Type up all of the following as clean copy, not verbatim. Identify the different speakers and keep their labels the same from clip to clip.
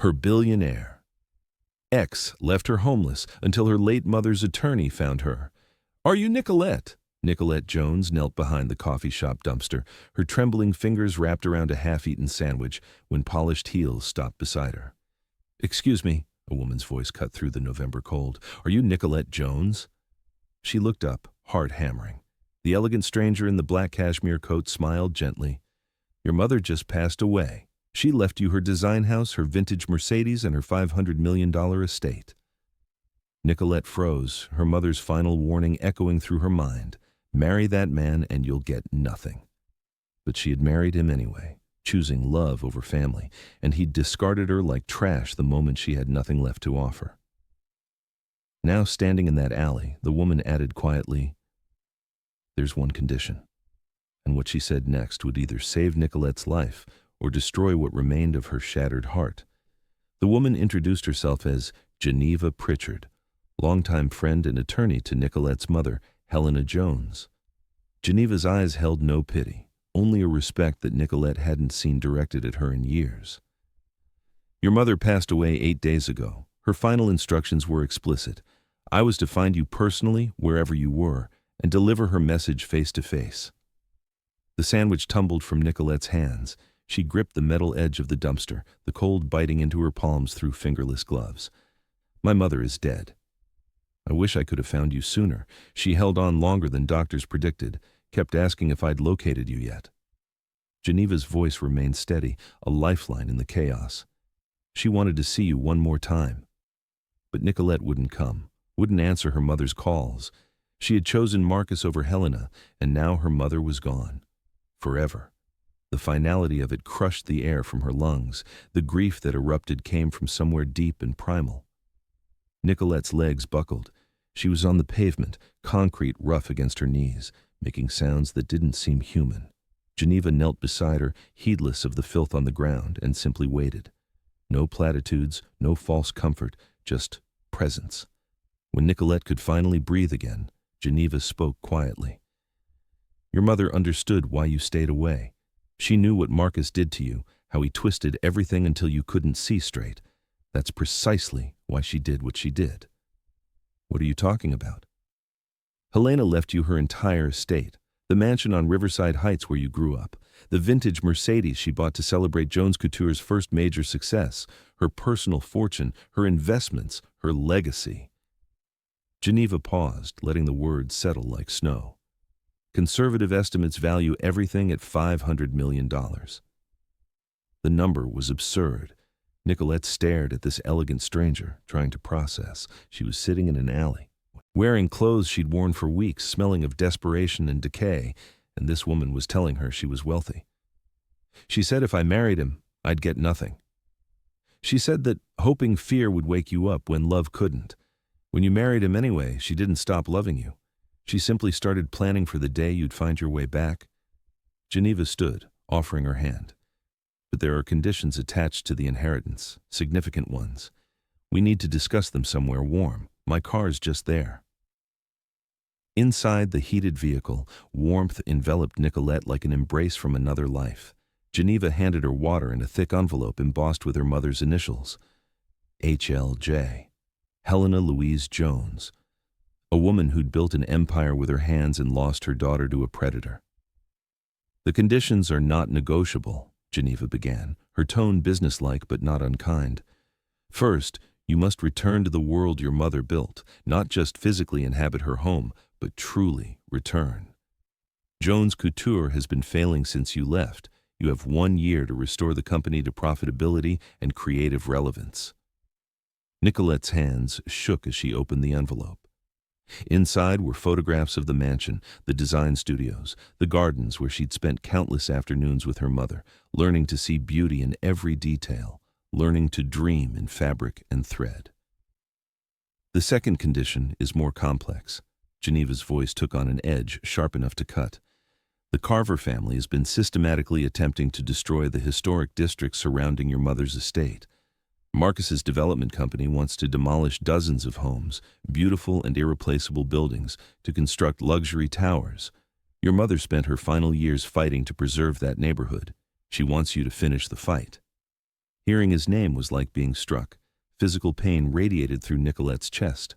Speaker 1: Her billionaire ex left her homeless until her late mother's attorney found her. "Are you Nicolette?" Nicolette Jones knelt behind the coffee shop dumpster, her trembling fingers wrapped around a half-eaten sandwich when polished heels stopped beside her. "Excuse me," a woman's voice cut through the November cold. "Are you Nicolette Jones?" She looked up, heart hammering. The elegant stranger in the black cashmere coat smiled gently. "Your mother just passed away. She left you her design house, her vintage Mercedes, and her $500 million estate." Nicolette froze, her mother's final warning echoing through her mind. Marry that man and you'll get nothing. But she had married him anyway, choosing love over family, and he'd discarded her like trash the moment she had nothing left to offer. Now standing in that alley, the woman added quietly, "There's one condition." And what she said next would either save Nicolette's life or destroy what remained of her shattered heart. The woman introduced herself as Geneva Pritchard, longtime friend and attorney to Nicolette's mother, Helena Jones. Geneva's eyes held no pity, only a respect that Nicolette hadn't seen directed at her in years. "Your mother passed away 8 days ago. Her final instructions were explicit. I was to find you personally, wherever you were, and deliver her message face to face." The sandwich tumbled from Nicolette's hands. She gripped the metal edge of the dumpster, the cold biting into her palms through fingerless gloves. "My mother is dead. I wish I could have found you sooner. She held on longer than doctors predicted, kept asking if I'd located you yet." Geneva's voice remained steady, a lifeline in the chaos. "She wanted to see you one more time." But Nicolette wouldn't come, wouldn't answer her mother's calls. She had chosen Marcus over Helena, and now her mother was gone. Forever. The finality of it crushed the air from her lungs. The grief that erupted came from somewhere deep and primal. Nicolette's legs buckled. She was on the pavement, concrete rough against her knees, making sounds that didn't seem human. Geneva knelt beside her, heedless of the filth on the ground, and simply waited. No platitudes, no false comfort, just presence. When Nicolette could finally breathe again, Geneva spoke quietly. "Your mother understood why you stayed away. She knew what Marcus did to you, how he twisted everything until you couldn't see straight. That's precisely why she did what she did." "What are you talking about?" "Helena left you her entire estate, the mansion on Riverside Heights where you grew up, the vintage Mercedes she bought to celebrate Jones Couture's first major success, her personal fortune, her investments, her legacy." Geneva paused, letting the words settle like snow. "Conservative estimates value everything at $500 million. The number was absurd. Nicolette stared at this elegant stranger, trying to process. She was sitting in an alley, wearing clothes she'd worn for weeks, smelling of desperation and decay, and this woman was telling her she was wealthy. She said if I married him, I'd get nothing. She said that hoping fear would wake you up when love couldn't. When you married him anyway, she didn't stop loving you. She simply started planning for the day you'd find your way back." Geneva stood, offering her hand. "But there are conditions attached to the inheritance, significant ones. We need to discuss them somewhere warm. My car's just there." Inside the heated vehicle, warmth enveloped Nicolette like an embrace from another life. Geneva handed her water in a thick envelope embossed with her mother's initials. HLJ. Helena Louise Jones. A woman who'd built an empire with her hands and lost her daughter to a predator. "The conditions are not negotiable," Geneva began, her tone businesslike but not unkind. "First, you must return to the world your mother built, not just physically inhabit her home, but truly return. Jones Couture has been failing since you left. You have 1 year to restore the company to profitability and creative relevance." Nicolette's hands shook as she opened the envelope. Inside were photographs of the mansion, the design studios, the gardens where she'd spent countless afternoons with her mother, learning to see beauty in every detail, learning to dream in fabric and thread. "The second condition is more complex." Geneva's voice took on an edge sharp enough to cut. "The Carver family has been systematically attempting to destroy the historic districts surrounding your mother's estate. Marcus's development company wants to demolish dozens of homes, beautiful and irreplaceable buildings, to construct luxury towers. Your mother spent her final years fighting to preserve that neighborhood. She wants you to finish the fight." Hearing his name was like being struck. Physical pain radiated through Nicolette's chest.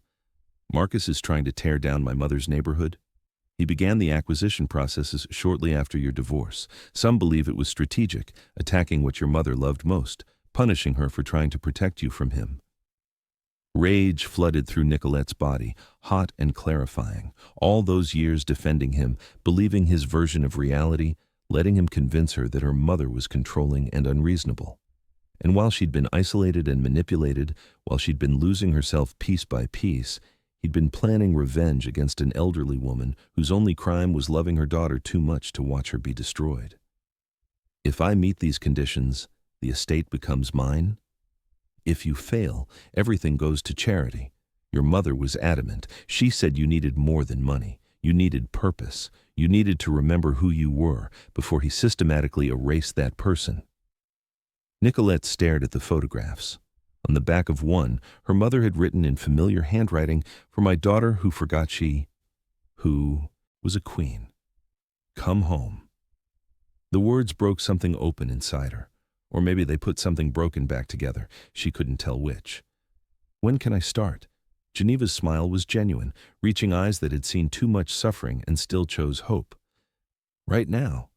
Speaker 1: Marcus is trying to tear down my mother's neighborhood? He began the acquisition processes shortly after your divorce. Some believe it was strategic, attacking what your mother loved most, punishing her for trying to protect you from him. Rage flooded through Nicolette's body, hot and clarifying. All those years defending him, believing his version of reality, letting him convince her that her mother was controlling and unreasonable. And while she'd been isolated and manipulated, while she'd been losing herself piece by piece, he'd been planning revenge against an elderly woman whose only crime was loving her daughter too much to watch her be destroyed. If I meet these conditions, the estate becomes mine. If you fail, everything goes to charity. Your mother was adamant. She said you needed more than money. You needed purpose. You needed to remember who you were before he systematically erased that person. Nicolette stared at the photographs. On the back of one, her mother had written in familiar handwriting, "For my daughter who forgot who was a queen. Come home." The words broke something open inside her. Or maybe they put something broken back together. She couldn't tell which. When can I start? Geneva's smile was genuine, reaching eyes that had seen too much suffering and still chose hope. Right now.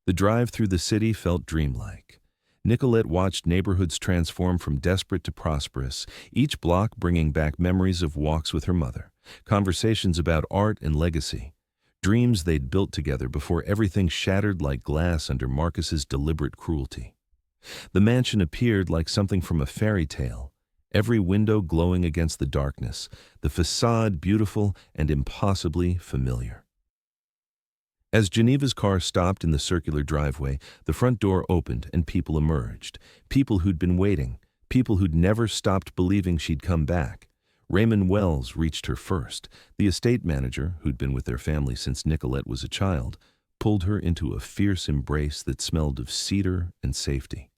Speaker 1: The drive through the city felt dreamlike. Nicolette watched neighborhoods transform from desperate to prosperous, each block bringing back memories of walks with her mother, conversations about art and legacy, dreams they'd built together before everything shattered like glass under Marcus's deliberate cruelty. The mansion appeared like something from a fairy tale, every window glowing against the darkness, the facade beautiful and impossibly familiar. As Geneva's car stopped in the circular driveway, the front door opened and people emerged. People who'd been waiting, people who'd never stopped believing she'd come back. Raymond Wells reached her first. The estate manager, who'd been with their family since Nicolette was a child, pulled her into a fierce embrace that smelled of cedar and safety.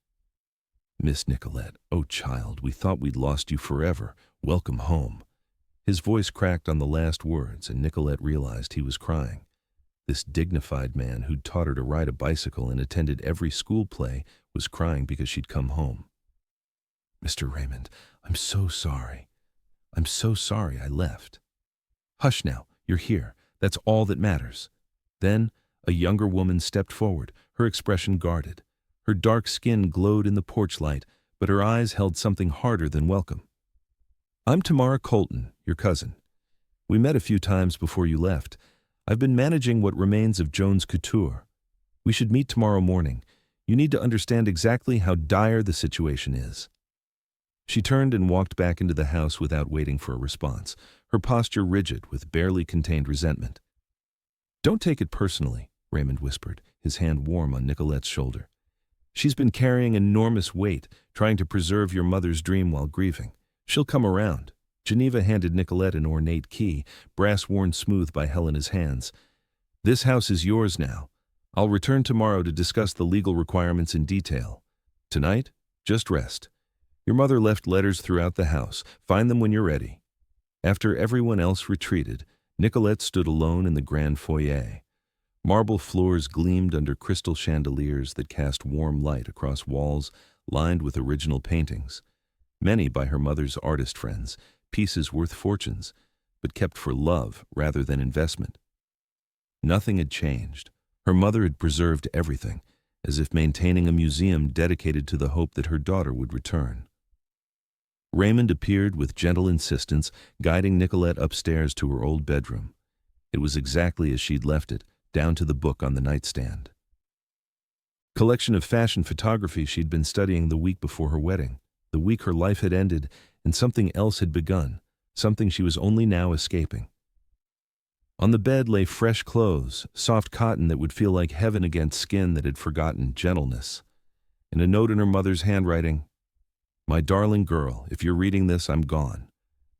Speaker 1: "Miss Nicolette, oh child, we thought we'd lost you forever. Welcome home." His voice cracked on the last words, and Nicolette realized he was crying. This dignified man who'd taught her to ride a bicycle and attended every school play was crying because she'd come home. "Mr. Raymond, I'm so sorry. I'm so sorry I left." "Hush now, you're here. That's all that matters." Then a younger woman stepped forward, her expression guarded. Her dark skin glowed in the porch light, but her eyes held something harder than welcome. "I'm Tamara Colton, your cousin. We met a few times before you left. I've been managing what remains of Jones Couture. We should meet tomorrow morning. You need to understand exactly how dire the situation is." She turned and walked back into the house without waiting for a response, her posture rigid with barely contained resentment. "Don't take it personally," Raymond whispered, his hand warm on Nicolette's shoulder. "She's been carrying enormous weight, trying to preserve your mother's dream while grieving. She'll come around." Geneva handed Nicolette an ornate key, brass worn smooth by Helena's hands. "This house is yours now. I'll return tomorrow to discuss the legal requirements in detail. Tonight, just rest. Your mother left letters throughout the house. Find them when you're ready." After everyone else retreated, Nicolette stood alone in the grand foyer. Marble floors gleamed under crystal chandeliers that cast warm light across walls lined with original paintings, many by her mother's artist friends, pieces worth fortunes, but kept for love rather than investment. Nothing had changed. Her mother had preserved everything, as if maintaining a museum dedicated to the hope that her daughter would return. Raymond appeared with gentle insistence, guiding Nicolette upstairs to her old bedroom. It was exactly as she'd left it, down to the book on the nightstand. Collection of fashion photography she'd been studying the week before her wedding, the week her life had ended, and something else had begun, something she was only now escaping. On the bed lay fresh clothes, soft cotton that would feel like heaven against skin that had forgotten gentleness, and a note in her mother's handwriting, "My darling girl, if you're reading this, I'm gone.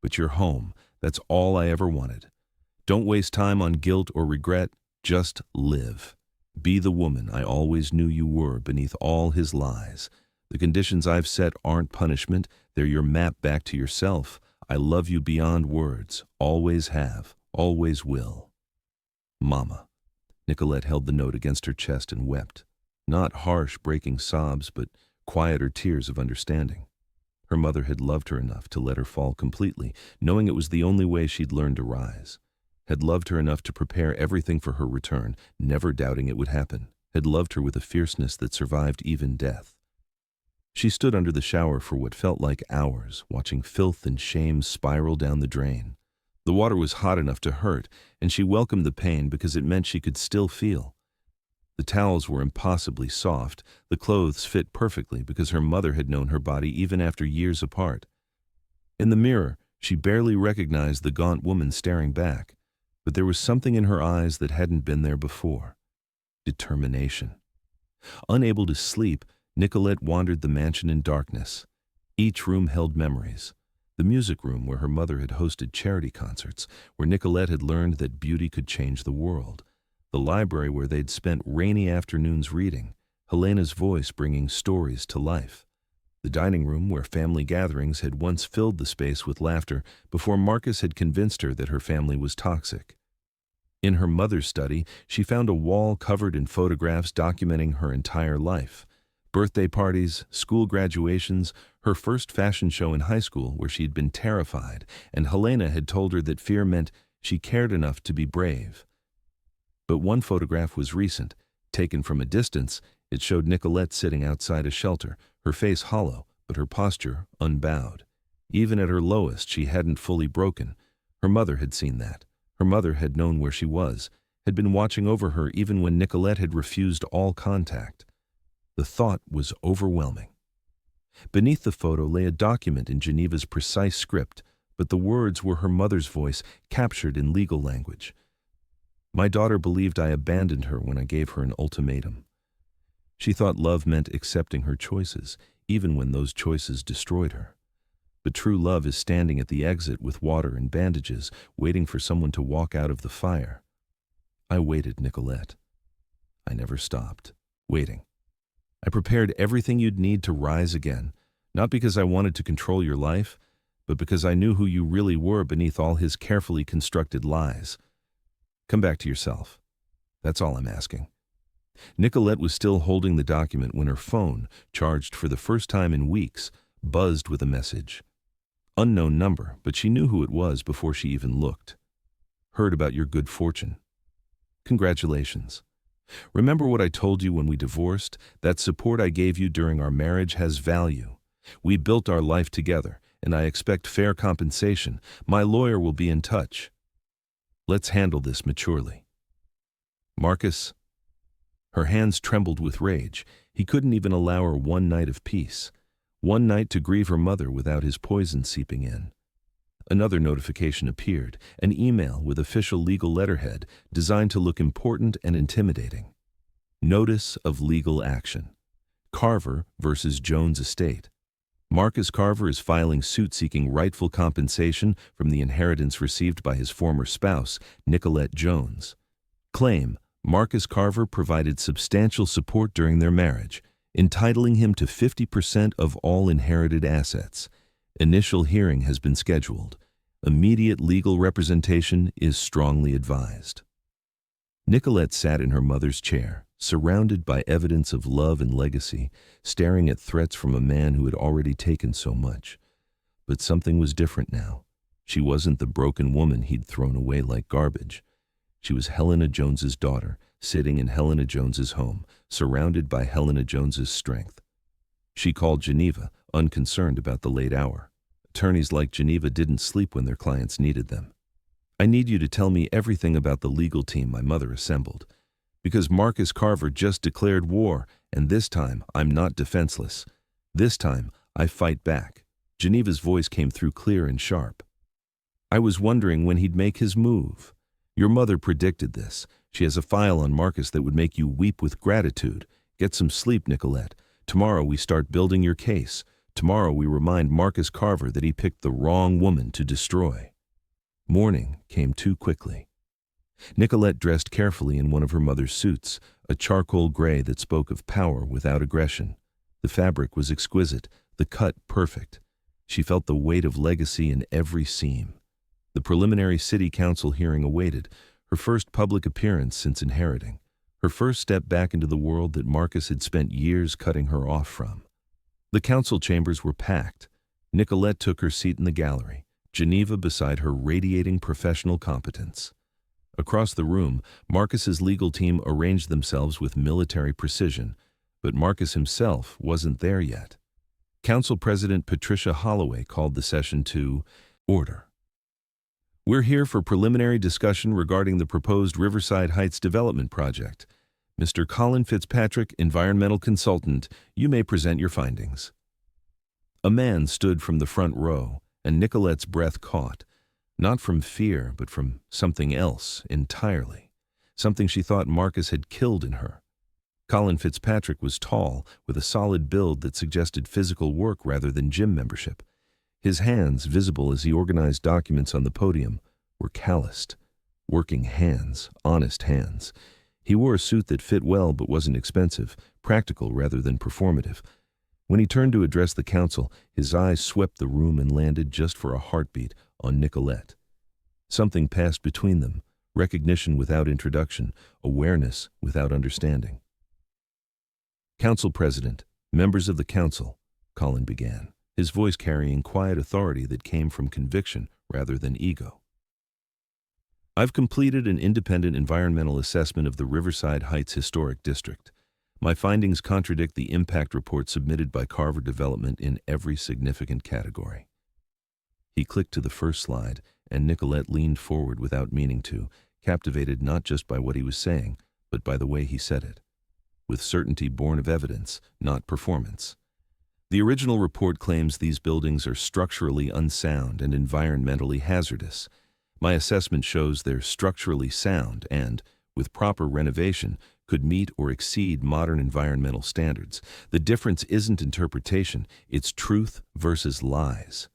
Speaker 1: But you're home. That's all I ever wanted. Don't waste time on guilt or regret. Just live. Be the woman I always knew you were beneath all his lies. The conditions I've set aren't punishment. They're your map back to yourself. I love you beyond words. Always have. Always will. Mama." Nicolette held the note against her chest and wept. Not harsh, breaking sobs, but quieter tears of understanding. Her mother had loved her enough to let her fall completely, knowing it was the only way she'd learn to rise. Had loved her enough to prepare everything for her return, never doubting it would happen. Had loved her with a fierceness that survived even death. She stood under the shower for what felt like hours, watching filth and shame spiral down the drain. The water was hot enough to hurt, and she welcomed the pain because it meant she could still feel. The towels were impossibly soft, the clothes fit perfectly because her mother had known her body even after years apart. In the mirror, she barely recognized the gaunt woman staring back, but there was something in her eyes that hadn't been there before. Determination. Unable to sleep, Nicolette wandered the mansion in darkness. Each room held memories. The music room where her mother had hosted charity concerts, where Nicolette had learned that beauty could change the world. The library where they'd spent rainy afternoons reading, Helena's voice bringing stories to life. The dining room where family gatherings had once filled the space with laughter before Marcus had convinced her that her family was toxic. In her mother's study, she found a wall covered in photographs documenting her entire life. Birthday parties, school graduations, her first fashion show in high school where she'd been terrified, and Helena had told her that fear meant she cared enough to be brave. But one photograph was recent. Taken from a distance, it showed Nicolette sitting outside a shelter, her face hollow, but her posture unbowed. Even at her lowest, she hadn't fully broken. Her mother had seen that. Her mother had known where she was, had been watching over her even when Nicolette had refused all contact. The thought was overwhelming. Beneath the photo lay a document in Geneva's precise script, but the words were her mother's voice, captured in legal language. My daughter believed I abandoned her when I gave her an ultimatum. She thought love meant accepting her choices, even when those choices destroyed her. But true love is standing at the exit with water and bandages, waiting for someone to walk out of the fire. I waited, Nicolette. I never stopped, waiting. I prepared everything you'd need to rise again, not because I wanted to control your life, but because I knew who you really were beneath all his carefully constructed lies. Come back to yourself. That's all I'm asking. Nicolette was still holding the document when her phone, charged for the first time in weeks, buzzed with a message. Unknown number, but she knew who it was before she even looked. Heard about your good fortune. Congratulations. Remember what I told you when we divorced? That support I gave you during our marriage has value. We built our life together, and I expect fair compensation. My lawyer will be in touch. Let's handle this maturely. Marcus. Her hands trembled with rage. He couldn't even allow her one night of peace. One night to grieve her mother without his poison seeping in. Another notification appeared, an email with official legal letterhead designed to look important and intimidating. Notice of legal action. Carver versus Jones estate. Marcus Carver is filing suit seeking rightful compensation from the inheritance received by his former spouse, Nicolette Jones. Claim: Marcus Carver provided substantial support during their marriage, entitling him to 50% of all inherited assets. Initial hearing has been scheduled. Immediate legal representation is strongly advised. Nicolette sat in her mother's chair, surrounded by evidence of love and legacy, staring at threats from a man who had already taken so much. But something was different now. She wasn't the broken woman he'd thrown away like garbage. She was Helena Jones's daughter, sitting in Helena Jones's home, surrounded by Helena Jones's strength. She called Geneva, unconcerned about the late hour. Attorneys like Geneva didn't sleep when their clients needed them. I need you to tell me everything about the legal team my mother assembled. Because Marcus Carver just declared war, and this time I'm not defenseless. This time I fight back. Geneva's voice came through clear and sharp. I was wondering when he'd make his move. Your mother predicted this. She has a file on Marcus that would make you weep with gratitude. Get some sleep, Nicolette. Tomorrow we start building your case. Tomorrow we remind Marcus Carver that he picked the wrong woman to destroy. Morning came too quickly. Nicolette dressed carefully in one of her mother's suits, a charcoal gray that spoke of power without aggression. The fabric was exquisite, the cut perfect. She felt the weight of legacy in every seam. The preliminary city council hearing awaited, her first public appearance since inheriting, her first step back into the world that Marcus had spent years cutting her off from. The council chambers were packed. Nicolette took her seat in the gallery, Geneva beside her radiating professional competence. Across the room, Marcus's legal team arranged themselves with military precision, but Marcus himself wasn't there yet. Council President Patricia Holloway called the session to order. We're here for preliminary discussion regarding the proposed Riverside Heights development project. Mr. Colin Fitzpatrick, environmental consultant, you may present your findings. A man stood from the front row, and Nicolette's breath caught, not from fear, but from something else entirely, something she thought Marcus had killed in her. Colin Fitzpatrick was tall, with a solid build that suggested physical work rather than gym membership. His hands, visible as he organized documents on the podium, were calloused. Working hands, honest hands. He wore a suit that fit well but wasn't expensive, practical rather than performative. When he turned to address the council, his eyes swept the room and landed just for a heartbeat on Nicolette. Something passed between them, recognition without introduction, awareness without understanding. Council President, members of the council, Colin began, his voice carrying quiet authority that came from conviction rather than ego. I've completed an independent environmental assessment of the Riverside Heights Historic District. My findings contradict the impact report submitted by Carver Development in every significant category. He clicked to the first slide, and Nicolette leaned forward without meaning to, captivated not just by what he was saying, but by the way he said it. With certainty born of evidence, not performance. The original report claims these buildings are structurally unsound and environmentally hazardous. My assessment shows they're structurally sound and, with proper renovation, could meet or exceed modern environmental standards. The difference isn't interpretation, it's truth versus lies.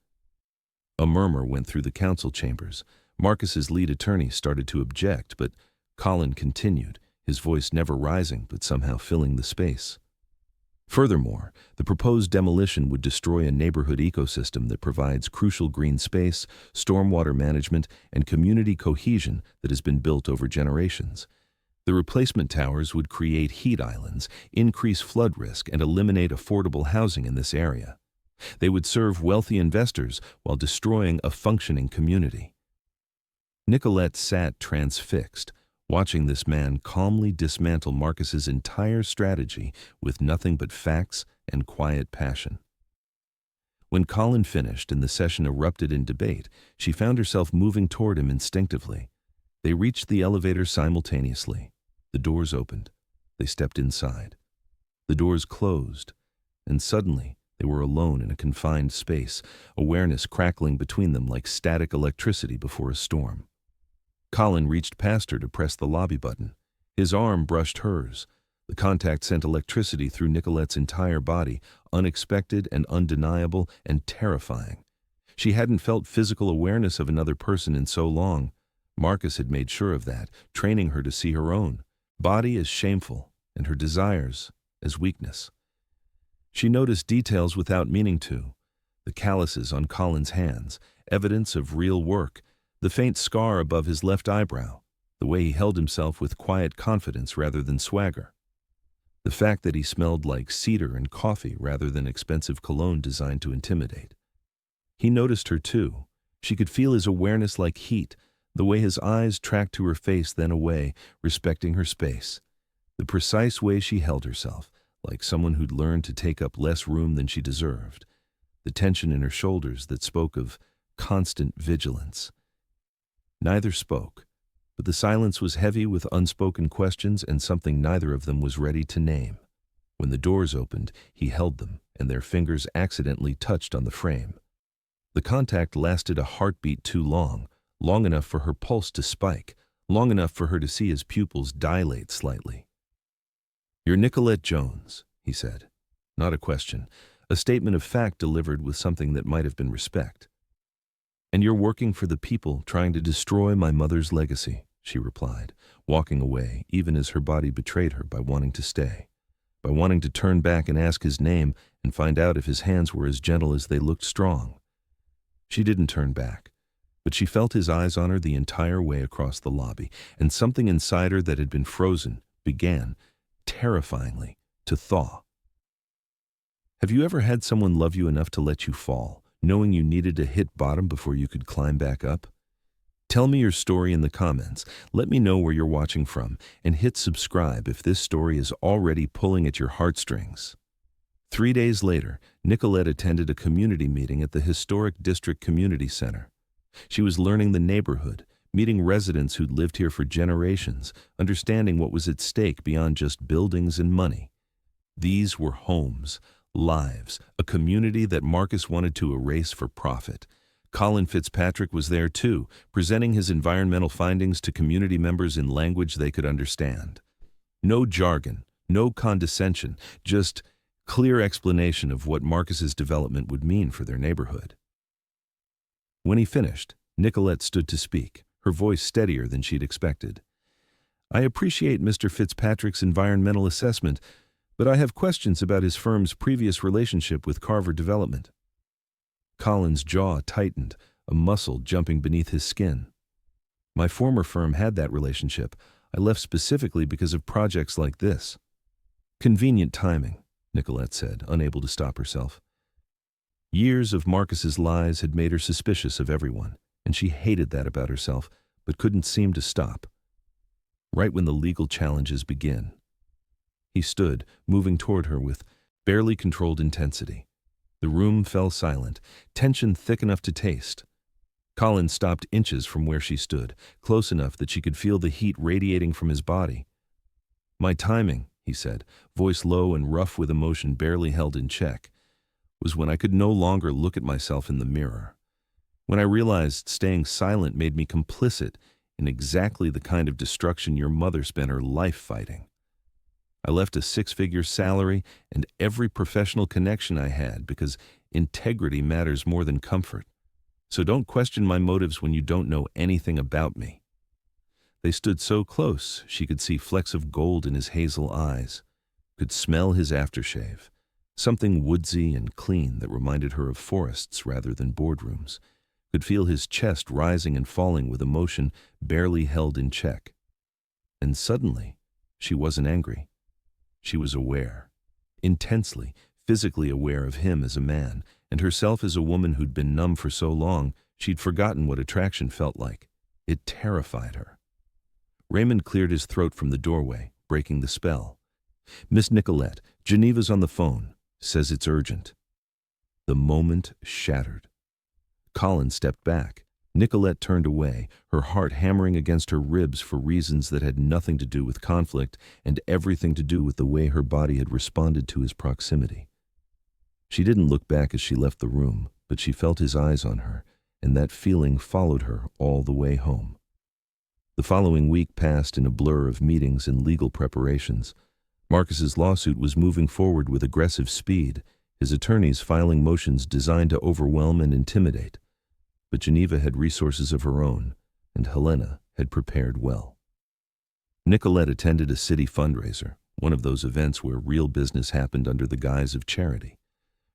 Speaker 1: A murmur went through the council chambers. Marcus's lead attorney started to object, but Colin continued, his voice never rising but somehow filling the space. Furthermore, the proposed demolition would destroy a neighborhood ecosystem that provides crucial green space, stormwater management, and community cohesion that has been built over generations. The replacement towers would create heat islands, increase flood risk, and eliminate affordable housing in this area. They would serve wealthy investors while destroying a functioning community. Nicolette sat transfixed, watching this man calmly dismantle Marcus's entire strategy with nothing but facts and quiet passion. When Colin finished and the session erupted in debate, she found herself moving toward him instinctively. They reached the elevator simultaneously. The doors opened. They stepped inside. The doors closed, and suddenly they were alone in a confined space, awareness crackling between them like static electricity before a storm. Colin reached past her to press the lobby button. His arm brushed hers. The contact sent electricity through Nicolette's entire body, unexpected and undeniable and terrifying. She hadn't felt physical awareness of another person in so long. Marcus had made sure of that, training her to see her own body as shameful and her desires as weakness. She noticed details without meaning to. The calluses on Colin's hands, evidence of real work, the faint scar above his left eyebrow, the way he held himself with quiet confidence rather than swagger. The fact that he smelled like cedar and coffee rather than expensive cologne designed to intimidate. He noticed her too. She could feel his awareness like heat, the way his eyes tracked to her face then away, respecting her space. The precise way she held herself, like someone who'd learned to take up less room than she deserved. The tension in her shoulders that spoke of constant vigilance. Neither spoke, but the silence was heavy with unspoken questions and something neither of them was ready to name. When the doors opened, he held them, and their fingers accidentally touched on the frame. The contact lasted a heartbeat too long, long enough for her pulse to spike, long enough for her to see his pupils dilate slightly. "You're Nicolette Jones," he said. Not a question, a statement of fact delivered with something that might have been respect. "And you're working for the people trying to destroy my mother's legacy," she replied, walking away even as her body betrayed her by wanting to stay, by wanting to turn back and ask his name and find out if his hands were as gentle as they looked strong. She didn't turn back, but she felt his eyes on her the entire way across the lobby, and something inside her that had been frozen began, terrifyingly, to thaw. Have you ever had someone love you enough to let you fall, knowing you needed to hit bottom before you could climb back up? Tell me your story in the comments. Let me know where you're watching from, and hit subscribe if this story is already pulling at your heartstrings. 3 days later, Nicolette attended a community meeting at the historic District Community Center. She was learning the neighborhood, meeting residents who'd lived here for generations, understanding what was at stake beyond just buildings and money. These were homes, lives, a community that Marcus wanted to erase for profit. Colin Fitzpatrick was there too, presenting his environmental findings to community members in language they could understand. No jargon, no condescension, just clear explanation of what Marcus's development would mean for their neighborhood. When he finished, Nicolette stood to speak, her voice steadier than she'd expected. "I appreciate Mr. Fitzpatrick's environmental assessment, but I have questions about his firm's previous relationship with Carver Development." Colin's jaw tightened, a muscle jumping beneath his skin. "My former firm had that relationship. I left specifically because of projects like this." "Convenient timing," Nicolette said, unable to stop herself. Years of Marcus's lies had made her suspicious of everyone, and she hated that about herself, but couldn't seem to stop. Right when the legal challenges begin. He stood, moving toward her with barely controlled intensity. The room fell silent, tension thick enough to taste. Colin stopped inches from where she stood, close enough that she could feel the heat radiating from his body. "My timing," he said, voice low and rough with emotion barely held in check, "was when I could no longer look at myself in the mirror. When I realized staying silent made me complicit in exactly the kind of destruction your mother spent her life fighting. I left a 6-figure salary and every professional connection I had because integrity matters more than comfort. So don't question my motives when you don't know anything about me." They stood so close she could see flecks of gold in his hazel eyes, could smell his aftershave, something woodsy and clean that reminded her of forests rather than boardrooms, could feel his chest rising and falling with emotion barely held in check. And suddenly, she wasn't angry. She was aware, intensely, physically aware of him as a man, and herself as a woman who'd been numb for so long she'd forgotten what attraction felt like. It terrified her. Raymond cleared his throat from the doorway, breaking the spell. "Miss Nicolette, Geneva's on the phone. Says it's urgent." The moment shattered. Colin stepped back. Nicolette turned away, her heart hammering against her ribs for reasons that had nothing to do with conflict and everything to do with the way her body had responded to his proximity. She didn't look back as she left the room, but she felt his eyes on her, and that feeling followed her all the way home. The following week passed in a blur of meetings and legal preparations. Marcus's lawsuit was moving forward with aggressive speed, his attorneys filing motions designed to overwhelm and intimidate. But Geneva had resources of her own, and Helena had prepared well. Nicolette attended a city fundraiser, one of those events where real business happened under the guise of charity.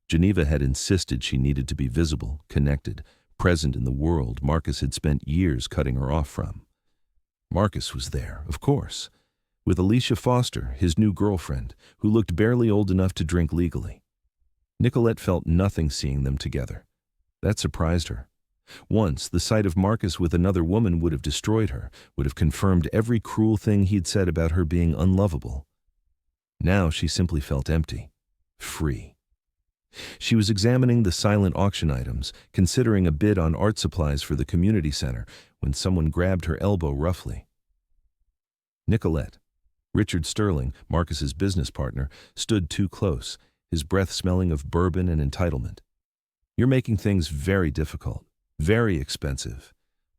Speaker 1: Geneva had insisted she needed to be visible, connected, present in the world Marcus had spent years cutting her off from. Marcus was there, of course, with Alicia Foster, his new girlfriend, who looked barely old enough to drink legally. Nicolette felt nothing seeing them together. That surprised her. Once, the sight of Marcus with another woman would have destroyed her, would have confirmed every cruel thing he'd said about her being unlovable. Now she simply felt empty, free. She was examining the silent auction items, considering a bid on art supplies for the community center, when someone grabbed her elbow roughly. Nicolette. Richard Sterling, Marcus's business partner, stood too close, his breath smelling of bourbon and entitlement. "You're making things very difficult. Very expensive.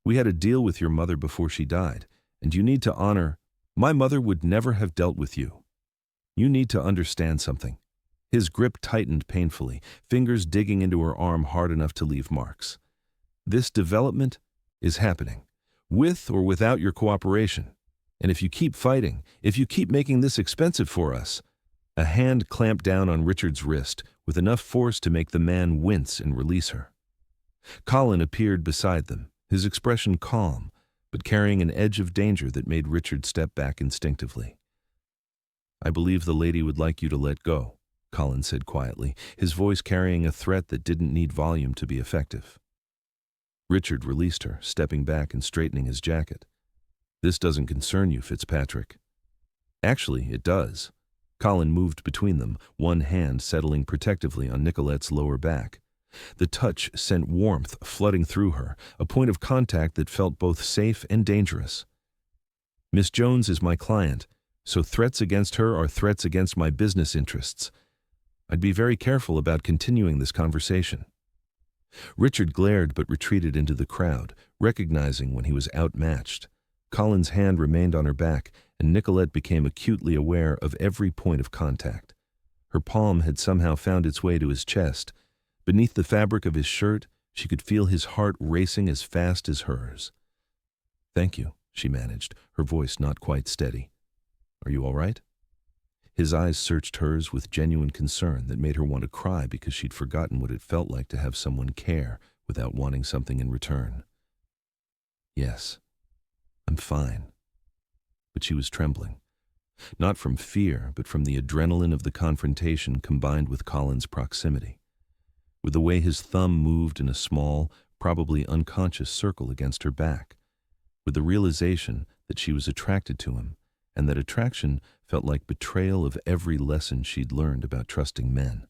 Speaker 1: We had a deal with your mother before she died, and you need to honor. My mother would never have dealt with you. You need to understand something." His grip tightened painfully, fingers digging into her arm hard enough to leave marks. "This development is happening, with or without your cooperation. And if you keep fighting, if you keep making this expensive for us." A hand clamped down on Richard's wrist, with enough force to make the man wince and release her. Colin appeared beside them, his expression calm, but carrying an edge of danger that made Richard step back instinctively. "I believe the lady would like you to let go," Colin said quietly, his voice carrying a threat that didn't need volume to be effective. Richard released her, stepping back and straightening his jacket. "This doesn't concern you, Fitzpatrick." "Actually, it does." Colin moved between them, one hand settling protectively on Nicolette's lower back. The touch sent warmth flooding through her, a point of contact that felt both safe and dangerous. "Miss Jones is my client, so threats against her are threats against my business interests. I'd be very careful about continuing this conversation." Richard glared but retreated into the crowd, recognizing when he was outmatched. Colin's hand remained on her back, and Nicolette became acutely aware of every point of contact. Her palm had somehow found its way to his chest. Beneath the fabric of his shirt, she could feel his heart racing as fast as hers. "Thank you," she managed, her voice not quite steady. "Are you all right?" His eyes searched hers with genuine concern that made her want to cry because she'd forgotten what it felt like to have someone care without wanting something in return. "Yes, I'm fine." But she was trembling. Not from fear, but from the adrenaline of the confrontation combined with Colin's proximity. With the way his thumb moved in a small, probably unconscious circle against her back. With the realization that she was attracted to him, and that attraction felt like betrayal of every lesson she'd learned about trusting men.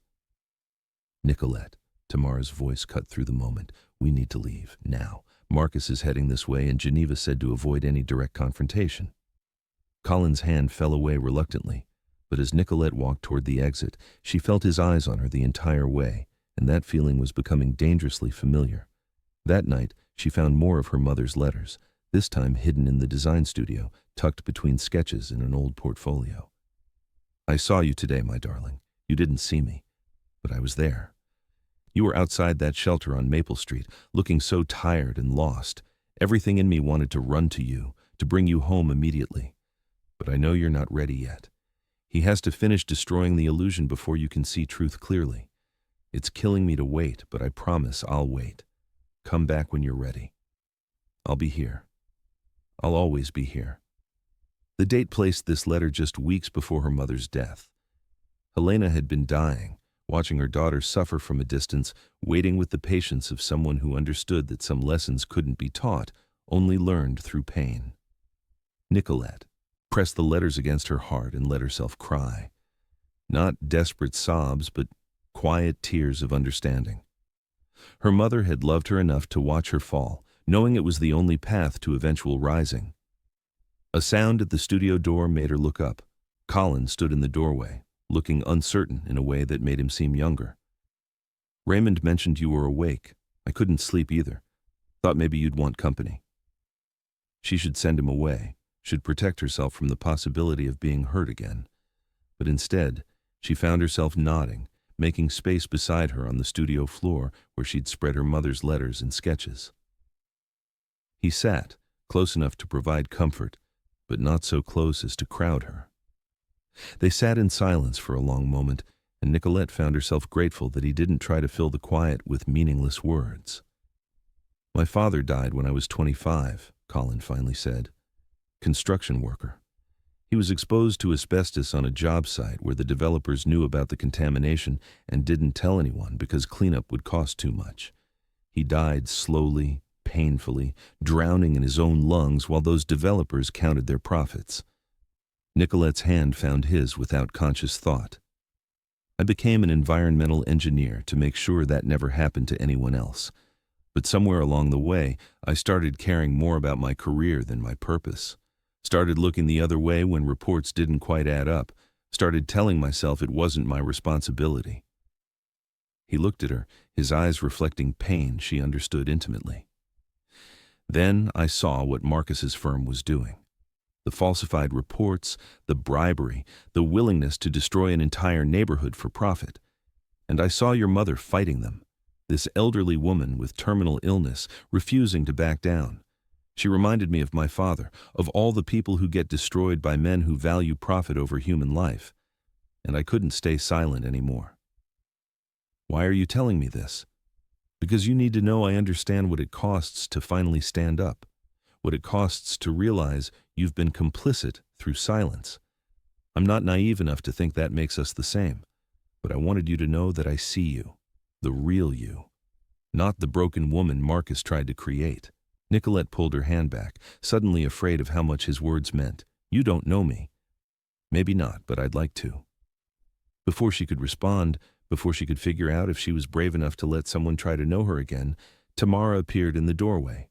Speaker 1: "Nicolette," Tamara's voice cut through the moment. "We need to leave, now. Marcus is heading this way, and Geneva said to avoid any direct confrontation." Colin's hand fell away reluctantly, but as Nicolette walked toward the exit, she felt his eyes on her the entire way, and that feeling was becoming dangerously familiar. That night, she found more of her mother's letters, this time hidden in the design studio, tucked between sketches in an old portfolio. "I saw you today, my darling. You didn't see me, but I was there. You were outside that shelter on Maple Street, looking so tired and lost. Everything in me wanted to run to you, to bring you home immediately. But I know you're not ready yet. He has to finish destroying the illusion before you can see truth clearly. It's killing me to wait, but I promise I'll wait. Come back when you're ready. I'll be here. I'll always be here." The date placed this letter just weeks before her mother's death. Helena had been dying, watching her daughter suffer from a distance, waiting with the patience of someone who understood that some lessons couldn't be taught, only learned through pain. Nicolette pressed the letters against her heart and let herself cry. Not desperate sobs, but quiet tears of understanding. Her mother had loved her enough to watch her fall, knowing it was the only path to eventual rising. A sound at the studio door made her look up. Colin stood in the doorway, looking uncertain in a way that made him seem younger. "Raymond mentioned you were awake. I couldn't sleep either. Thought maybe you'd want company." She should send him away, should protect herself from the possibility of being hurt again. But instead, she found herself nodding, making space beside her on the studio floor where she'd spread her mother's letters and sketches. He sat, close enough to provide comfort, but not so close as to crowd her. They sat in silence for a long moment, and Nicolette found herself grateful that he didn't try to fill the quiet with meaningless words. "My father died when I was 25, Colin finally said. Construction worker. He was exposed to asbestos on a job site where the developers knew about the contamination and didn't tell anyone because cleanup would cost too much. He died slowly, painfully, drowning in his own lungs while those developers counted their profits." Nicolette's hand found his without conscious thought. "I became an environmental engineer to make sure that never happened to anyone else. But somewhere along the way, I started caring more about my career than my purpose. Started looking the other way when reports didn't quite add up. Started telling myself it wasn't my responsibility." He looked at her, his eyes reflecting pain she understood intimately. "Then I saw what Marcus's firm was doing. The falsified reports, the bribery, the willingness to destroy an entire neighborhood for profit. And I saw your mother fighting them. This elderly woman with terminal illness, refusing to back down. She reminded me of my father, of all the people who get destroyed by men who value profit over human life. And I couldn't stay silent anymore." "Why are you telling me this?" "Because you need to know I understand what it costs to finally stand up, what it costs to realize you've been complicit through silence. I'm not naive enough to think that makes us the same. But I wanted you to know that I see you, the real you, not the broken woman Marcus tried to create. Nicolette pulled her hand back, suddenly afraid of how much his words meant. You don't know me. Maybe not, but I'd like to. Before she could respond, before she could figure out if she was brave enough to let someone try to know her again, Tamara appeared in the doorway.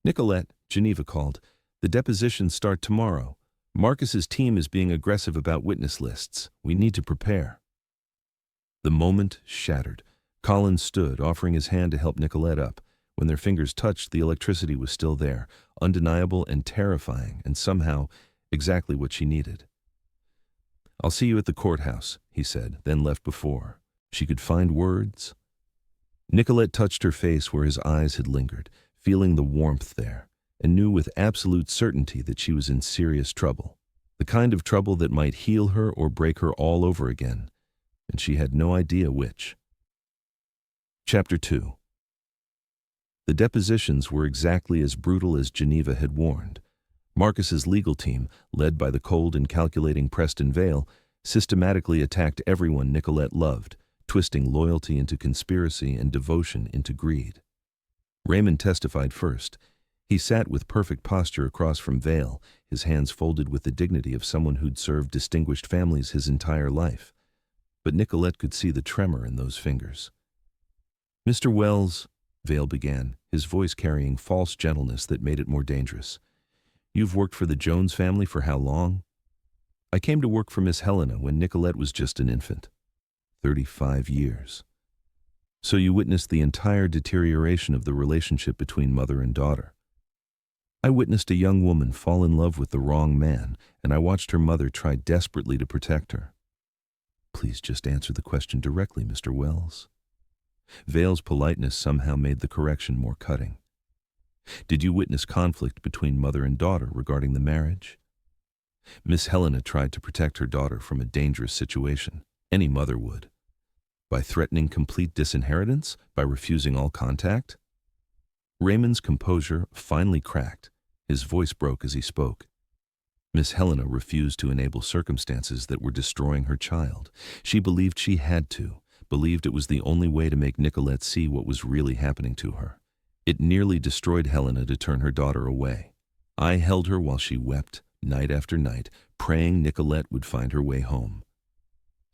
Speaker 1: Nicolette, Geneva called. The depositions start tomorrow. Marcus's team is being aggressive about witness lists. We need to prepare. The moment shattered. Colin stood, offering his hand to help Nicolette up. When their fingers touched, the electricity was still there, undeniable and terrifying, and somehow exactly what she needed. I'll see you at the courthouse, he said, then left before she could find words. Nicolette touched her face where his eyes had lingered, feeling the warmth there, and knew with absolute certainty that she was in serious trouble. The kind of trouble that might heal her or break her all over again, and she had no idea which. Chapter 2. The depositions were exactly as brutal as Geneva had warned. Marcus's legal team, led by the cold and calculating Preston Vale, systematically attacked everyone Nicolette loved, twisting loyalty into conspiracy and devotion into greed. Raymond testified first. He sat with perfect posture across from Vale, his hands folded with the dignity of someone who'd served distinguished families his entire life. But Nicolette could see the tremor in those fingers. Mr. Wells, Vale began, his voice carrying false gentleness that made it more dangerous. You've worked for the Jones family for how long? I came to work for Miss Helena when Nicolette was just an infant. 35 years. So you witnessed the entire deterioration of the relationship between mother and daughter. I witnessed a young woman fall in love with the wrong man, and I watched her mother try desperately to protect her. Please just answer the question directly, Mr. Wells. Vale's politeness somehow made the correction more cutting. Did you witness conflict between mother and daughter regarding the marriage? Miss Helena tried to protect her daughter from a dangerous situation. Any mother would. By threatening complete disinheritance? By refusing all contact? Raymond's composure finally cracked. His voice broke as he spoke. Miss Helena refused to enable circumstances that were destroying her child. She believed she had to, believed it was the only way to make Nicolette see what was really happening to her. It nearly destroyed Helena to turn her daughter away. I held her while she wept, night after night, praying Nicolette would find her way home.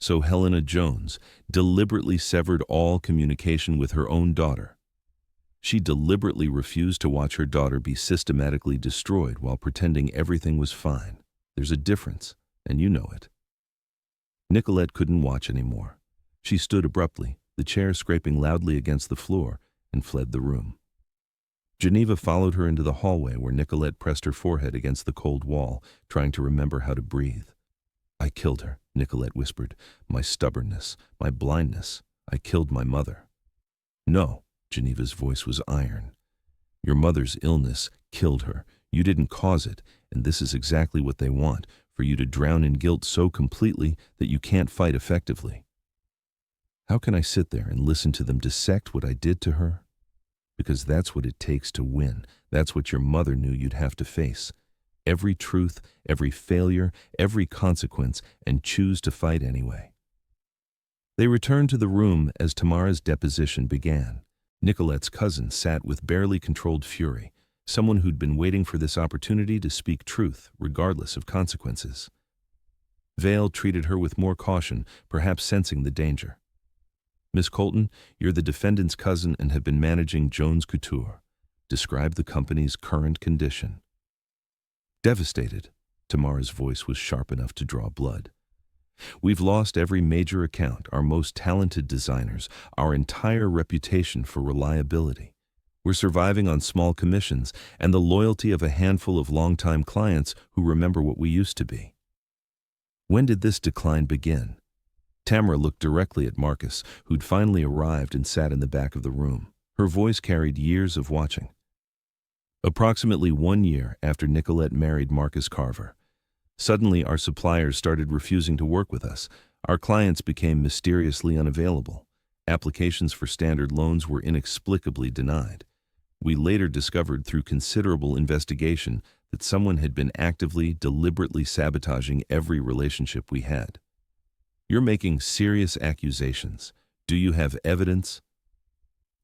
Speaker 1: So Helena Jones deliberately severed all communication with her own daughter. She deliberately refused to watch her daughter be systematically destroyed while pretending everything was fine. There's a difference, and you know it. Nicolette couldn't watch anymore. She stood abruptly, the chair scraping loudly against the floor, and fled the room. Geneva followed her into the hallway where Nicolette pressed her forehead against the cold wall, trying to remember how to breathe. I killed her, Nicolette whispered. My stubbornness, my blindness. I killed my mother. No, Geneva's voice was iron. Your mother's illness killed her. You didn't cause it, and this is exactly what they want, for you to drown in guilt so completely that you can't fight effectively. How can I sit there and listen to them dissect what I did to her? Because that's what it takes to win. That's what your mother knew you'd have to face. Every truth, every failure, every consequence, and choose to fight anyway. They returned to the room as Tamara's deposition began. Nicolette's cousin sat with barely controlled fury, someone who'd been waiting for this opportunity to speak truth, regardless of consequences. Vale treated her with more caution, perhaps sensing the danger. Miss Colton, you're the defendant's cousin and have been managing Jones Couture. Describe the company's current condition. Devastated. Tamara's voice was sharp enough to draw blood. We've lost every major account, our most talented designers, our entire reputation for reliability. We're surviving on small commissions and the loyalty of a handful of longtime clients who remember what we used to be. When did this decline begin? Tamara looked directly at Marcus, who'd finally arrived and sat in the back of the room. Her voice carried years of watching. Approximately 1 year after Nicolette married Marcus Carver. Suddenly, our suppliers started refusing to work with us. Our clients became mysteriously unavailable. Applications for standard loans were inexplicably denied. We later discovered through considerable investigation that someone had been actively, deliberately sabotaging every relationship we had. You're making serious accusations. Do you have evidence?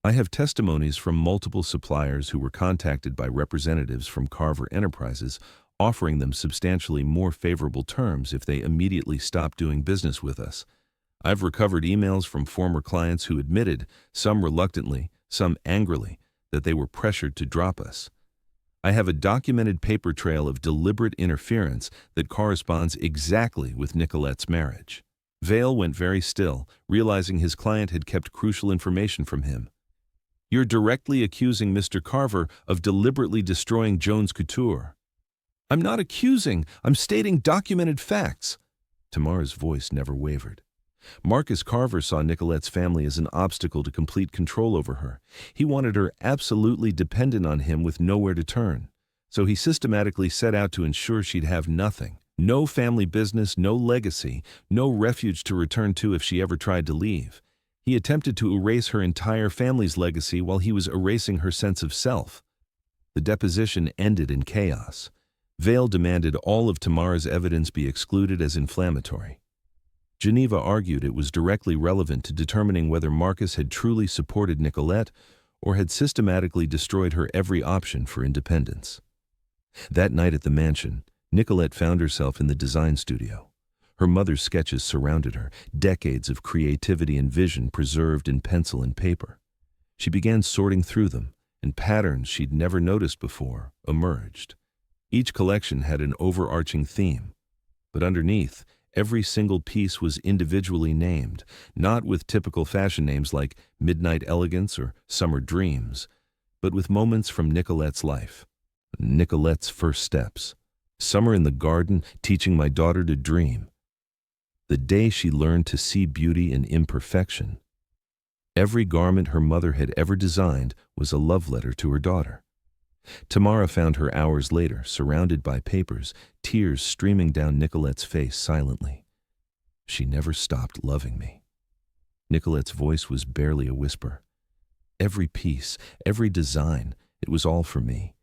Speaker 1: I have testimonies from multiple suppliers who were contacted by representatives from Carver Enterprises offering them substantially more favorable terms if they immediately stopped doing business with us. I've recovered emails from former clients who admitted, some reluctantly, some angrily, that they were pressured to drop us. I have a documented paper trail of deliberate interference that corresponds exactly with Nicolette's marriage. Vale went very still, realizing his client had kept crucial information from him. You're directly accusing Mr. Carver of deliberately destroying Jones Couture. I'm not accusing, I'm stating documented facts. Tamara's voice never wavered. Marcus Carver saw Nicolette's family as an obstacle to complete control over her. He wanted her absolutely dependent on him with nowhere to turn. So he systematically set out to ensure she'd have nothing. No family business, no legacy, no refuge to return to if she ever tried to leave. He attempted to erase her entire family's legacy while he was erasing her sense of self. The deposition ended in chaos. Vale demanded all of Tamara's evidence be excluded as inflammatory. Geneva argued it was directly relevant to determining whether Marcus had truly supported Nicolette or had systematically destroyed her every option for independence. That night at the mansion, Nicolette found herself in the design studio. Her mother's sketches surrounded her, decades of creativity and vision preserved in pencil and paper. She began sorting through them, and patterns she'd never noticed before emerged. Each collection had an overarching theme, but underneath, every single piece was individually named, not with typical fashion names like Midnight Elegance or Summer Dreams, but with moments from Nicolette's life. Nicolette's first steps. Summer in the garden, teaching my daughter to dream. The day she learned to see beauty in imperfection. Every garment her mother had ever designed was a love letter to her daughter. Tamara found her hours later, surrounded by papers, tears streaming down Nicolette's face silently. She never stopped loving me. Nicolette's voice was barely a whisper. Every piece, every design, it was all for me.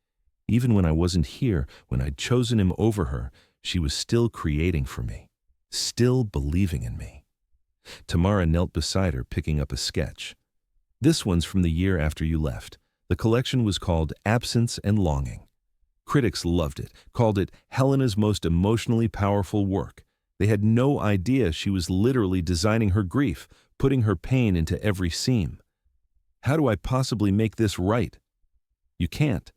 Speaker 1: Even when I wasn't here, when I'd chosen him over her, she was still creating for me, still believing in me. Tamara knelt beside her, picking up a sketch. This one's from the year after you left. The collection was called Absence and Longing. Critics loved it, called it Helena's most emotionally powerful work. They had no idea she was literally designing her grief, putting her pain into every seam. How do I possibly make this right? You can't.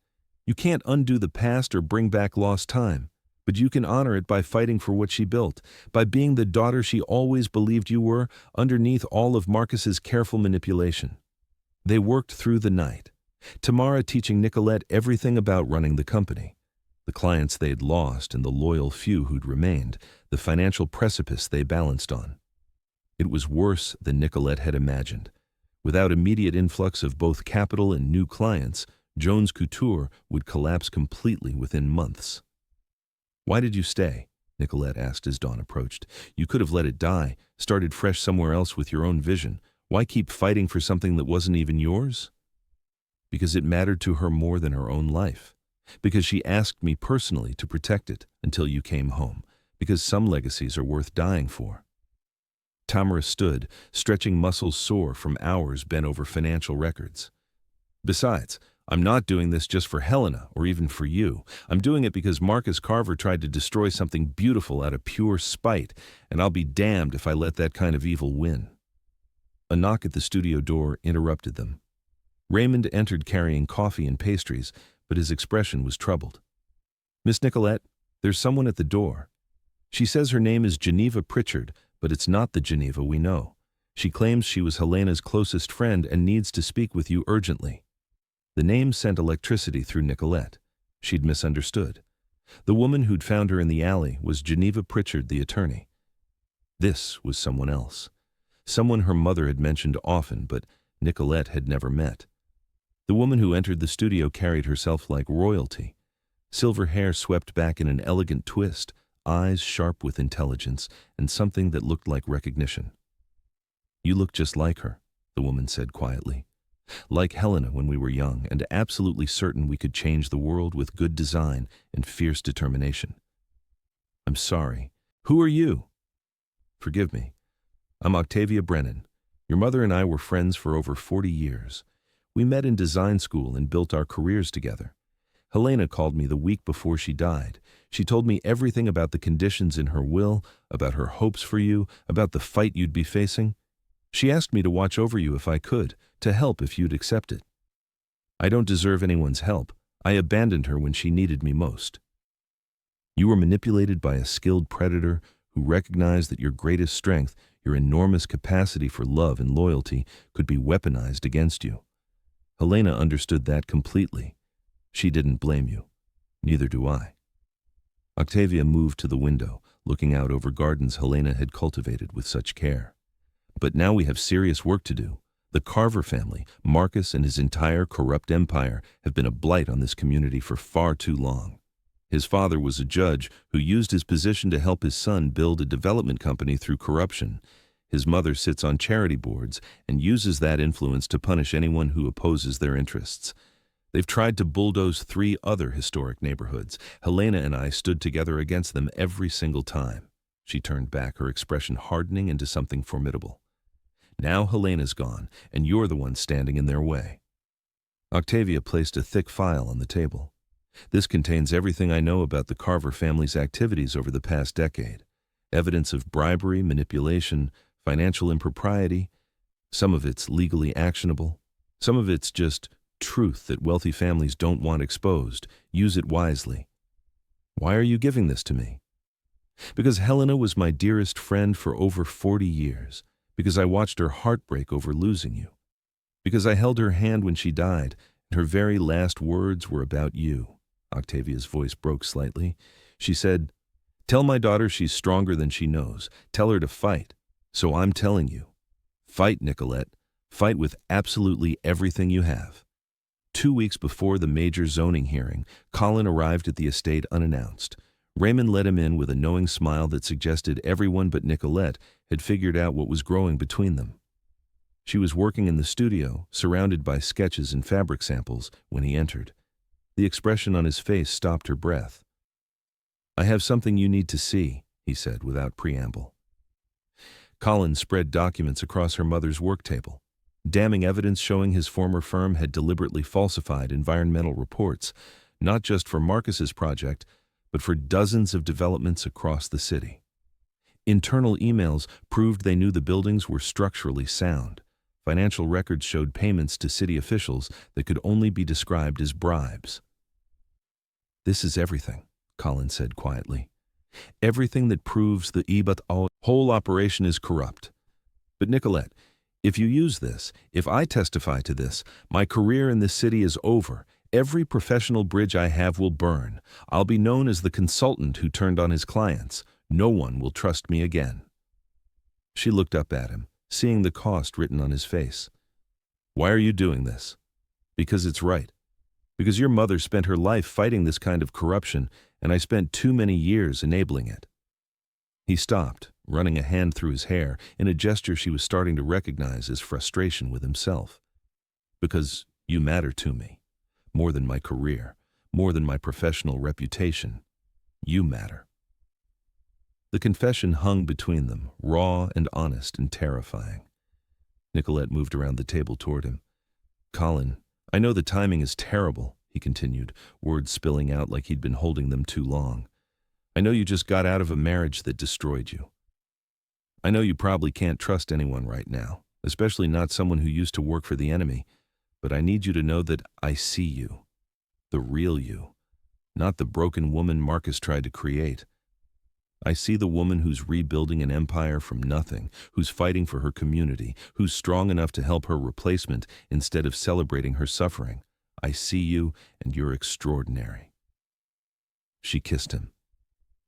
Speaker 1: You can't undo the past or bring back lost time, but you can honor it by fighting for what she built, by being the daughter she always believed you were, underneath all of Marcus's careful manipulation. They worked through the night. Tamara teaching Nicolette everything about running the company, the clients they'd lost and the loyal few who'd remained, the financial precipice they balanced on. It was worse than Nicolette had imagined. Without immediate influx of both capital and new clients, Jones Couture would collapse completely within months. Why did you stay? Nicolette asked as dawn approached. You could have let it die, started fresh somewhere else with your own vision. Why keep fighting for something that wasn't even yours? Because it mattered to her more than her own life. Because she asked me personally to protect it until you came home. Because some legacies are worth dying for. Tamara stood, stretching muscles sore from hours bent over financial records. Besides, I'm not doing this just for Helena or even for you. I'm doing it because Marcus Carver tried to destroy something beautiful out of pure spite, and I'll be damned if I let that kind of evil win. A knock at the studio door interrupted them. Raymond entered carrying coffee and pastries, but his expression was troubled. Miss Nicolette, there's someone at the door. She says her name is Geneva Pritchard, but it's not the Geneva we know. She claims she was Helena's closest friend and needs to speak with you urgently. The name sent electricity through Nicolette. She'd misunderstood. The woman who'd found her in the alley was Geneva Pritchard, the attorney. This was someone else. Someone her mother had mentioned often, but Nicolette had never met. The woman who entered the studio carried herself like royalty. Silver hair swept back in an elegant twist, eyes sharp with intelligence, and something that looked like recognition. You look just like her, the woman said quietly. Like Helena when we were young, and absolutely certain we could change the world with good design and fierce determination. I'm sorry. Who are you? Forgive me. I'm Octavia Brennan. Your mother and I were friends for over 40 years. We met in design school and built our careers together. Helena called me the week before she died. She told me everything about the conditions in her will, about her hopes for you, about the fight you'd be facing. She asked me to watch over you if I could, to help if you'd accept it. I don't deserve anyone's help. I abandoned her when she needed me most. You were manipulated by a skilled predator who recognized that your greatest strength, your enormous capacity for love and loyalty, could be weaponized against you. Helena understood that completely. She didn't blame you. Neither do I. Octavia moved to the window, looking out over gardens Helena had cultivated with such care. But now we have serious work to do. The Carver family, Marcus and his entire corrupt empire, have been a blight on this community for far too long. His father was a judge who used his position to help his son build a development company through corruption. His mother sits on charity boards and uses that influence to punish anyone who opposes their interests. They've tried to bulldoze 3 other historic neighborhoods. Helena and I stood together against them every single time. She turned back, her expression hardening into something formidable. Now Helena's gone, and you're the one standing in their way. Octavia placed a thick file on the table. This contains everything I know about the Carver family's activities over the past decade. Evidence of bribery, manipulation, financial impropriety. Some of it's legally actionable. Some of it's just truth that wealthy families don't want exposed. Use it wisely. Why are you giving this to me? Because Helena was my dearest friend for over 40 years. Because I watched her heart break over losing you. Because I held her hand when she died, and her very last words were about you. Octavia's voice broke slightly. She said, "Tell my daughter she's stronger than she knows. Tell her to fight. So I'm telling you. Fight, Nicolette. Fight with absolutely everything you have." 2 weeks before the major zoning hearing, Colin arrived at the estate unannounced. Raymond let him in with a knowing smile that suggested everyone but Nicolette had figured out what was growing between them. She was working in the studio, surrounded by sketches and fabric samples, when he entered. The expression on his face stopped her breath. "I have something you need to see," he said without preamble. Colin spread documents across her mother's work table. Damning evidence showing his former firm had deliberately falsified environmental reports, not just for Marcus's project, but for dozens of developments across the city. Internal emails proved they knew the buildings were structurally sound. Financial records showed payments to city officials that could only be described as bribes. "This is everything," Colin said quietly. "Everything that proves the whole operation is corrupt. But Nicolette, if you use this, if I testify to this, my career in this city is over. Every professional bridge I have will burn. I'll be known as the consultant who turned on his clients. No one will trust me again." She looked up at him, seeing the cost written on his face. "Why are you doing this?" "Because it's right. Because your mother spent her life fighting this kind of corruption, and I spent too many years enabling it." He stopped, running a hand through his hair in a gesture she was starting to recognize as frustration with himself. "Because you matter to me. More than my career, more than my professional reputation. You matter." The confession hung between them, raw and honest and terrifying. Nicolette moved around the table toward him. "Colin, I know the timing is terrible," he continued, words spilling out like he'd been holding them too long. "I know you just got out of a marriage that destroyed you. I know you probably can't trust anyone right now, especially not someone who used to work for the enemy. But I need you to know that I see you, the real you, not the broken woman Marcus tried to create. I see the woman who's rebuilding an empire from nothing, who's fighting for her community, who's strong enough to help her replacement instead of celebrating her suffering. I see you, and you're extraordinary." She kissed him.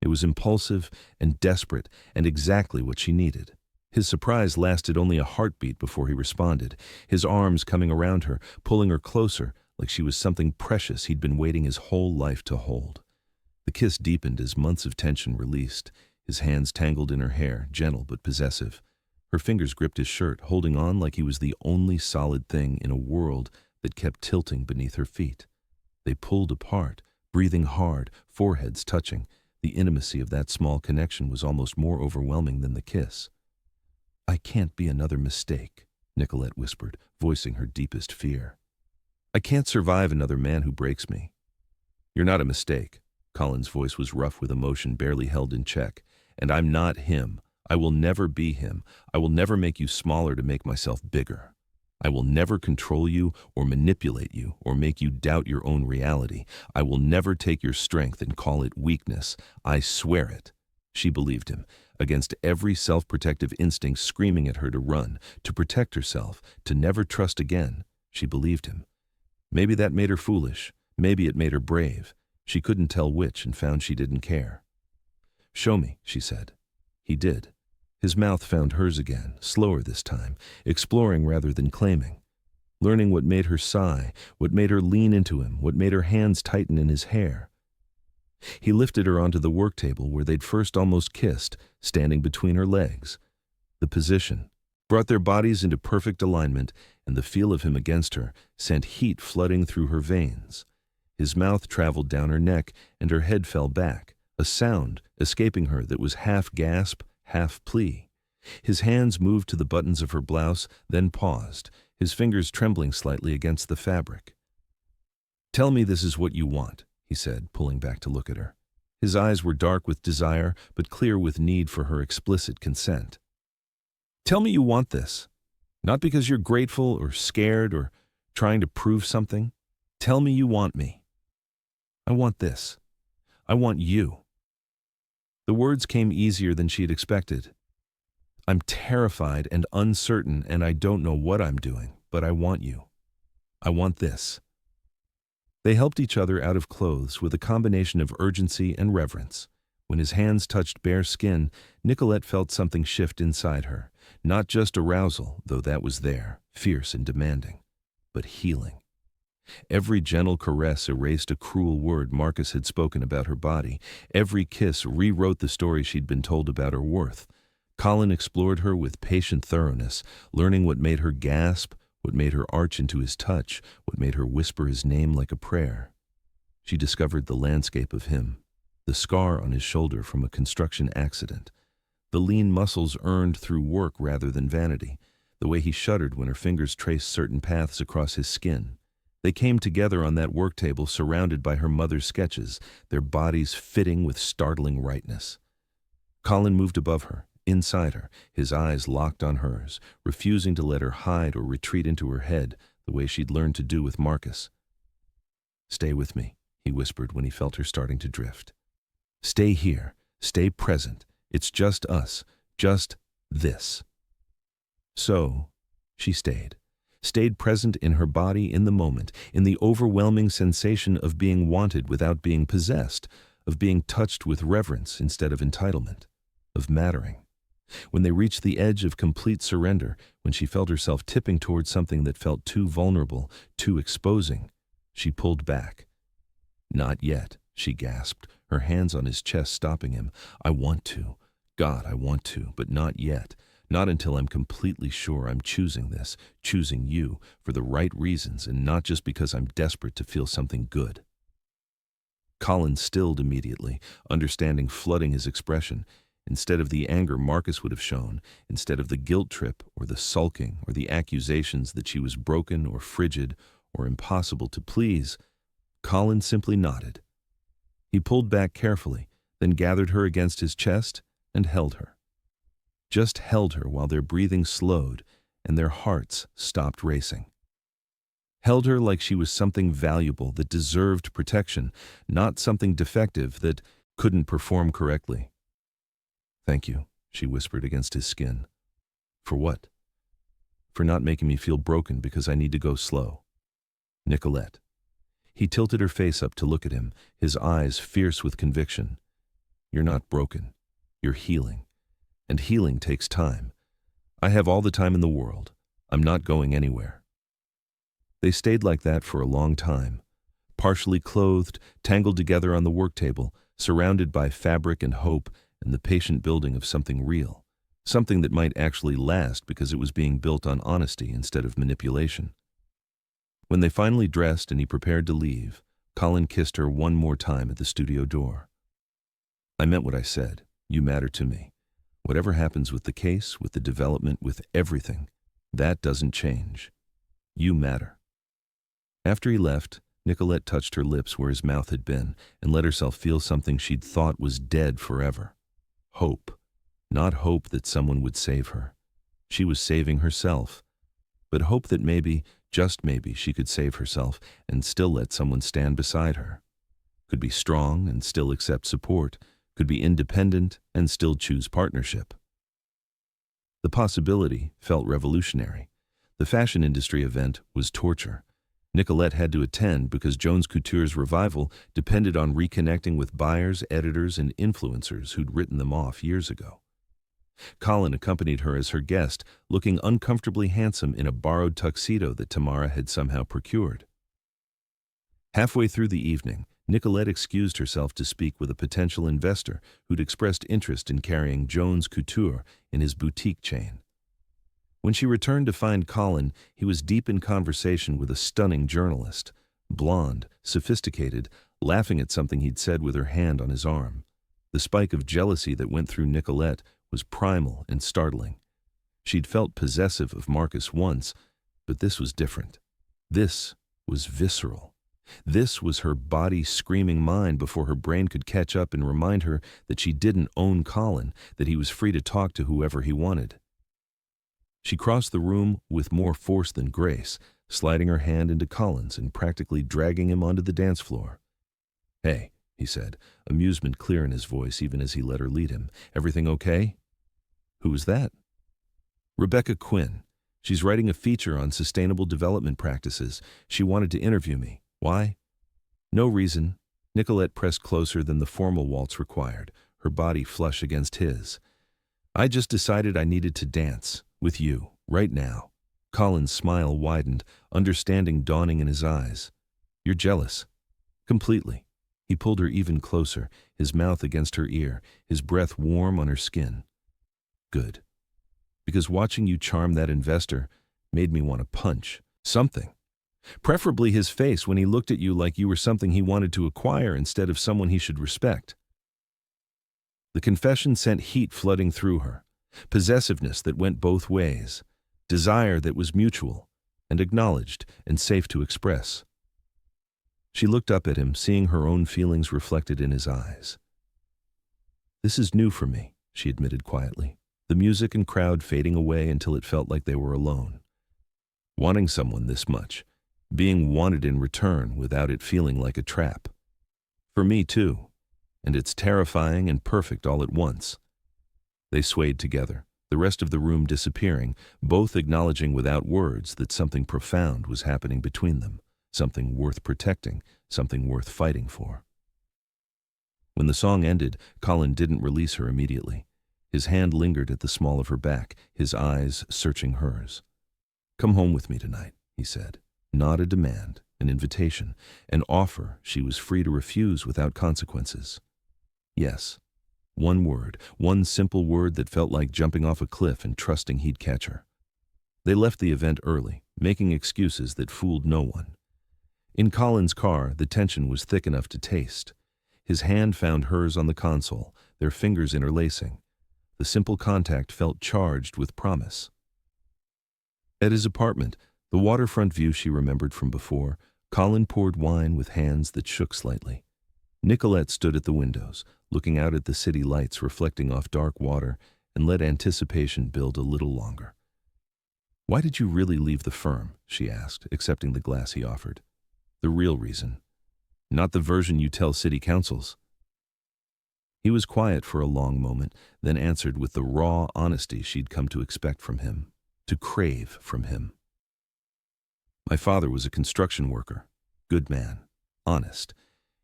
Speaker 1: It was impulsive and desperate and exactly what she needed. His surprise lasted only a heartbeat before he responded, his arms coming around her, pulling her closer like she was something precious he'd been waiting his whole life to hold. The kiss deepened as months of tension released, his hands tangled in her hair, gentle but possessive. Her fingers gripped his shirt, holding on like he was the only solid thing in a world that kept tilting beneath her feet. They pulled apart, breathing hard, foreheads touching. The intimacy of that small connection was almost more overwhelming than the kiss. I can't be another mistake, Nicolette whispered, voicing her deepest fear. I can't survive another man who breaks me. You're not a mistake. Colin's voice was rough with emotion barely held in check. And I'm not him. I will never be him. I will never make you smaller to make myself bigger. I will never control you or manipulate you or make you doubt your own reality. I will never take your strength and call it weakness. I swear it. She believed him, against every self-protective instinct screaming at her to run, to protect herself, to never trust again. She believed him. Maybe that made her foolish. Maybe it made her brave. She couldn't tell which and found she didn't care. Show me, she said. He did. His mouth found hers again, slower this time, exploring rather than claiming. Learning what made her sigh, what made her lean into him, what made her hands tighten in his hair. He lifted her onto the work table where they'd first almost kissed, standing between her legs. The position brought their bodies into perfect alignment, and the feel of him against her sent heat flooding through her veins. His mouth traveled down her neck, and her head fell back, a sound escaping her that was half gasp, half plea. His hands moved to the buttons of her blouse, then paused, his fingers trembling slightly against the fabric. Tell me this is what you want, he said, pulling back to look at her. His eyes were dark with desire, but clear with need for her explicit consent. Tell me you want this. Not because you're grateful or scared or trying to prove something. Tell me you want me. I want this. I want you. The words came easier than she had expected. I'm terrified and uncertain, and I don't know what I'm doing, but I want you. I want this. They helped each other out of clothes with a combination of urgency and reverence. When his hands touched bare skin, Nicolette felt something shift inside her. Not just arousal, though that was there, fierce and demanding, but healing. Every gentle caress erased a cruel word Marcus had spoken about her body. Every kiss rewrote the story she'd been told about her worth. Colin explored her with patient thoroughness, learning what made her gasp, what made her arch into his touch, what made her whisper his name like a prayer. She discovered the landscape of him, the scar on his shoulder from a construction accident, the lean muscles earned through work rather than vanity, the way he shuddered when her fingers traced certain paths across his skin. They came together on that work table surrounded by her mother's sketches, their bodies fitting with startling rightness. Colin moved above her, inside her, his eyes locked on hers, refusing to let her hide or retreat into her head the way she'd learned to do with Marcus. Stay with me, he whispered when he felt her starting to drift. Stay here, stay present. It's just us, just this. So, she stayed present in her body in the moment, in the overwhelming sensation of being wanted without being possessed, of being touched with reverence instead of entitlement, of mattering. When they reached the edge of complete surrender, when she felt herself tipping towards something that felt too vulnerable, too exposing, she pulled back. Not yet, she gasped, her hands on his chest stopping him. I want to. God, I want to, but not yet. Not until I'm completely sure I'm choosing this, choosing you, for the right reasons and not just because I'm desperate to feel something good. Colin stilled immediately, understanding flooding his expression. Instead of the anger Marcus would have shown, instead of the guilt trip or the sulking or the accusations that she was broken or frigid or impossible to please, Colin simply nodded. He pulled back carefully, then gathered her against his chest and held her. Just held her while their breathing slowed and their hearts stopped racing. Held her like she was something valuable that deserved protection, not something defective that couldn't perform correctly. Thank you, she whispered against his skin. For what? For not making me feel broken because I need to go slow. Nicolette. He tilted her face up to look at him, his eyes fierce with conviction. You're not broken. You're healing. And healing takes time. I have all the time in the world. I'm not going anywhere. They stayed like that for a long time, partially clothed, tangled together on the work table, surrounded by fabric and hope and the patient building of something real, something that might actually last because it was being built on honesty instead of manipulation. When they finally dressed and he prepared to leave, Colin kissed her one more time at the studio door. I meant what I said. You matter to me. Whatever happens with the case, with the development, with everything, that doesn't change. You matter. After he left, Nicolette touched her lips where his mouth had been and let herself feel something she'd thought was dead forever. Hope. Not hope that someone would save her. She was saving herself. But hope that maybe, just maybe, she could save herself and still let someone stand beside her. Could be strong and still accept support. Could be independent and still choose partnership. The possibility felt revolutionary. The fashion industry event was torture. Nicolette had to attend because Jones Couture's revival depended on reconnecting with buyers, editors, and influencers who'd written them off years ago. Colin accompanied her as her guest, looking uncomfortably handsome in a borrowed tuxedo that Tamara had somehow procured. Halfway through the evening, Nicolette excused herself to speak with a potential investor who'd expressed interest in carrying Jones Couture in his boutique chain. When she returned to find Colin, he was deep in conversation with a stunning journalist, blonde, sophisticated, laughing at something he'd said with her hand on his arm. The spike of jealousy that went through Nicolette was primal and startling. She'd felt possessive of Marcus once, but this was different. This was visceral. This was her body screaming mine before her brain could catch up and remind her that she didn't own Colin, that he was free to talk to whoever he wanted. She crossed the room with more force than grace, sliding her hand into Colin's and practically dragging him onto the dance floor. "Hey," he said, amusement clear in his voice even as he let her lead him. "Everything okay?" "Who was that?" "Rebecca Quinn. She's writing a feature on sustainable development practices. She wanted to interview me. Why?" "No reason." Nicolette pressed closer than the formal waltz required, her body flush against his. "I just decided I needed to dance. With you, right now." Colin's smile widened, understanding dawning in his eyes. "You're jealous." "Completely." He pulled her even closer, his mouth against her ear, his breath warm on her skin. "Good. Because watching you charm that investor made me want to punch something. Preferably his face when he looked at you like you were something he wanted to acquire instead of someone he should respect." The confession sent heat flooding through her. Possessiveness that went both ways, desire that was mutual and acknowledged and safe to express. She looked up at him, seeing her own feelings reflected in his eyes. "This is new for me," she admitted quietly, the music and crowd fading away until it felt like they were alone. Wanting someone this much, being wanted in return without it feeling like a trap. For me too, and it's terrifying and perfect all at once. They swayed together, the rest of the room disappearing, both acknowledging without words that something profound was happening between them, something worth protecting, something worth fighting for. When the song ended, Colin didn't release her immediately. His hand lingered at the small of her back, his eyes searching hers. "Come home with me tonight," he said. Not a demand, an invitation, an offer she was free to refuse without consequences. Yes. One word, one simple word that felt like jumping off a cliff and trusting he'd catch her. They left the event early, making excuses that fooled no one. In Colin's car, the tension was thick enough to taste. His hand found hers on the console, their fingers interlacing. The simple contact felt charged with promise. At his apartment, the waterfront view she remembered from before, Colin poured wine with hands that shook slightly. Nicolette stood at the windows, looking out at the city lights reflecting off dark water, and let anticipation build a little longer. "Why did you really leave the firm?" she asked, accepting the glass he offered. "The real reason. Not the version you tell city councils." He was quiet for a long moment, then answered with the raw honesty she'd come to expect from him, to crave from him. "My father was a construction worker. Good man. Honest.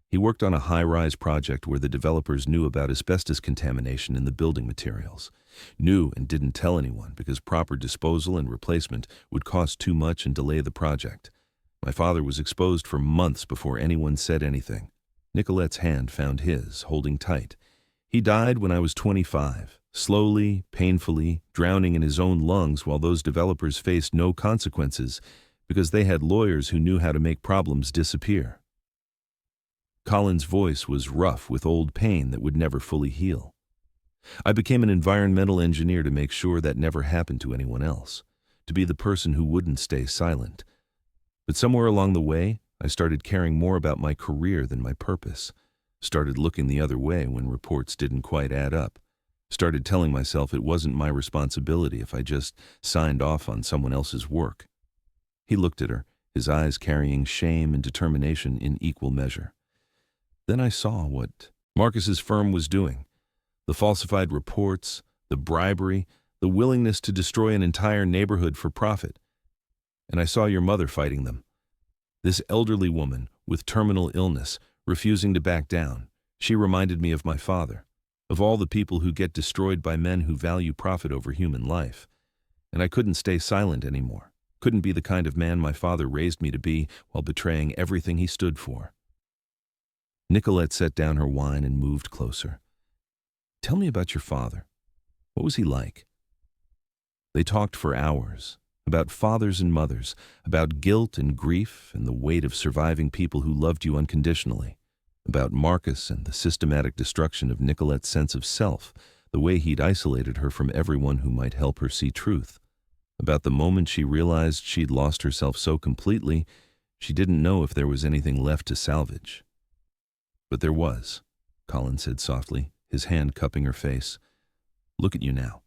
Speaker 1: He worked on a high-rise project where the developers knew about asbestos contamination in the building materials. Knew and didn't tell anyone because proper disposal and replacement would cost too much and delay the project. My father was exposed for months before anyone said anything." Nicolette's hand found his, holding tight. "He died when I was 25, slowly, painfully, drowning in his own lungs while those developers faced no consequences because they had lawyers who knew how to make problems disappear." Colin's voice was rough with old pain that would never fully heal. I became an environmental engineer to make sure that never happened to anyone else, to be the person who wouldn't stay silent. But somewhere along the way, I started caring more about my career than my purpose, started looking the other way when reports didn't quite add up, started telling myself it wasn't my responsibility if I just signed off on someone else's work. He looked at her, his eyes carrying shame and determination in equal measure. Then I saw what Marcus's firm was doing. The falsified reports, the bribery, the willingness to destroy an entire neighborhood for profit. And I saw your mother fighting them. This elderly woman with terminal illness, refusing to back down. She reminded me of my father, of all the people who get destroyed by men who value profit over human life. And I couldn't stay silent anymore. Couldn't be the kind of man my father raised me to be while betraying everything he stood for. Nicolette set down her wine and moved closer. Tell me about your father. What was he like? They talked for hours, about fathers and mothers, about guilt and grief and the weight of surviving people who loved you unconditionally, about Marcus and the systematic destruction of Nicolette's sense of self, the way he'd isolated her from everyone who might help her see truth, about the moment she realized she'd lost herself so completely, she didn't know if there was anything left to salvage. But there was, Colin said softly, his hand cupping her face. Look at you now.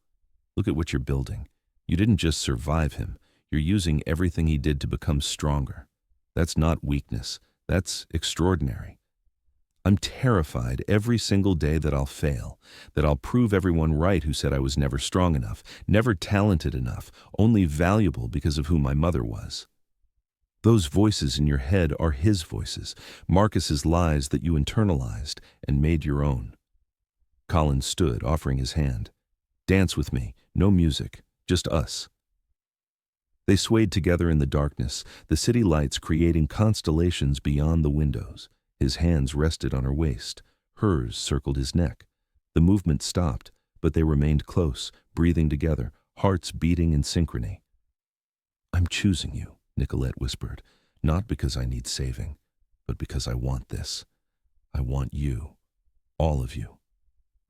Speaker 1: Look at what you're building. You didn't just survive him. You're using everything he did to become stronger. That's not weakness. That's extraordinary. I'm terrified every single day that I'll fail, that I'll prove everyone right who said I was never strong enough, never talented enough, only valuable because of who my mother was. Those voices in your head are his voices, Marcus's lies that you internalized and made your own. Colin stood, offering his hand. Dance with me, no music, just us. They swayed together in the darkness, the city lights creating constellations beyond the windows. His hands rested on her waist. Hers circled his neck. The movement stopped, but they remained close, breathing together, hearts beating in synchrony. I'm choosing you, Nicolette whispered, not because I need saving, but because I want this. I want you, all of you.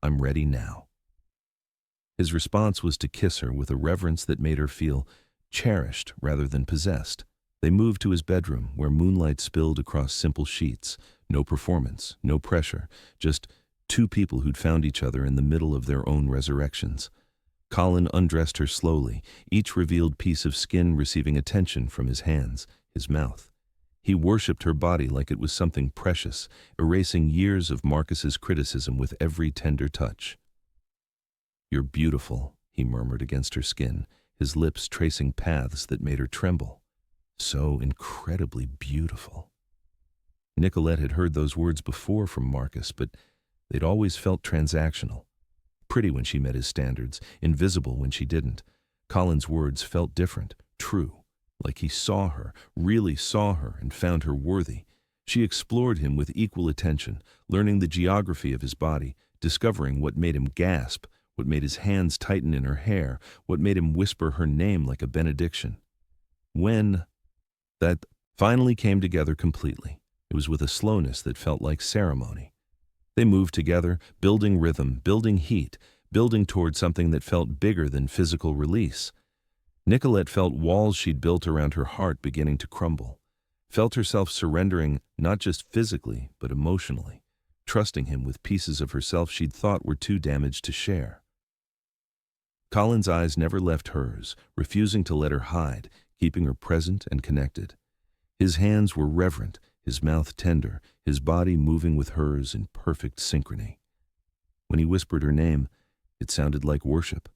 Speaker 1: I'm ready now. His response was to kiss her with a reverence that made her feel cherished rather than possessed. They moved to his bedroom, where moonlight spilled across simple sheets. No performance, no pressure, just two people who'd found each other in the middle of their own resurrections. Colin undressed her slowly, each revealed piece of skin receiving attention from his hands, his mouth. He worshipped her body like it was something precious, erasing years of Marcus's criticism with every tender touch. You're beautiful, he murmured against her skin, his lips tracing paths that made her tremble. So incredibly beautiful. Nicolette had heard those words before from Marcus, but they'd always felt transactional. Pretty when she met his standards, invisible when she didn't. Colin's words felt different, true, like he saw her, really saw her, and found her worthy. She explored him with equal attention, learning the geography of his body, discovering what made him gasp, what made his hands tighten in her hair, what made him whisper her name like a benediction. When that finally came together completely, it was with a slowness that felt like ceremony. They moved together, building rhythm, building heat, building toward something that felt bigger than physical release. Nicolette felt walls she'd built around her heart beginning to crumble, felt herself surrendering not just physically, but emotionally, trusting him with pieces of herself she'd thought were too damaged to share. Colin's eyes never left hers, refusing to let her hide, keeping her present and connected. His hands were reverent, his mouth tender, his body moving with hers in perfect synchrony. When he whispered her name, it sounded like worship.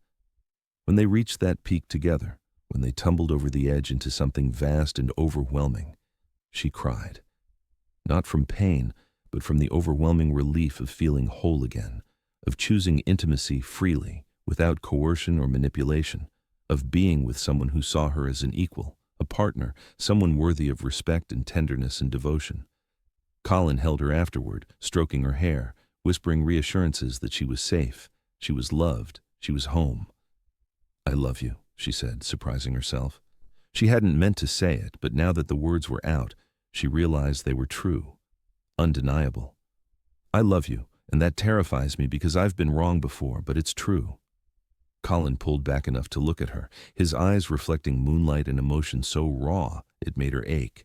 Speaker 1: When they reached that peak together, when they tumbled over the edge into something vast and overwhelming, she cried. Not from pain, but from the overwhelming relief of feeling whole again, of choosing intimacy freely, without coercion or manipulation, of being with someone who saw her as an equal, a partner, someone worthy of respect and tenderness and devotion. Colin held her afterward, stroking her hair, whispering reassurances that she was safe, she was loved, she was home. I love you, she said, surprising herself. She hadn't meant to say it, but now that the words were out, she realized they were true, undeniable. I love you, And that terrifies me because I've been wrong before, but it's true." Colin pulled back enough to look at her, his eyes reflecting moonlight and emotion so raw it made her ache.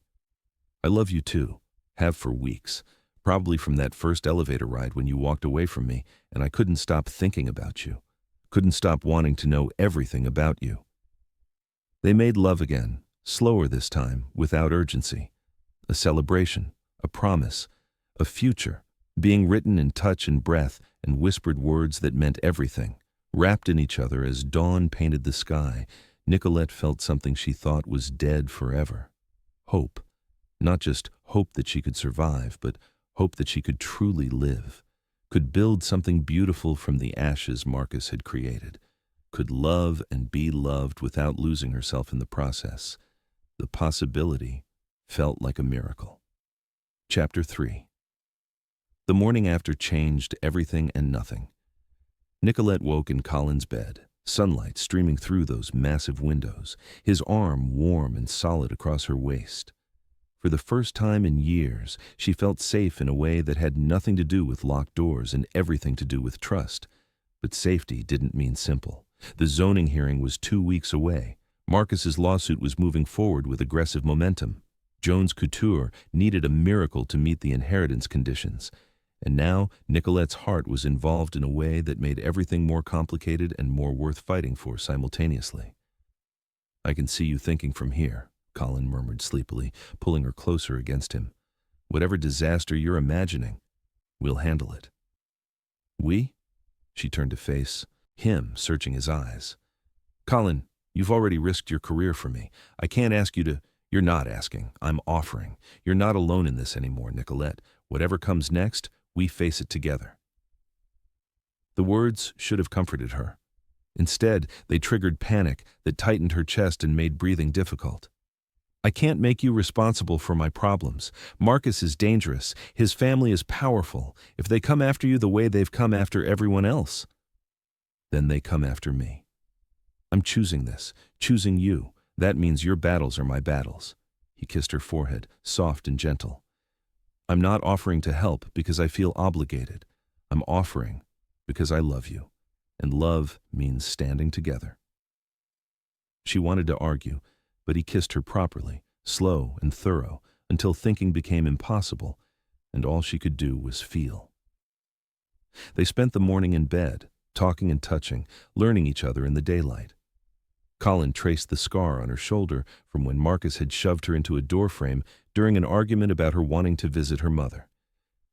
Speaker 1: "I love you too. Have for weeks. Probably from that first elevator ride when you walked away from me and I couldn't stop thinking about you. Couldn't stop wanting to know everything about you." They made love again, slower this time, without urgency. A celebration, a promise, a future, being written in touch and breath and whispered words that meant everything. Wrapped in each other as dawn painted the sky, Nicolette felt something she thought was dead forever. Hope. Not just hope that she could survive, but hope that she could truly live, could build something beautiful from the ashes Marcus had created, could love and be loved without losing herself in the process. The possibility felt like a miracle. Chapter 3. The morning after changed everything and nothing. Nicolette woke in Colin's bed, sunlight streaming through those massive windows, his arm warm and solid across her waist. For the first time in years, she felt safe in a way that had nothing to do with locked doors and everything to do with trust. But safety didn't mean simple. The zoning hearing was 2 weeks away. Marcus's lawsuit was moving forward with aggressive momentum. Jones Couture needed a miracle to meet the inheritance conditions. And now Nicolette's heart was involved in a way that made everything more complicated and more worth fighting for simultaneously. "I can see you thinking from here," Colin murmured sleepily, pulling her closer against him. "Whatever disaster you're imagining, we'll handle it." "We?" She turned to face him, searching his eyes. "Colin, you've already risked your career for me. I can't ask you to—" "You're not asking. I'm offering. You're not alone in this anymore, Nicolette. Whatever comes next, we face it together." The words should have comforted her. Instead, they triggered panic that tightened her chest and made breathing difficult. "I can't make you responsible for my problems. Marcus is dangerous. His family is powerful. If they come after you the way they've come after everyone else, then they come after me. I'm choosing this, choosing you. That means your battles are my battles." He kissed her forehead, soft and gentle. "I'm not offering to help because I feel obligated. I'm offering because I love you. And love means standing together." She wanted to argue, but he kissed her properly, slow and thorough, until thinking became impossible, and all she could do was feel. They spent the morning in bed, talking and touching, learning each other in the daylight. Colin traced the scar on her shoulder from when Marcus had shoved her into a doorframe during an argument about her wanting to visit her mother.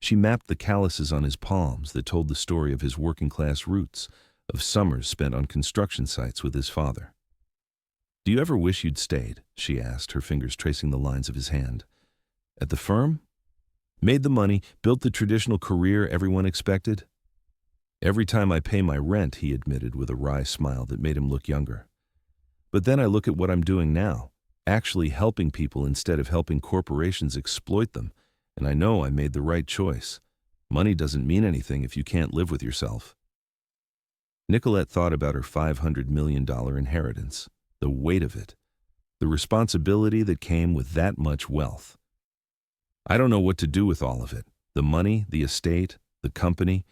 Speaker 1: She mapped the calluses on his palms that told the story of his working-class roots, of summers spent on construction sites with his father. "Do you ever wish you'd stayed?" she asked, her fingers tracing the lines of his hand. "At the firm? Made the money, built the traditional career everyone expected?" "Every time I pay my rent," he admitted with a wry smile that made him look younger. "But then I look at what I'm doing now, actually helping people instead of helping corporations exploit them, and I know I made the right choice. Money doesn't mean anything if you can't live with yourself." Nicolette thought about her $500 million inheritance, the weight of it, the responsibility that came with that much wealth. "I don't know what to do with all of it, the money, the estate, the company.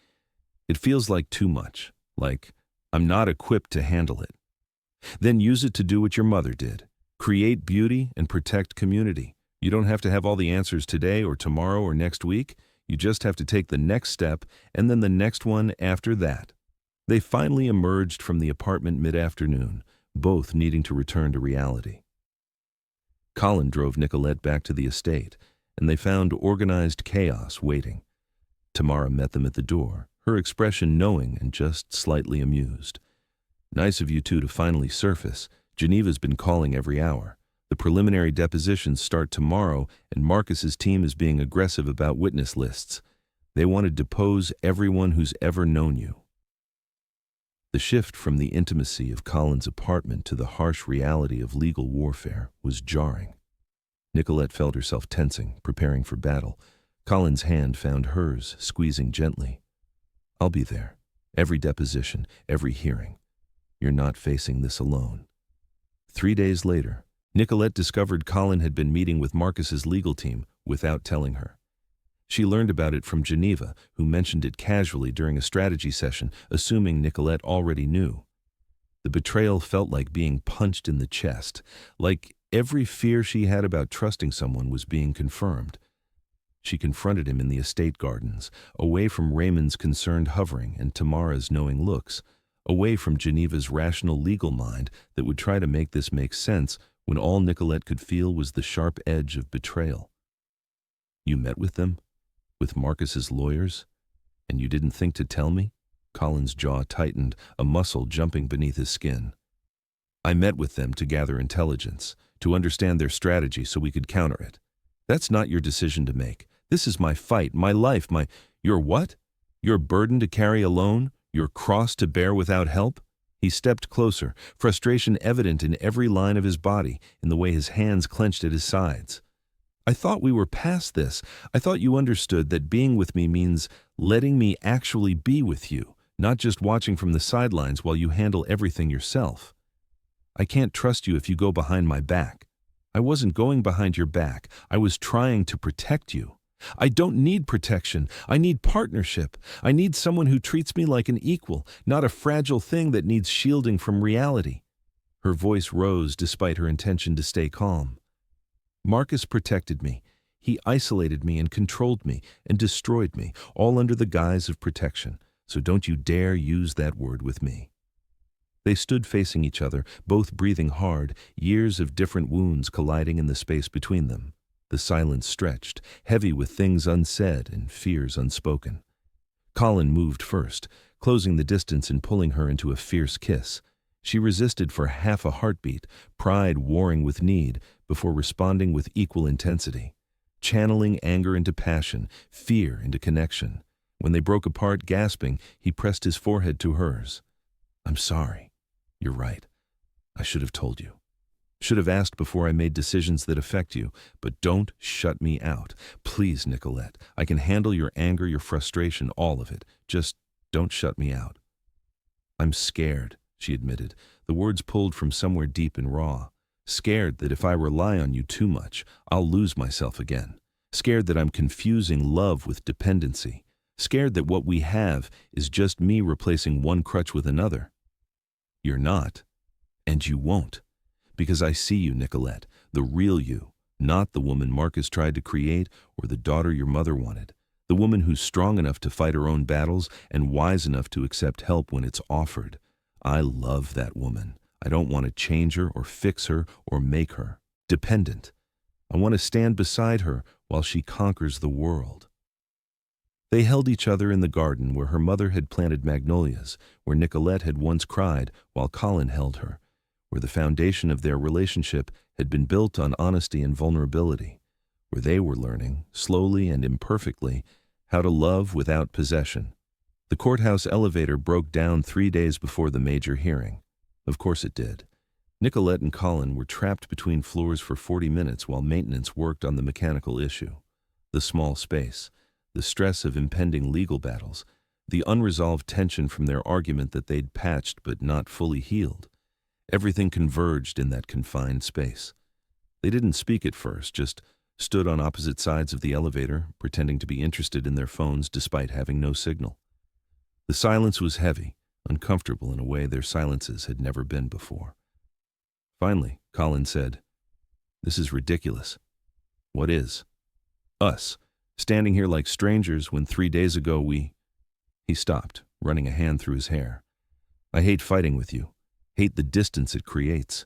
Speaker 1: It feels like too much, like I'm not equipped to handle it." "Then use it to do what your mother did. Create beauty and protect community. You don't have to have all the answers today or tomorrow or next week. You just have to take the next step and then the next one after that." They finally emerged from the apartment mid-afternoon, both needing to return to reality. Colin drove Nicolette back to the estate, and they found organized chaos waiting. Tamara met them at the door, her expression knowing and just slightly amused. "Nice of you two to finally surface. Geneva's been calling every hour. The preliminary depositions start tomorrow, and Marcus's team is being aggressive about witness lists. They want to depose everyone who's ever known you." The shift from the intimacy of Colin's apartment to the harsh reality of legal warfare was jarring. Nicolette felt herself tensing, preparing for battle. Colin's hand found hers, squeezing gently. "I'll be there. Every deposition, every hearing. You're not facing this alone." 3 days later, Nicolette discovered Colin had been meeting with Marcus's legal team without telling her. She learned about it from Geneva, who mentioned it casually during a strategy session, assuming Nicolette already knew. The betrayal felt like being punched in the chest, like every fear she had about trusting someone was being confirmed. She confronted him in the estate gardens, away from Raymond's concerned hovering and Tamara's knowing looks, away from Geneva's rational legal mind that would try to make this make sense when all Nicolette could feel was the sharp edge of betrayal. "You met with them? With Marcus's lawyers? And you didn't think to tell me?" Colin's jaw tightened, a muscle jumping beneath his skin. "I met with them to gather intelligence, to understand their strategy so we could counter it. That's not your decision to make. This is my fight, my life, Your what? Your burden to carry alone? Your cross to bear without help?" He stepped closer, frustration evident in every line of his body, in the way his hands clenched at his sides. "I thought we were past this. I thought you understood that being with me means letting me actually be with you, not just watching from the sidelines while you handle everything yourself. I can't trust you if you go behind my back. I wasn't going behind your back. I was trying to protect you. I don't need protection. I need partnership. I need someone who treats me like an equal, not a fragile thing that needs shielding from reality." Her voice rose despite her intention to stay calm. "Marcus protected me. He isolated me and controlled me and destroyed me, all under the guise of protection. So don't you dare use that word with me." They stood facing each other, both breathing hard, years of different wounds colliding in the space between them. The silence stretched, heavy with things unsaid and fears unspoken. Colin moved first, closing the distance and pulling her into a fierce kiss. She resisted for half a heartbeat, pride warring with need, before responding with equal intensity, channeling anger into passion, fear into connection. When they broke apart, gasping, he pressed his forehead to hers. "I'm sorry. You're right. I should have told you. Should have asked before I made decisions that affect you, but don't shut me out. Please, Nicolette, I can handle your anger, your frustration, all of it. Just don't shut me out." "I'm scared," she admitted, the words pulled from somewhere deep and raw. "Scared that if I rely on you too much, I'll lose myself again. Scared that I'm confusing love with dependency. Scared that what we have is just me replacing one crutch with another." "You're not, and you won't. Because I see you, Nicolette, the real you, not the woman Marcus tried to create or the daughter your mother wanted. The woman who's strong enough to fight her own battles and wise enough to accept help when it's offered. I love that woman. I don't want to change her or fix her or make her dependent. I want to stand beside her while she conquers the world." They held each other in the garden where her mother had planted magnolias, where Nicolette had once cried while Colin held her, where the foundation of their relationship had been built on honesty and vulnerability, where they were learning, slowly and imperfectly, how to love without possession. The courthouse elevator broke down 3 days before the major hearing. Of course it did. Nicolette and Colin were trapped between floors for 40 minutes while maintenance worked on the mechanical issue. The small space, the stress of impending legal battles, the unresolved tension from their argument that they'd patched but not fully healed. Everything converged in that confined space. They didn't speak at first, just stood on opposite sides of the elevator, pretending to be interested in their phones despite having no signal. The silence was heavy, uncomfortable in a way their silences had never been before. Finally, Colin said, "This is ridiculous." "What is?" "Us, standing here like strangers when 3 days ago we—" He stopped, running a hand through his hair. "I hate fighting with you. Hate the distance it creates."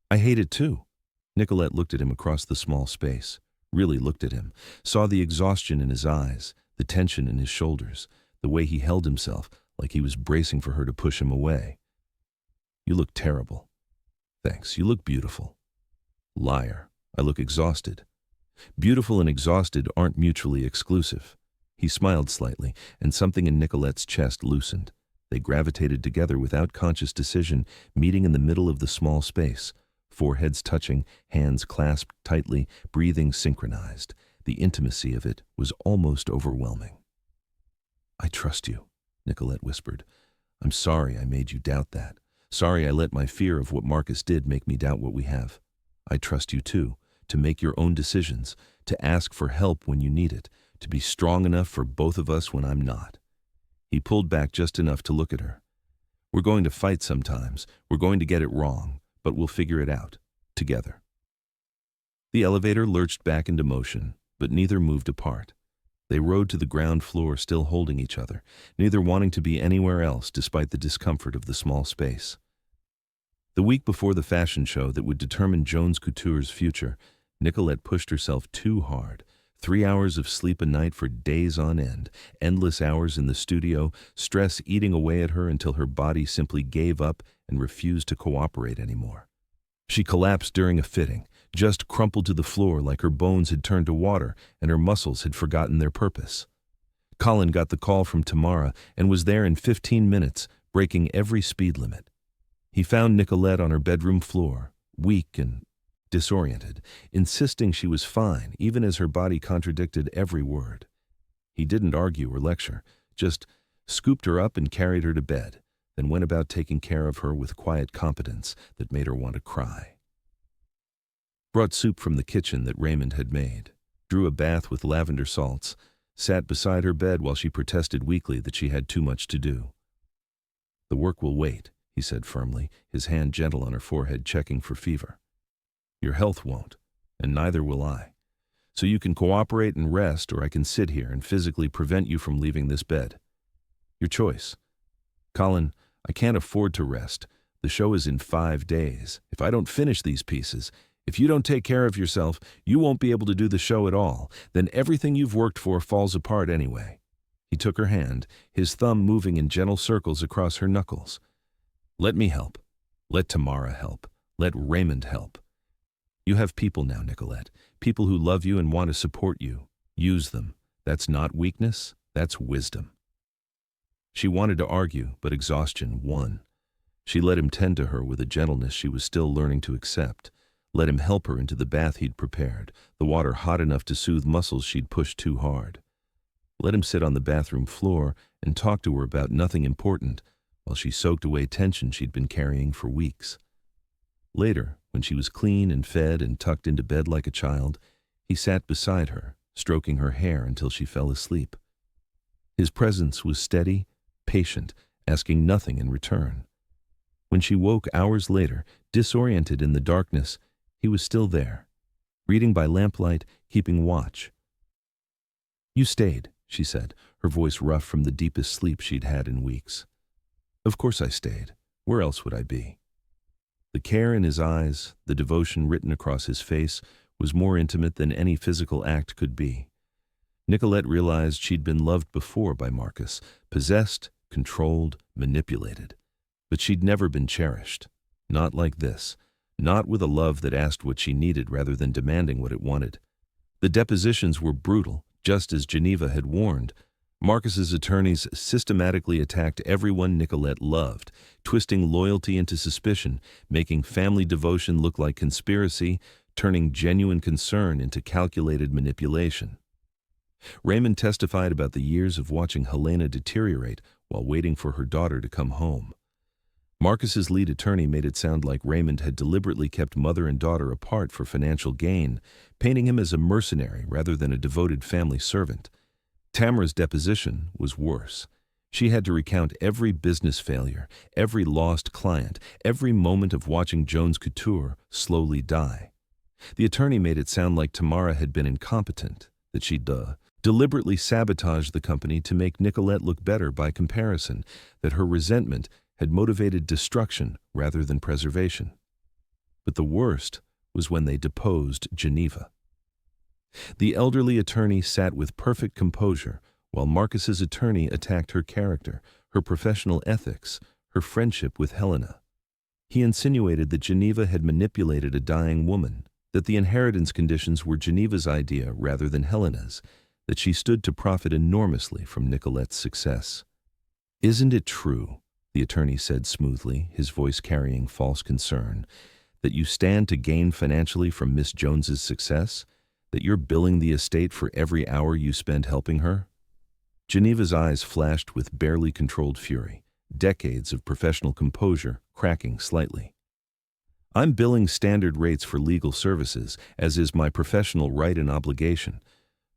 Speaker 1: "I hate it too." Nicolette looked at him across the small space, really looked at him, saw the exhaustion in his eyes, the tension in his shoulders, the way he held himself like he was bracing for her to push him away. "You look terrible." "Thanks, you look beautiful." "Liar, I look exhausted." "Beautiful and exhausted aren't mutually exclusive." He smiled slightly, and something in Nicolette's chest loosened. They gravitated together without conscious decision, meeting in the middle of the small space, foreheads touching, hands clasped tightly, breathing synchronized. The intimacy of it was almost overwhelming. "I trust you," Nicolette whispered. "I'm sorry I made you doubt that. Sorry I let my fear of what Marcus did make me doubt what we have. I trust you too, to make your own decisions, to ask for help when you need it, to be strong enough for both of us when I'm not. He pulled back just enough to look at her. We're going to fight sometimes. We're going to get it wrong, but we'll figure it out, together. The elevator lurched back into motion, but neither moved apart. They rode to the ground floor, still holding each other, neither wanting to be anywhere else despite the discomfort of the small space. The week before the fashion show that would determine Jones Couture's future, Nicolette pushed herself too hard. 3 hours of sleep a night for days on end, endless hours in the studio, stress eating away at her until her body simply gave up and refused to cooperate anymore. She collapsed during a fitting, just crumpled to the floor like her bones had turned to water and her muscles had forgotten their purpose. Colin got the call from Tamara and was there in 15 minutes, breaking every speed limit. He found Nicolette on her bedroom floor, weak and disoriented, insisting she was fine even as her body contradicted every word. He didn't argue or lecture, just scooped her up and carried her to bed, then went about taking care of her with quiet competence that made her want to cry. Brought soup from the kitchen that Raymond had made, drew a bath with lavender salts, sat beside her bed while she protested weakly that she had too much to do. "The work will wait," he said firmly, his hand gentle on her forehead, checking for fever. "Your health won't, and neither will I. So you can cooperate and rest, or I can sit here and physically prevent you from leaving this bed. Your choice. Colin, I can't afford to rest. The show is in 5 days. If I don't finish these pieces, if you don't take care of yourself, you won't be able to do the show at all. Then everything you've worked for falls apart anyway." He took her hand, his thumb moving in gentle circles across her knuckles. "Let me help. Let Tamara help. Let Raymond help. You have people now, Nicolette. People who love you and want to support you. Use them. That's not weakness, that's wisdom." She wanted to argue, but exhaustion won. She let him tend to her with a gentleness she was still learning to accept. Let him help her into the bath he'd prepared, the water hot enough to soothe muscles she'd pushed too hard. Let him sit on the bathroom floor and talk to her about nothing important, while she soaked away tension she'd been carrying for weeks. Later, when she was clean and fed and tucked into bed like a child, he sat beside her, stroking her hair until she fell asleep. His presence was steady, patient, asking nothing in return. When she woke hours later, disoriented in the darkness, he was still there, reading by lamplight, keeping watch. "You stayed," she said, her voice rough from the deepest sleep she'd had in weeks. "Of course I stayed. Where else would I be?" The care in his eyes, the devotion written across his face, was more intimate than any physical act could be. Nicolette realized she'd been loved before by Marcus, possessed, controlled, manipulated. But she'd never been cherished. Not like this. Not with a love that asked what she needed rather than demanding what it wanted. The depositions were brutal, just as Geneva had warned. Marcus's attorneys systematically attacked everyone Nicolette loved, twisting loyalty into suspicion, making family devotion look like conspiracy, turning genuine concern into calculated manipulation. Raymond testified about the years of watching Helena deteriorate while waiting for her daughter to come home. Marcus's lead attorney made it sound like Raymond had deliberately kept mother and daughter apart for financial gain, painting him as a mercenary rather than a devoted family servant. Tamara's deposition was worse. She had to recount every business failure, every lost client, every moment of watching Jones Couture slowly die. The attorney made it sound like Tamara had been incompetent, that she'd deliberately sabotaged the company to make Nicolette look better by comparison, that her resentment had motivated destruction rather than preservation. But the worst was when they deposed Geneva. The elderly attorney sat with perfect composure, while Marcus's attorney attacked her character, her professional ethics, her friendship with Helena. He insinuated that Geneva had manipulated a dying woman, that the inheritance conditions were Geneva's idea rather than Helena's, that she stood to profit enormously from Nicolette's success. "Isn't it true," the attorney said smoothly, his voice carrying false concern, "that you stand to gain financially from Miss Jones's success? That you're billing the estate for every hour you spend helping her?" Geneva's eyes flashed with barely controlled fury, decades of professional composure cracking slightly. "I'm billing standard rates for legal services, as is my professional right and obligation.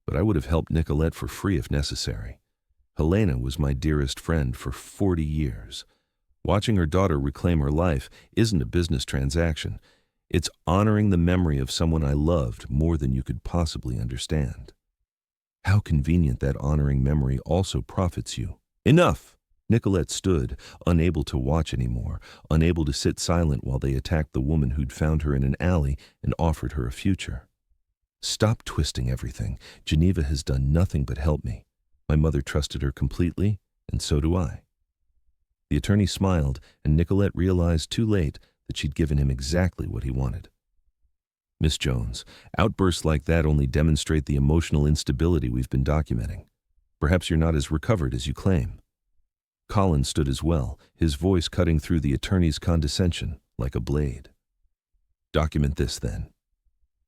Speaker 1: but I would have helped Nicolette for free if necessary. Helena was my dearest friend for 40 years. Watching her daughter reclaim her life isn't a business transaction. It's honoring the memory of someone I loved more than you could possibly understand. How convenient that honoring memory also profits you. Enough! Nicolette stood, unable to watch anymore, unable to sit silent while they attacked the woman who'd found her in an alley and offered her a future. Stop twisting everything. Geneva has done nothing but help me. My mother trusted her completely, and so do I. The attorney smiled, and Nicolette realized too late that she'd given him exactly what he wanted. Miss Jones, outbursts like that only demonstrate the emotional instability we've been documenting. Perhaps you're not as recovered as you claim. Colin stood as well, his voice cutting through the attorney's condescension like a blade. Document this, then.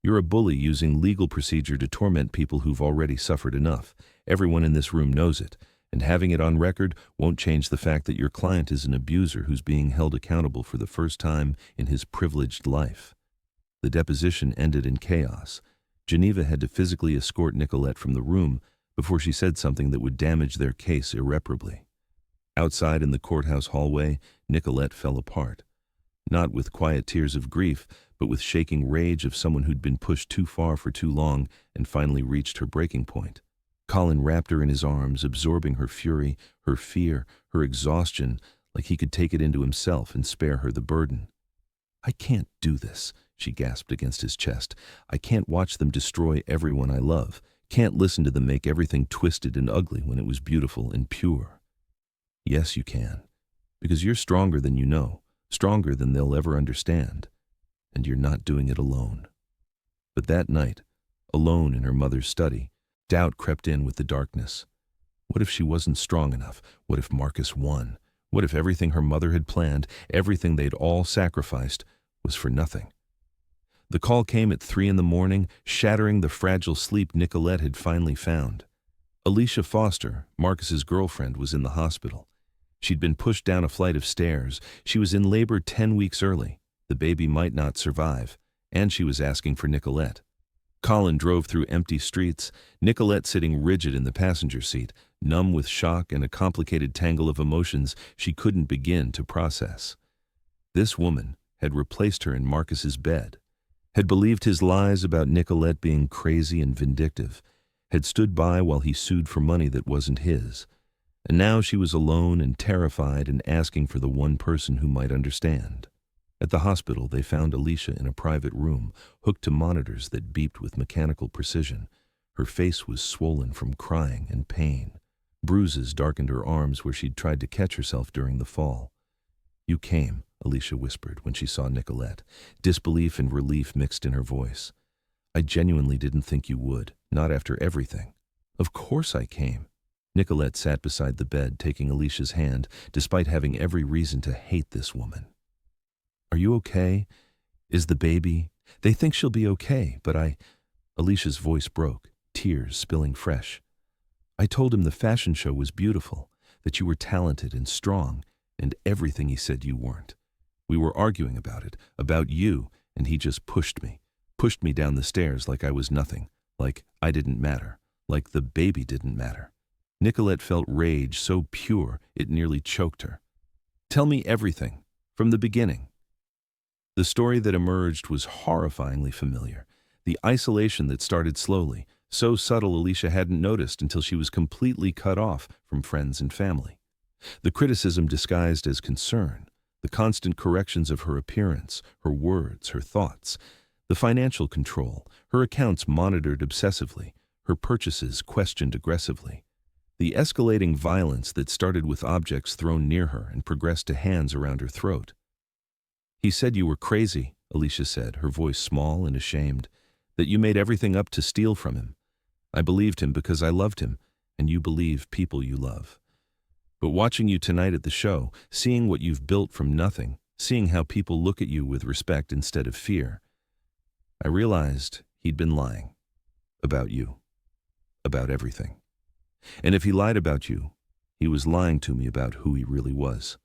Speaker 1: You're a bully using legal procedure to torment people who've already suffered enough. Everyone in this room knows it, and having it on record won't change the fact that your client is an abuser who's being held accountable for the first time in his privileged life. The deposition ended in chaos. Geneva had to physically escort Nicolette from the room before she said something that would damage their case irreparably. Outside in the courthouse hallway, Nicolette fell apart. Not with quiet tears of grief, but with shaking rage of someone who'd been pushed too far for too long and finally reached her breaking point. Colin wrapped her in his arms, absorbing her fury, her fear, her exhaustion, like he could take it into himself and spare her the burden. I can't do this, she gasped against his chest. I can't watch them destroy everyone I love. Can't listen to them make everything twisted and ugly when it was beautiful and pure. Yes, you can, because you're stronger than you know, stronger than they'll ever understand, and you're not doing it alone. But that night, alone in her mother's study, doubt crept in with the darkness. What if she wasn't strong enough? What if Marcus won? What if everything her mother had planned, everything they'd all sacrificed, was for nothing? The call came at 3 a.m, shattering the fragile sleep Nicolette had finally found. Alicia Foster, Marcus's girlfriend, was in the hospital. She'd been pushed down a flight of stairs. She was in labor 10 weeks early. The baby might not survive, and she was asking for Nicolette. Colin drove through empty streets, Nicolette sitting rigid in the passenger seat, numb with shock and a complicated tangle of emotions she couldn't begin to process. This woman had replaced her in Marcus's bed, had believed his lies about Nicolette being crazy and vindictive, had stood by while he sued for money that wasn't his, and now she was alone and terrified and asking for the one person who might understand. At the hospital, they found Alicia in a private room, hooked to monitors that beeped with mechanical precision. Her face was swollen from crying and pain. Bruises darkened her arms where she'd tried to catch herself during the fall. "You came," Alicia whispered when she saw Nicolette, disbelief and relief mixed in her voice. "I genuinely didn't think you would, not after everything." "Of course I came." Nicolette sat beside the bed, taking Alicia's hand, despite having every reason to hate this woman. "Are you okay? Is the baby? They think she'll be okay, but Alicia's voice broke, tears spilling fresh. "I told him the fashion show was beautiful, that you were talented and strong, and everything he said you weren't. We were arguing about it, about you, and he just pushed me down the stairs like I was nothing, like I didn't matter, like the baby didn't matter." Nicolette felt rage so pure it nearly choked her. "Tell me everything, from the beginning." The story that emerged was horrifyingly familiar. The isolation that started slowly, so subtle Alicia hadn't noticed until she was completely cut off from friends and family. The criticism disguised as concern, the constant corrections of her appearance, her words, her thoughts, the financial control, her accounts monitored obsessively, her purchases questioned aggressively. The escalating violence that started with objects thrown near her and progressed to hands around her throat. "He said you were crazy," Alicia said, her voice small and ashamed, "that you made everything up to steal from him. I believed him because I loved him, and you believe people you love. But watching you tonight at the show, seeing what you've built from nothing, seeing how people look at you with respect instead of fear, I realized he'd been lying. About you. About everything. And if he lied about you, he was lying to me about who he really was."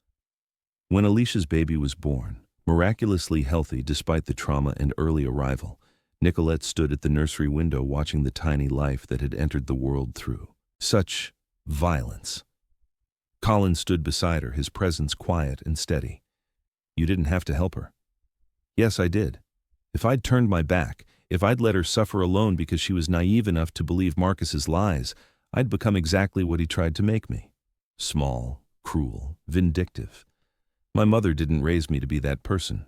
Speaker 1: When Alicia's baby was born, miraculously healthy despite the trauma and early arrival, Nicolette stood at the nursery window watching the tiny life that had entered the world through such violence. Colin stood beside her, his presence quiet and steady. You didn't have to help her. Yes, I did. If I'd turned my back, if I'd let her suffer alone because she was naive enough to believe Marcus's lies, I'd become exactly what he tried to make me. Small, cruel, vindictive. My mother didn't raise me to be that person.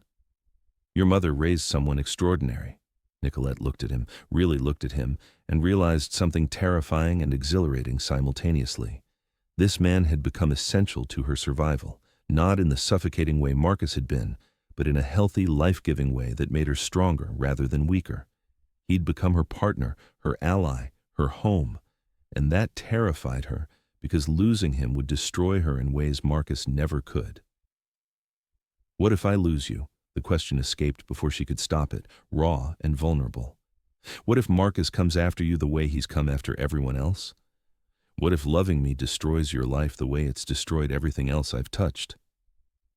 Speaker 1: Your mother raised someone extraordinary. Nicolette looked at him, really looked at him, and realized something terrifying and exhilarating simultaneously. This man had become essential to her survival, not in the suffocating way Marcus had been, but in a healthy, life-giving way that made her stronger rather than weaker. He'd become her partner, her ally, her home, and that terrified her because losing him would destroy her in ways Marcus never could. What if I lose you? The question escaped before she could stop it, raw and vulnerable. What if Marcus comes after you the way he's come after everyone else? What if loving me destroys your life the way it's destroyed everything else I've touched?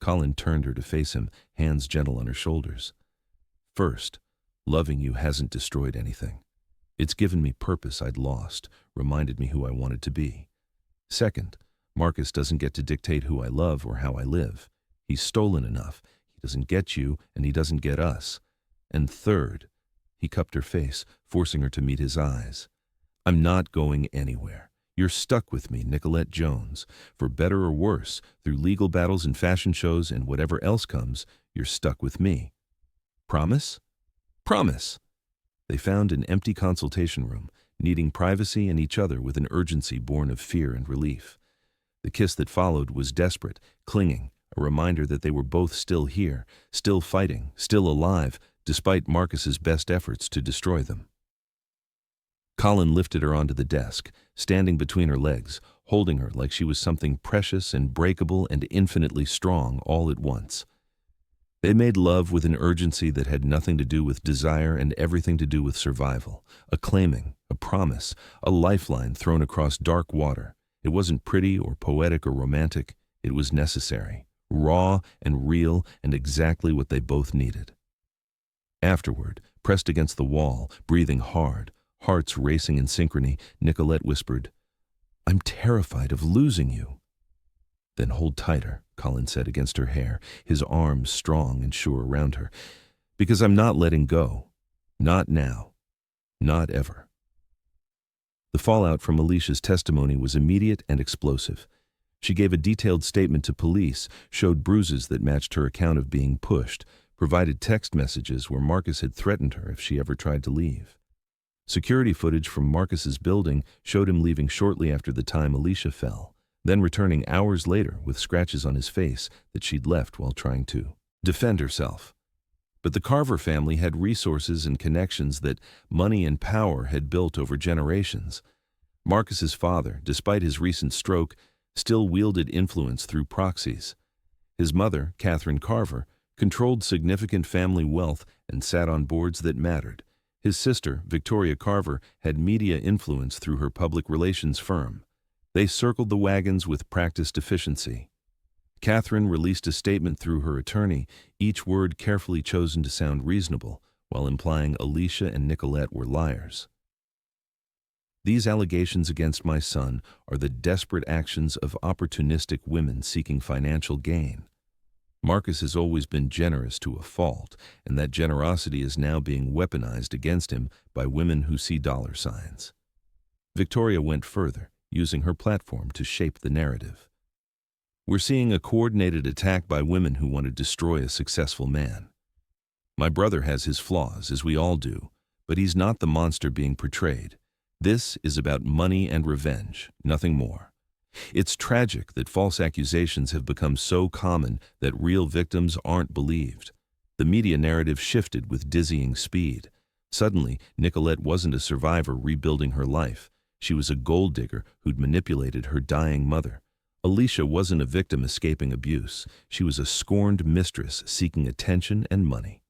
Speaker 1: Colin turned her to face him, hands gentle on her shoulders. First, loving you hasn't destroyed anything. It's given me purpose I'd lost, reminded me who I wanted to be. Second, Marcus doesn't get to dictate who I love or how I live. He's stolen enough. He doesn't get you, and he doesn't get us. And third, he cupped her face, forcing her to meet his eyes. I'm not going anywhere. You're stuck with me, Nicolette Jones. For better or worse, through legal battles and fashion shows and whatever else comes, you're stuck with me. Promise? Promise! They found an empty consultation room, needing privacy and each other with an urgency born of fear and relief. The kiss that followed was desperate, clinging, a reminder that they were both still here, still fighting, still alive, despite Marcus's best efforts to destroy them. Colin lifted her onto the desk, standing between her legs, holding her like she was something precious and breakable and infinitely strong all at once. They made love with an urgency that had nothing to do with desire and everything to do with survival, a claiming, a promise, a lifeline thrown across dark water. It wasn't pretty or poetic or romantic. It was necessary, raw and real, and exactly what they both needed. Afterward, pressed against the wall, breathing hard, hearts racing in synchrony, Nicolette whispered, I'm terrified of losing you. Then hold tighter, Colin said against her hair, his arms strong and sure around her. Because I'm not letting go. Not now. Not ever. The fallout from Alicia's testimony was immediate and explosive. She gave a detailed statement to police, showed bruises that matched her account of being pushed, provided text messages where Marcus had threatened her if she ever tried to leave. Security footage from Marcus's building showed him leaving shortly after the time Alicia fell, then returning hours later with scratches on his face that she'd left while trying to defend herself. But the Carver family had resources and connections that money and power had built over generations. Marcus's father, despite his recent stroke, still wielded influence through proxies. His mother, Catherine Carver, controlled significant family wealth and sat on boards that mattered. His sister, Victoria Carver, had media influence through her public relations firm. They circled the wagons with practiced efficiency. Catherine released a statement through her attorney, each word carefully chosen to sound reasonable, while implying Alicia and Nicolette were liars. These allegations against my son are the desperate actions of opportunistic women seeking financial gain. Marcus has always been generous to a fault, and that generosity is now being weaponized against him by women who see dollar signs. Victoria went further, using her platform to shape the narrative. We're seeing a coordinated attack by women who want to destroy a successful man. My brother has his flaws, as we all do, but he's not the monster being portrayed. This is about money and revenge, nothing more. It's tragic that false accusations have become so common that real victims aren't believed. The media narrative shifted with dizzying speed. Suddenly, Nicolette wasn't a survivor rebuilding her life. She was a gold digger who'd manipulated her dying mother. Alicia wasn't a victim escaping abuse. She was a scorned mistress seeking attention and money.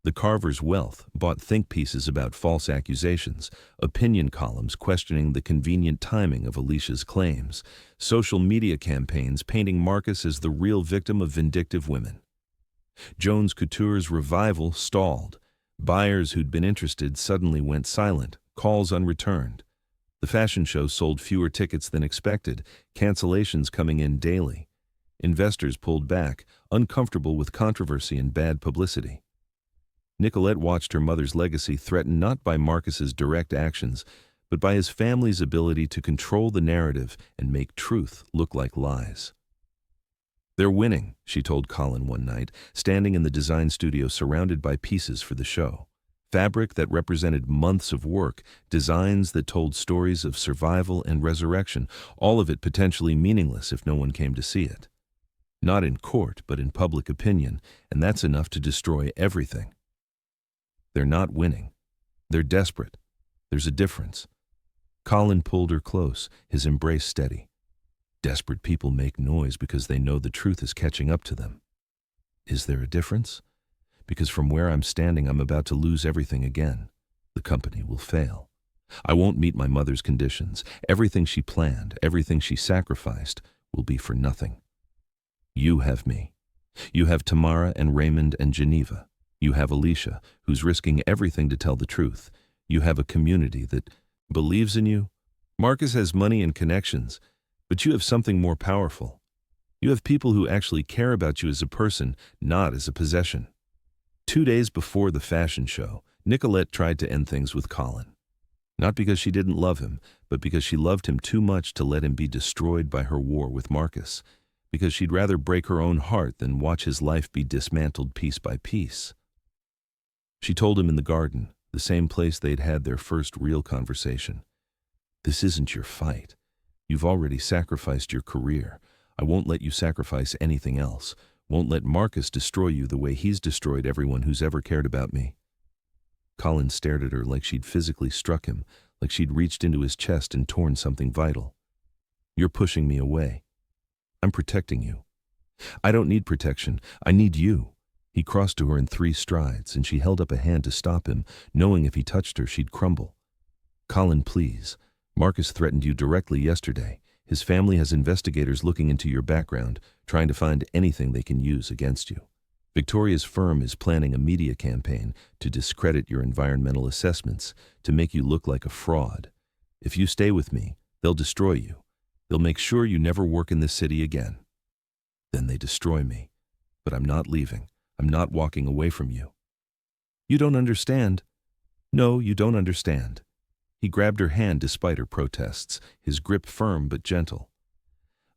Speaker 1: The Carvers' wealth bought think pieces about false accusations, opinion columns questioning the convenient timing of Alicia's claims, social media campaigns painting Marcus as the real victim of vindictive women. Jones Couture's revival stalled. Buyers who'd been interested suddenly went silent, calls unreturned. The fashion show sold fewer tickets than expected, cancellations coming in daily. Investors pulled back, uncomfortable with controversy and bad publicity. Nicolette watched her mother's legacy threatened not by Marcus's direct actions, but by his family's ability to control the narrative and make truth look like lies. "They're winning," she told Colin one night, standing in the design studio surrounded by pieces for the show. Fabric that represented months of work, designs that told stories of survival and resurrection, all of it potentially meaningless if no one came to see it. Not in court, but in public opinion, and that's enough to destroy everything. "They're not winning. They're desperate. There's a difference." Colin pulled her close, his embrace steady. "Desperate people make noise because they know the truth is catching up to them." "Is there a difference? Because from where I'm standing, I'm about to lose everything again. The company will fail. I won't meet my mother's conditions. Everything she planned, everything she sacrificed, will be for nothing. You have me. You have Tamara and Raymond and Geneva. You have Alicia, who's risking everything to tell the truth. You have a community that believes in you. Marcus has money and connections, but you have something more powerful. You have people who actually care about you as a person, not as a possession." 2 days before the fashion show, Nicolette tried to end things with Colin. Not because she didn't love him, but because she loved him too much to let him be destroyed by her war with Marcus. Because she'd rather break her own heart than watch his life be dismantled piece by piece. She told him in the garden, the same place they'd had their first real conversation. "This isn't your fight. You've already sacrificed your career. I won't let you sacrifice anything else. Won't let Marcus destroy you the way he's destroyed everyone who's ever cared about me." Colin stared at her like she'd physically struck him, like she'd reached into his chest and torn something vital. "You're pushing me away. I'm protecting you. I don't need protection. I need you." He crossed to her in 3 strides, and she held up a hand to stop him, knowing if he touched her, she'd crumble. "Colin, please. Marcus threatened you directly yesterday. His family has investigators looking into your background, trying to find anything they can use against you. Victoria's firm is planning a media campaign to discredit your environmental assessments, to make you look like a fraud. If you stay with me, they'll destroy you. They'll make sure you never work in this city again. Then they destroy me. But I'm not leaving. I'm not walking away from you." "You don't understand." "No, you don't understand." He grabbed her hand despite her protests, his grip firm but gentle.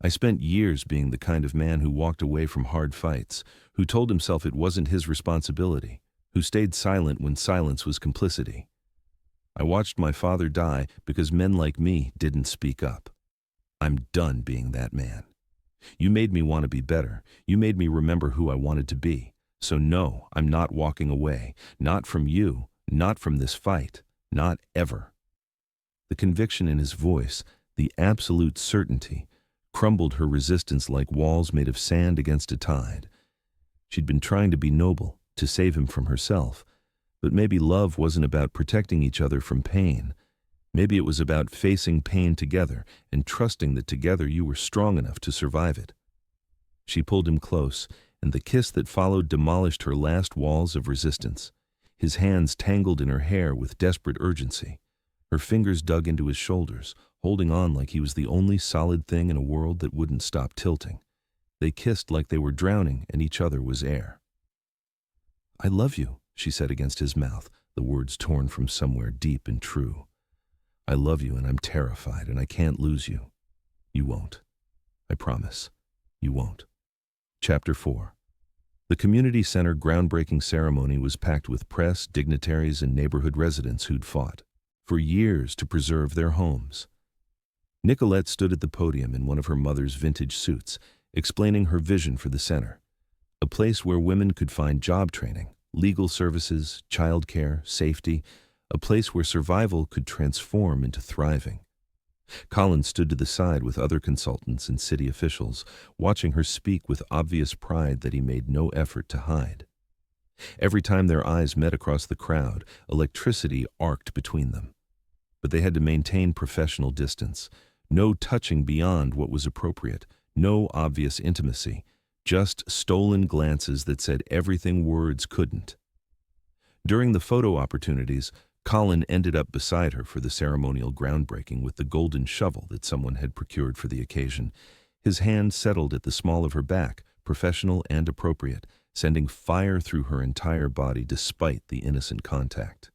Speaker 1: "I spent years being the kind of man who walked away from hard fights, who told himself it wasn't his responsibility, who stayed silent when silence was complicity. I watched my father die because men like me didn't speak up. I'm done being that man. You made me want to be better. You made me remember who I wanted to be. So no, I'm not walking away. Not from you. Not from this fight. Not ever." The conviction in his voice, the absolute certainty, crumbled her resistance like walls made of sand against a tide. She'd been trying to be noble, to save him from herself, but maybe love wasn't about protecting each other from pain. Maybe it was about facing pain together and trusting that together you were strong enough to survive it. She pulled him close, and the kiss that followed demolished her last walls of resistance. His hands tangled in her hair with desperate urgency. Her fingers dug into his shoulders, holding on like he was the only solid thing in a world that wouldn't stop tilting. They kissed like they were drowning and each other was air. "I love you," she said against his mouth, the words torn from somewhere deep and true. "I love you and I'm terrified and I can't lose you. You won't. I promise. You won't." Chapter 4. The community center groundbreaking ceremony was packed with press, dignitaries, and neighborhood residents who'd fought for years to preserve their homes. Nicolette stood at the podium in one of her mother's vintage suits, explaining her vision for the center. A place where women could find job training, legal services, childcare, safety, a place where survival could transform into thriving. Colin stood to the side with other consultants and city officials, watching her speak with obvious pride that he made no effort to hide. Every time their eyes met across the crowd, electricity arced between them. But they had to maintain professional distance, no touching beyond what was appropriate, no obvious intimacy, just stolen glances that said everything words couldn't. During the photo opportunities, Colin ended up beside her for the ceremonial groundbreaking with the golden shovel that someone had procured for the occasion. His hand settled at the small of her back, professional and appropriate, sending fire through her entire body despite the innocent contact.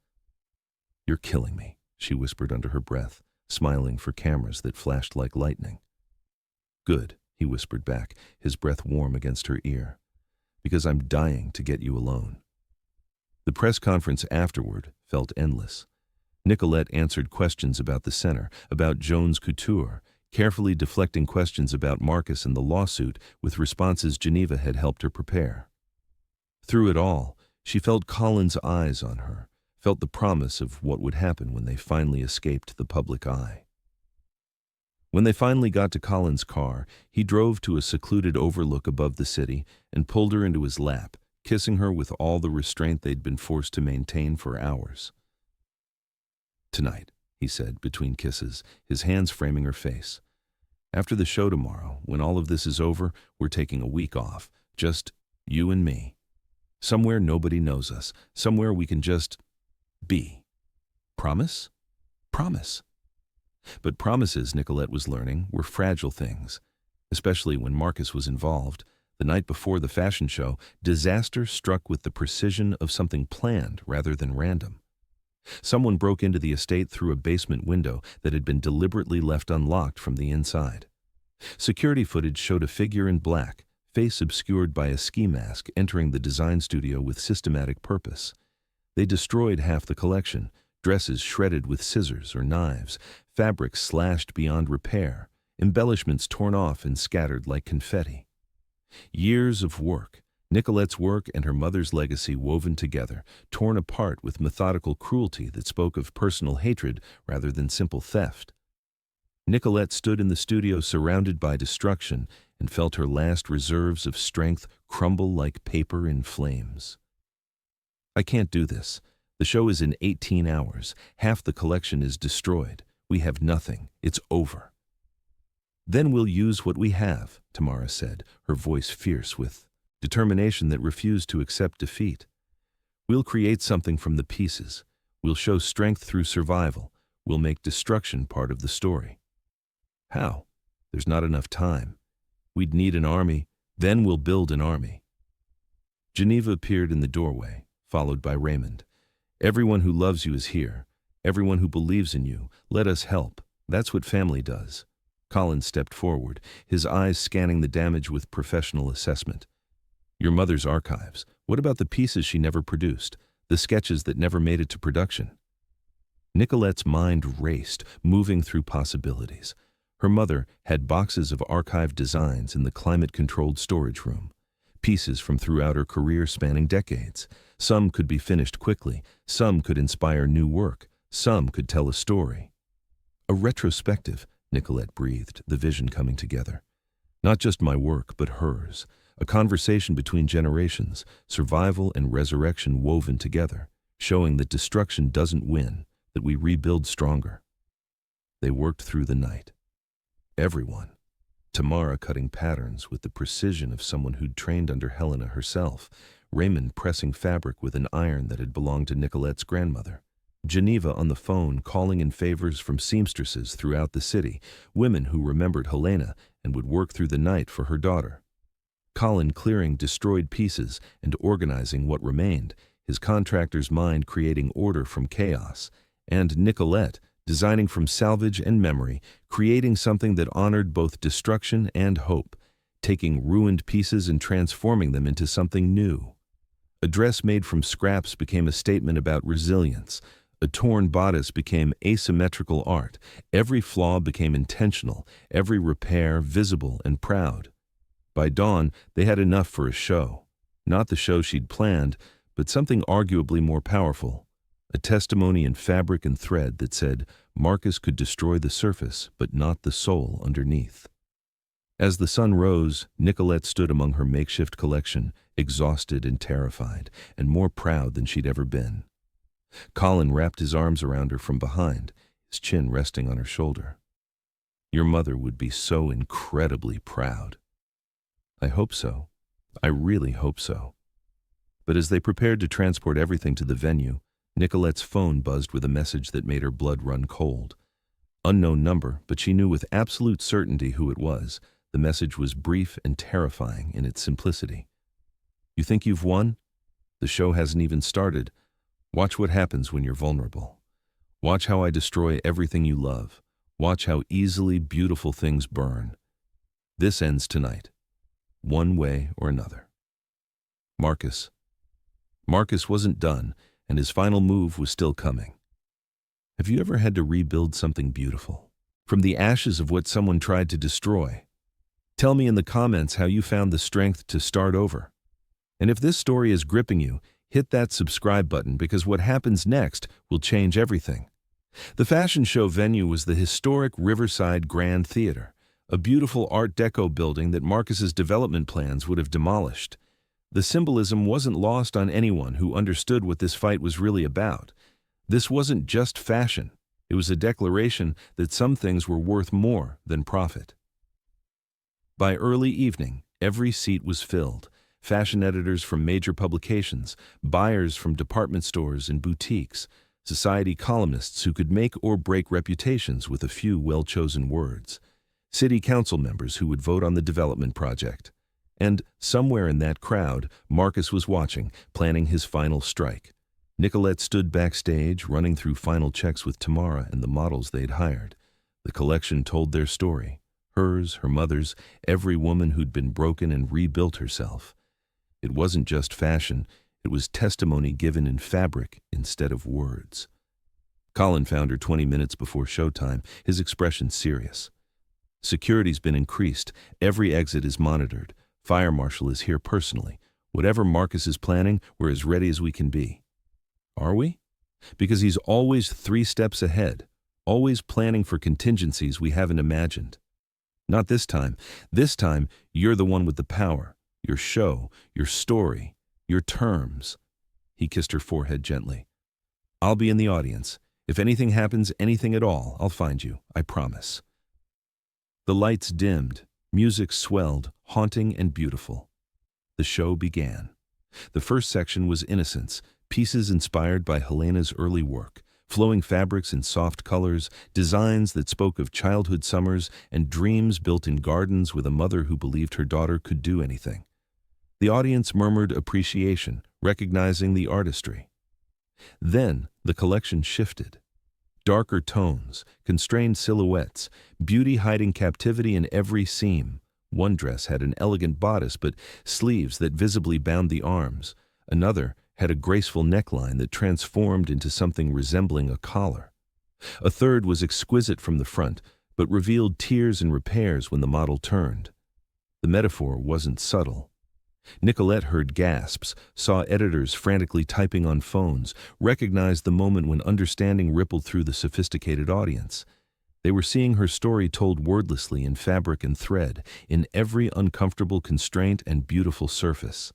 Speaker 1: "You're killing me," she whispered under her breath, smiling for cameras that flashed like lightning. "Good," he whispered back, his breath warm against her ear, "because I'm dying to get you alone." The press conference afterward felt endless. Nicolette answered questions about the center, about Jones Couture, carefully deflecting questions about Marcus and the lawsuit with responses Geneva had helped her prepare. Through it all, she felt Colin's eyes on her, felt the promise of what would happen when they finally escaped the public eye. When they finally got to Colin's car, he drove to a secluded overlook above the city and pulled her into his lap, kissing her with all the restraint they'd been forced to maintain for hours. "Tonight," he said between kisses, his hands framing her face. "After the show tomorrow, when all of this is over, we're taking a week off. Just you and me. Somewhere nobody knows us. Somewhere we can just be. Promise? Promise." But promises, Nicolette was learning, were fragile things, especially when Marcus was involved. The night before the fashion show, disaster struck with the precision of something planned rather than random. Someone broke into the estate through a basement window that had been deliberately left unlocked from the inside. Security footage showed a figure in black, face obscured by a ski mask, entering the design studio with systematic purpose. They destroyed half the collection, dresses shredded with scissors or knives, fabrics slashed beyond repair, embellishments torn off and scattered like confetti. Years of work, Nicolette's work and her mother's legacy woven together, torn apart with methodical cruelty that spoke of personal hatred rather than simple theft. Nicolette stood in the studio surrounded by destruction and felt her last reserves of strength crumble like paper in flames. "I can't do this. The show is in 18 hours. Half the collection is destroyed. We have nothing. It's over." "Then we'll use what we have," Tamara said, her voice fierce with determination that refused to accept defeat. "We'll create something from the pieces. We'll show strength through survival. We'll make destruction part of the story." "How? There's not enough time. We'd need an army. Then we'll build an army." Geneva appeared in the doorway, followed by Raymond. "Everyone who loves you is here. Everyone who believes in you. Let us help. That's what family does." Colin stepped forward, his eyes scanning the damage with professional assessment. "Your mother's archives. What about the pieces she never produced? The sketches that never made it to production?" Nicolette's mind raced, moving through possibilities. Her mother had boxes of archived designs in the climate-controlled storage room. Pieces from throughout her career spanning decades. Some could be finished quickly. Some could inspire new work. Some could tell a story. "A retrospective," Nicolette breathed, the vision coming together. "Not just my work, but hers. A conversation between generations, survival and resurrection woven together, showing that destruction doesn't win, that we rebuild stronger." They worked through the night. Everyone. Tamara cutting patterns with the precision of someone who'd trained under Helena herself, Raymond pressing fabric with an iron that had belonged to Nicolette's grandmother. Geneva on the phone calling in favors from seamstresses throughout the city, women who remembered Helena and would work through the night for her daughter. Colin clearing destroyed pieces and organizing what remained, his contractor's mind creating order from chaos, and Nicolette designing from salvage and memory, creating something that honored both destruction and hope, taking ruined pieces and transforming them into something new. A dress made from scraps became a statement about resilience. A torn bodice became asymmetrical art. Every flaw became intentional, every repair visible and proud. By dawn, they had enough for a show. Not the show she'd planned, but something arguably more powerful. A testimony in fabric and thread that said Marcus could destroy the surface, but not the soul underneath. As the sun rose, Nicolette stood among her makeshift collection, exhausted and terrified, and more proud than she'd ever been. Colin wrapped his arms around her from behind, his chin resting on her shoulder. "Your mother would be so incredibly proud." "I hope so. I really hope so." But as they prepared to transport everything to the venue, Nicolette's phone buzzed with a message that made her blood run cold. Unknown number, but she knew with absolute certainty who it was. The message was brief and terrifying in its simplicity. "You think you've won? The show hasn't even started. Watch what happens when you're vulnerable. Watch how I destroy everything you love. Watch how easily beautiful things burn. This ends tonight, one way or another." Marcus. Marcus wasn't done, and his final move was still coming. Have you ever had to rebuild something beautiful from the ashes of what someone tried to destroy? Tell me in the comments how you found the strength to start over. And if this story is gripping you, hit that subscribe button, because what happens next will change everything. The fashion show venue was the historic Riverside Grand Theater, a beautiful Art Deco building that Marcus's development plans would have demolished. The symbolism wasn't lost on anyone who understood what this fight was really about. This wasn't just fashion. It was a declaration that some things were worth more than profit. By early evening, every seat was filled. Fashion editors from major publications, buyers from department stores and boutiques, society columnists who could make or break reputations with a few well-chosen words, city council members who would vote on the development project. And somewhere in that crowd, Marcus was watching, planning his final strike. Nicolette stood backstage, running through final checks with Tamara and the models they'd hired. The collection told their story. Hers, her mother's, every woman who'd been broken and rebuilt herself. It wasn't just fashion, it was testimony given in fabric instead of words. Colin found her 20 minutes before showtime, his expression serious. "Security's been increased. Every exit is monitored. Fire marshal is here personally. Whatever Marcus is planning, we're as ready as we can be." Are we? Because he's always 3 steps ahead, always planning for contingencies we haven't imagined. Not this time. This time, you're the one with the power. Your show, your story, your terms. He kissed her forehead gently. "I'll be in the audience. If anything happens, anything at all, I'll find you, I promise." The lights dimmed, music swelled, haunting and beautiful. The show began. The first section was Innocence, pieces inspired by Helena's early work, flowing fabrics in soft colors, designs that spoke of childhood summers and dreams built in gardens with a mother who believed her daughter could do anything. The audience murmured appreciation, recognizing the artistry. Then the collection shifted. Darker tones, constrained silhouettes, beauty hiding captivity in every seam. One dress had an elegant bodice but sleeves that visibly bound the arms. Another had a graceful neckline that transformed into something resembling a collar. A third was exquisite from the front, but revealed tears and repairs when the model turned. The metaphor wasn't subtle. Nicolette heard gasps, saw editors frantically typing on phones, recognized the moment when understanding rippled through the sophisticated audience. They were seeing her story told wordlessly in fabric and thread, in every uncomfortable constraint and beautiful surface.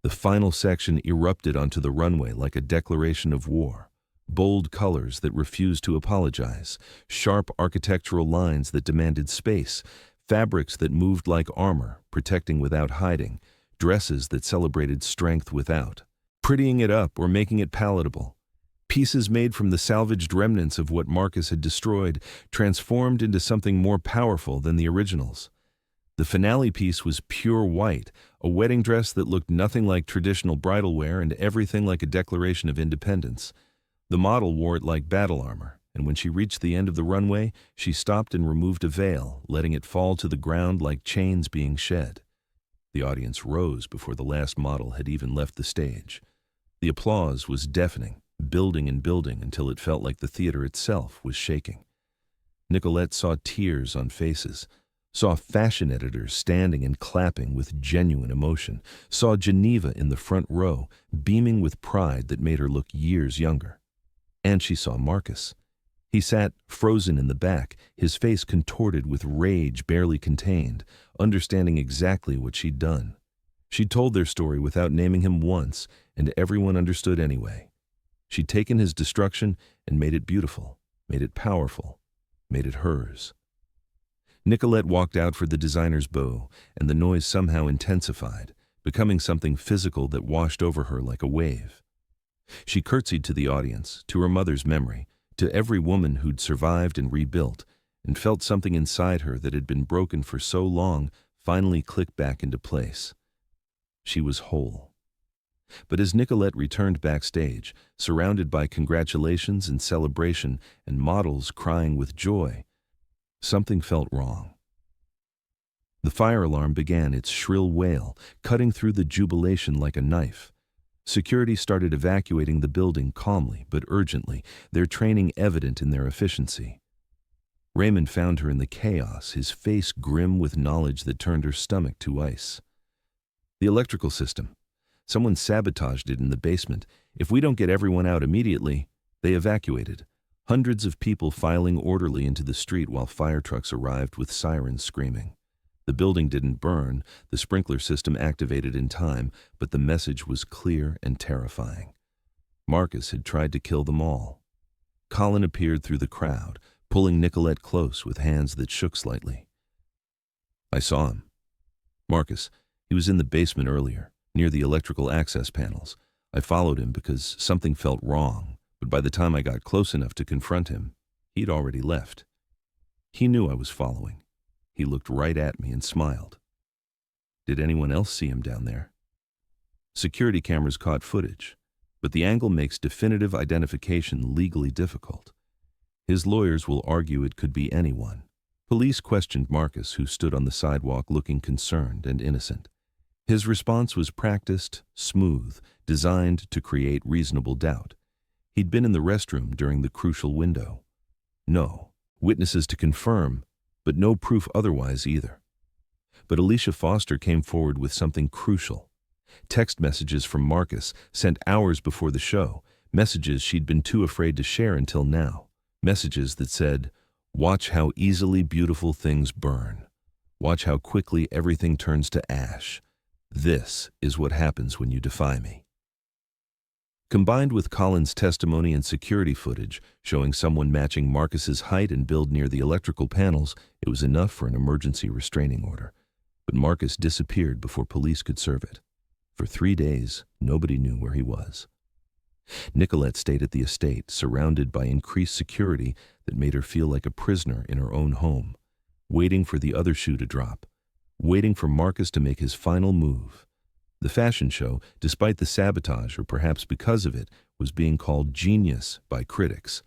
Speaker 1: The final section erupted onto the runway like a declaration of war. Bold colors that refused to apologize, sharp architectural lines that demanded space, fabrics that moved like armor, protecting without hiding, dresses that celebrated strength without, prettying it up or making it palatable. Pieces made from the salvaged remnants of what Marcus had destroyed, transformed into something more powerful than the originals. The finale piece was pure white, a wedding dress that looked nothing like traditional bridal wear and everything like a declaration of independence. The model wore it like battle armor, and when she reached the end of the runway, she stopped and removed a veil, letting it fall to the ground like chains being shed. The audience rose before the last model had even left the stage. The applause was deafening, building and building until it felt like the theater itself was shaking. Nicolette saw tears on faces, saw fashion editors standing and clapping with genuine emotion, saw Geneva in the front row, beaming with pride that made her look years younger. And she saw Marcus. He sat frozen in the back, his face contorted with rage barely contained, understanding exactly what she'd done. She'd told their story without naming him once, and everyone understood anyway. She'd taken his destruction and made it beautiful, made it powerful, made it hers. Nicolette walked out for the designer's bow, and the noise somehow intensified. becoming something physical that washed over her like a wave. She curtsied to the audience, to her mother's memory, to every woman who'd survived and rebuilt, and felt something inside her that had been broken for so long finally click back into place. She was whole. But as Nicolette returned backstage, surrounded by congratulations and celebration and models crying with joy, something felt wrong. The fire alarm began its shrill wail, cutting through the jubilation like a knife. Security started evacuating the building calmly but urgently, their training evident in their efficiency. Raymond found her in the chaos, his face grim with knowledge that turned her stomach to ice. The electrical system. Someone sabotaged it in the basement. If we don't get everyone out immediately, they evacuated. Hundreds of people filing orderly into the street while fire trucks arrived with sirens screaming. The building didn't burn, the sprinkler system activated in time, but the message was clear and terrifying. Marcus had tried to kill them all. Colin appeared through the crowd, pulling Nicolette close with hands that shook slightly. I saw him. Marcus, he was in the basement earlier, near the electrical access panels. I followed him because something felt wrong, but by the time I got close enough to confront him, he'd already left. He knew I was following. He looked right at me and smiled. Did anyone else see him down there? Security cameras caught footage, but the angle makes definitive identification legally difficult. His lawyers will argue it could be anyone. Police questioned Marcus, who stood on the sidewalk looking concerned and innocent. His response was practiced, smooth, designed to create reasonable doubt. He'd been in the restroom during the crucial window. No, witnesses to confirm, but no proof otherwise either. But Alicia Foster came forward with something crucial. Text messages from Marcus sent hours before the show, messages she'd been too afraid to share until now. Messages that said, "Watch how easily beautiful things burn. Watch how quickly everything turns to ash. This is what happens when you defy me." Combined with Colin's testimony and security footage showing someone matching Marcus's height and build near the electrical panels, it was enough for an emergency restraining order. But Marcus disappeared before police could serve it. For 3 days, nobody knew where he was. Nicolette stayed at the estate, surrounded by increased security that made her feel like a prisoner in her own home, waiting for the other shoe to drop, waiting for Marcus to make his final move. The fashion show, despite the sabotage, or perhaps because of it, was being called genius by critics.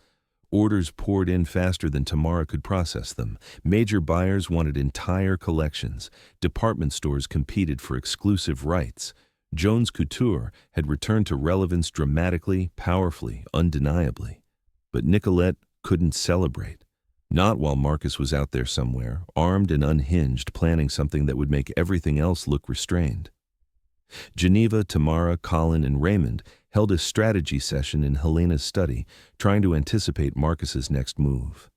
Speaker 1: Orders poured in faster than Tamara could process them. Major buyers wanted entire collections. Department stores competed for exclusive rights. Jones Couture had returned to relevance dramatically, powerfully, undeniably. But Nicolette couldn't celebrate. Not while Marcus was out there somewhere, armed and unhinged, planning something that would make everything else look restrained. Geneva, Tamara, Colin, and Raymond held a strategy session in Helena's study, trying to anticipate Marcus's next move.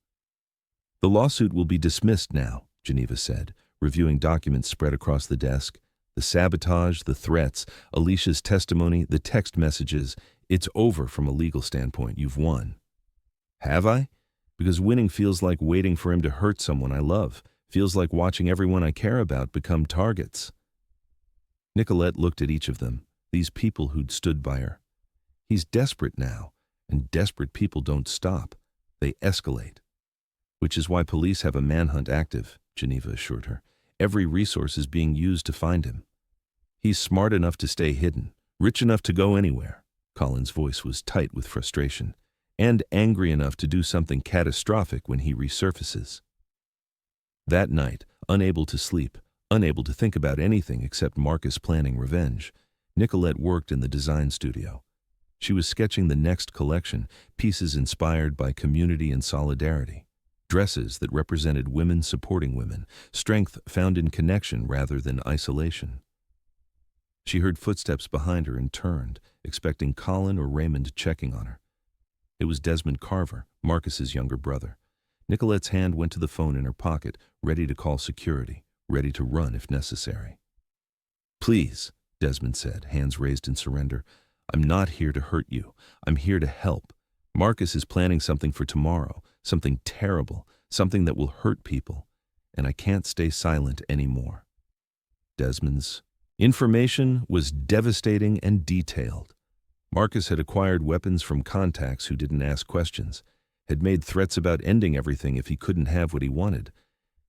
Speaker 1: "The lawsuit will be dismissed now," Geneva said, reviewing documents spread across the desk. The sabotage, the threats, Alicia's testimony, the text messages. It's over from a legal standpoint. You've won. Have I? Because winning feels like waiting for him to hurt someone I love. Feels like watching everyone I care about become targets. Nicolette looked at each of them, these people who'd stood by her. He's desperate now, and desperate people don't stop. They escalate. Which is why police have a manhunt active, Geneva assured her. Every resource is being used to find him. He's smart enough to stay hidden, rich enough to go anywhere. Colin's voice was tight with frustration, and angry enough to do something catastrophic when he resurfaces. That night, unable to sleep, unable to think about anything except Marcus planning revenge, Nicolette worked in the design studio. She was sketching the next collection, pieces inspired by community and solidarity. Dresses that represented women supporting women, strength found in connection rather than isolation. She heard footsteps behind her and turned, expecting Colin or Raymond checking on her. It was Desmond Carver, Marcus's younger brother. Nicolette's hand went to the phone in her pocket, ready to call security, ready to run if necessary. "Please," Desmond said, hands raised in surrender. "I'm not here to hurt you. I'm here to help. Marcus is planning something for tomorrow, something terrible, something that will hurt people, and I can't stay silent anymore." Desmond's Information was devastating and detailed. Marcus had acquired weapons from contacts who didn't ask questions, had made threats about ending everything if he couldn't have what he wanted,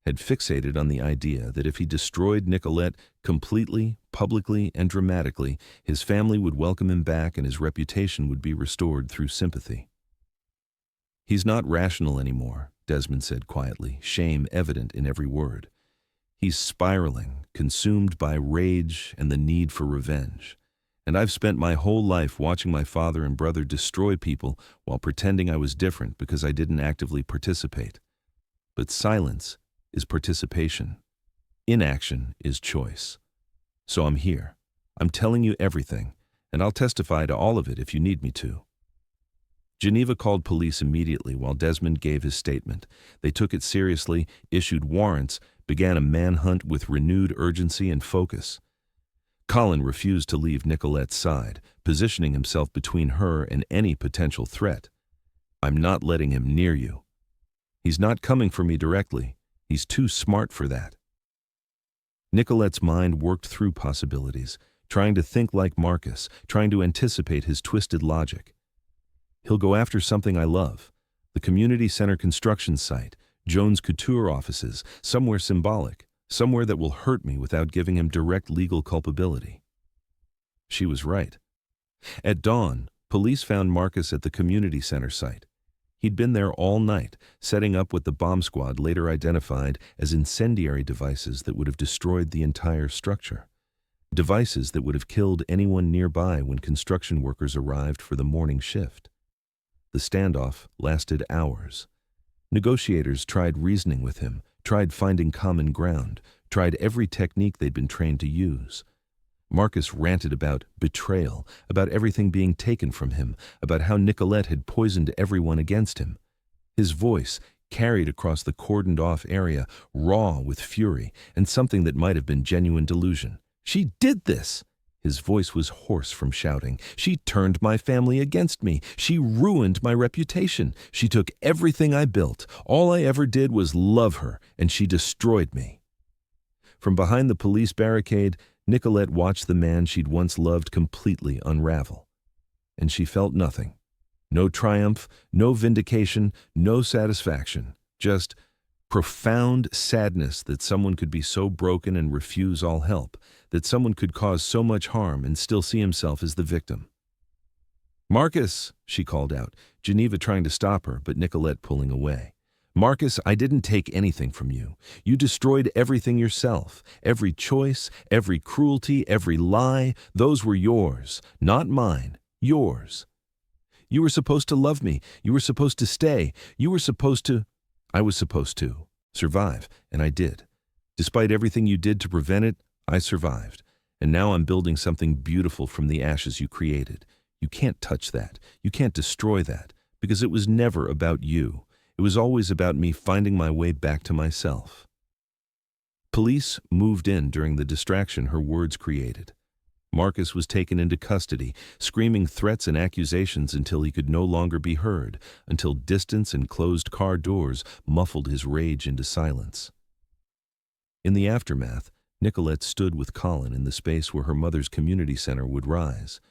Speaker 1: had fixated on the idea that if he destroyed Nicolette completely, publicly, and dramatically, his family would welcome him back and his reputation would be restored through sympathy. "He's not rational anymore," Desmond said quietly, shame evident in every word. "He's spiraling, consumed by rage and the need for revenge. And I've spent my whole life watching my father and brother destroy people while pretending I was different because I didn't actively participate. But silence is participation. Inaction is choice. So I'm here. I'm telling you everything, and I'll testify to all of it if you need me to." Geneva called police immediately while Desmond gave his statement. They took it seriously, issued warrants, began a manhunt with renewed urgency and focus. Colin refused to leave Nicolette's side, positioning himself between her and any potential threat. "I'm not letting him near you. He's not coming for me directly. He's too smart for that." Nicolette's mind worked through possibilities, trying to think like Marcus, trying to anticipate his twisted logic. "He'll go after something I love. The community center construction site, Jones Couture offices, somewhere symbolic, somewhere that will hurt me without giving him direct legal culpability." She was right. At dawn, police found Marcus at the community center site. He'd been there all night, setting up what the bomb squad later identified as incendiary devices that would have destroyed the entire structure. Devices that would have killed anyone nearby when construction workers arrived for the morning shift. The standoff lasted hours. Negotiators tried reasoning with him, tried finding common ground, tried every technique they'd been trained to use. Marcus ranted about betrayal, about everything being taken from him, about how Nicolette had poisoned everyone against him. His voice carried across the cordoned-off area, raw with fury, and something that might have been genuine delusion. "She did this!" His voice was hoarse from shouting. "She turned my family against me. She ruined my reputation. She took everything I built. All I ever did was love her, and she destroyed me." From behind the police barricade, Nicolette watched the man she'd once loved completely unravel. And she felt nothing. No triumph, no vindication, no satisfaction. Just profound sadness that someone could be so broken and refuse all help, that someone could cause so much harm and still see himself as the victim. "Marcus," she called out, Geneva trying to stop her, but Nicolette pulling away. "Marcus, I didn't take anything from you. You destroyed everything yourself. Every choice, every cruelty, every lie, those were yours, not mine, yours. You were supposed to love me. You were supposed to stay. You were supposed to... I was supposed to survive, and I did. Despite everything you did to prevent it, I survived. And now I'm building something beautiful from the ashes you created. You can't touch that. You can't destroy that, because it was never about you. It was always about me finding my way back to myself." Police moved in during the distraction her words created. Marcus was taken into custody, screaming threats and accusations until he could no longer be heard, until distance and closed car doors muffled his rage into silence. In the aftermath, Nicolette stood with Colin in the space where her mother's community center would rise.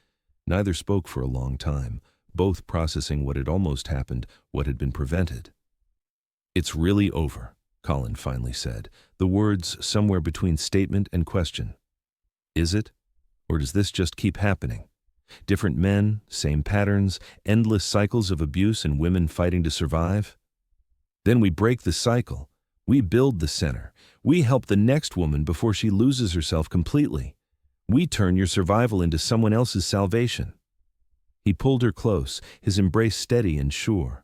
Speaker 1: Neither spoke for a long time, both processing what had almost happened, what had been prevented. "It's really over," Colin finally said, the words somewhere between statement and question. "Is it? Or does this just keep happening? Different men, same patterns, endless cycles of abuse and women fighting to survive? Then we break the cycle. We build the center. We help the next woman before she loses herself completely. We turn your survival into someone else's salvation." He pulled her close, his embrace steady and sure.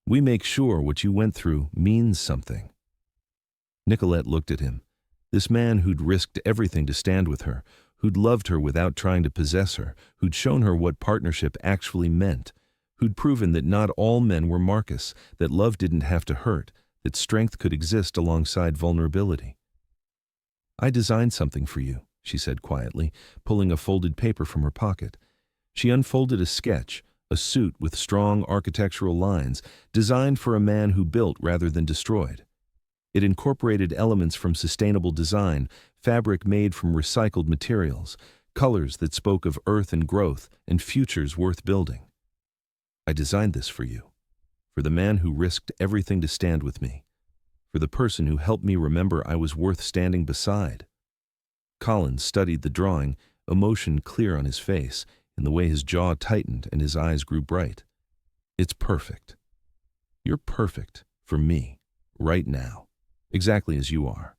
Speaker 1: "We make sure what you went through means something." Nicolette looked at him. This man who'd risked everything to stand with her, who'd loved her without trying to possess her, who'd shown her what partnership actually meant, who'd proven that not all men were Marcus, that love didn't have to hurt, that strength could exist alongside vulnerability. "I designed something for you," she said quietly, pulling a folded paper from her pocket. She unfolded a sketch, a suit with strong architectural lines, designed for a man who built rather than destroyed. It incorporated elements from sustainable design, fabric made from recycled materials, colors that spoke of earth and growth, and futures worth building. I designed this for you, for the man who risked everything to stand with me, for the person who helped me remember I was worth standing beside. Colin studied the drawing, emotion clear on his face, in the way his jaw tightened and his eyes grew bright. It's perfect. You're perfect for me, right now, exactly as you are.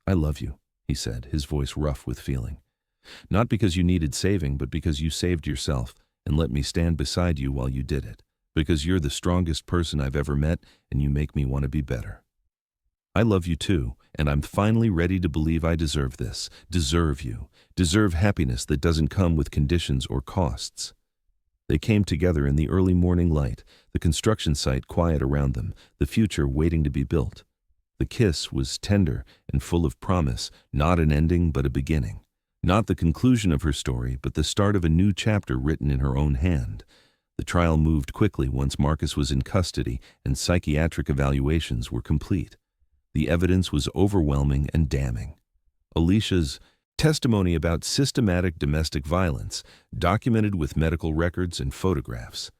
Speaker 1: I love you, he said, his voice rough with feeling. Not because you needed saving, but because you saved yourself and let me stand beside you while you did it. Because you're the strongest person I've ever met and you make me want to be better. I love you too, and I'm finally ready to believe I deserve this, deserve you, deserve happiness that doesn't come with conditions or costs. They came together in the early morning light, the construction site quiet around them, the future waiting to be built. The kiss was tender and full of promise, not an ending but a beginning. Not the conclusion of her story, but the start of a new chapter written in her own hand. The trial moved quickly once Marcus was in custody and psychiatric evaluations were complete. The evidence was overwhelming and damning. Alicia's testimony about systematic domestic violence, documented with medical records and photographs.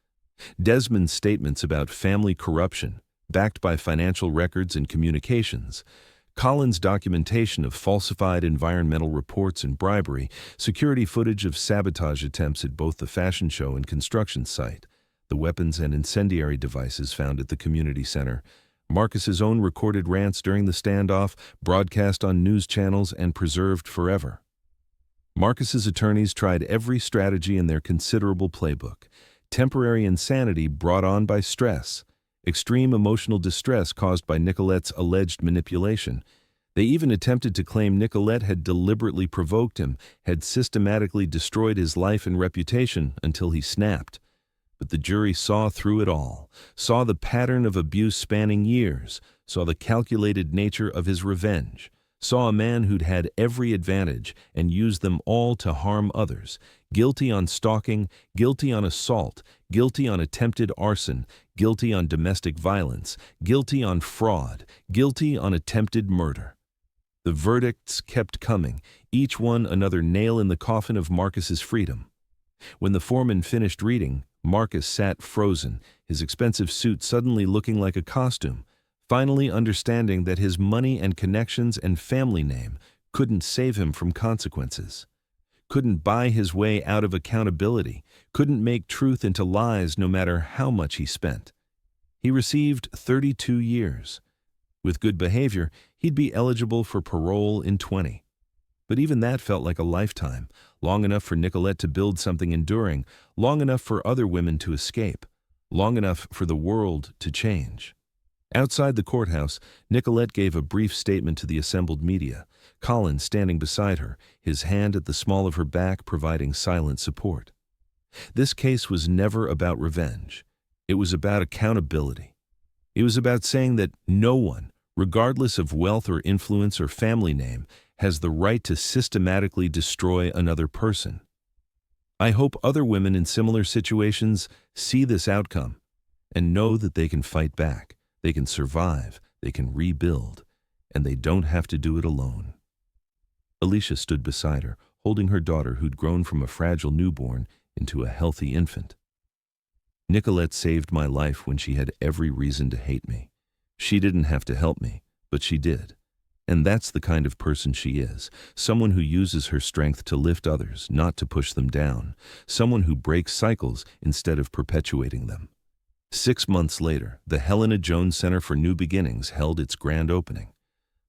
Speaker 1: Desmond's statements about family corruption, backed by financial records and communications. Colin's documentation of falsified environmental reports and bribery, security footage of sabotage attempts at both the fashion show and construction site, the weapons and incendiary devices found at the community center, Marcus's own recorded rants during the standoff, broadcast on news channels and preserved forever. Marcus's attorneys tried every strategy in their considerable playbook. Temporary insanity brought on by stress, extreme emotional distress caused by Nicolette's alleged manipulation. They even attempted to claim Nicolette had deliberately provoked him, had systematically destroyed his life and reputation until he snapped. But the jury saw through it all, saw the pattern of abuse spanning years, saw the calculated nature of his revenge, saw a man who'd had every advantage and used them all to harm others, guilty on stalking, guilty on assault, guilty on attempted arson, guilty on domestic violence, guilty on fraud, guilty on attempted murder. The verdicts kept coming, each one another nail in the coffin of Marcus's freedom. When the foreman finished reading, Marcus sat frozen, his expensive suit suddenly looking like a costume, finally understanding that his money and connections and family name couldn't save him from consequences, couldn't buy his way out of accountability, couldn't make truth into lies no matter how much he spent. He received 32 years. With good behavior, he'd be eligible for parole in 20. But even that felt like a lifetime, long enough for Nicolette to build something enduring, long enough for other women to escape, long enough for the world to change. Outside the courthouse, Nicolette gave a brief statement to the assembled media, Colin standing beside her, his hand at the small of her back providing silent support. This case was never about revenge. It was about accountability. It was about saying that no one, regardless of wealth or influence or family name, has the right to systematically destroy another person. I hope other women in similar situations see this outcome and know that they can fight back, they can survive, they can rebuild, and they don't have to do it alone. Alicia stood beside her, holding her daughter who'd grown from a fragile newborn into a healthy infant. Nicolette saved my life when she had every reason to hate me. She didn't have to help me, but she did. And that's the kind of person she is, someone who uses her strength to lift others, not to push them down, someone who breaks cycles instead of perpetuating them. 6 months later, the Helena Jones Center for New Beginnings held its grand opening.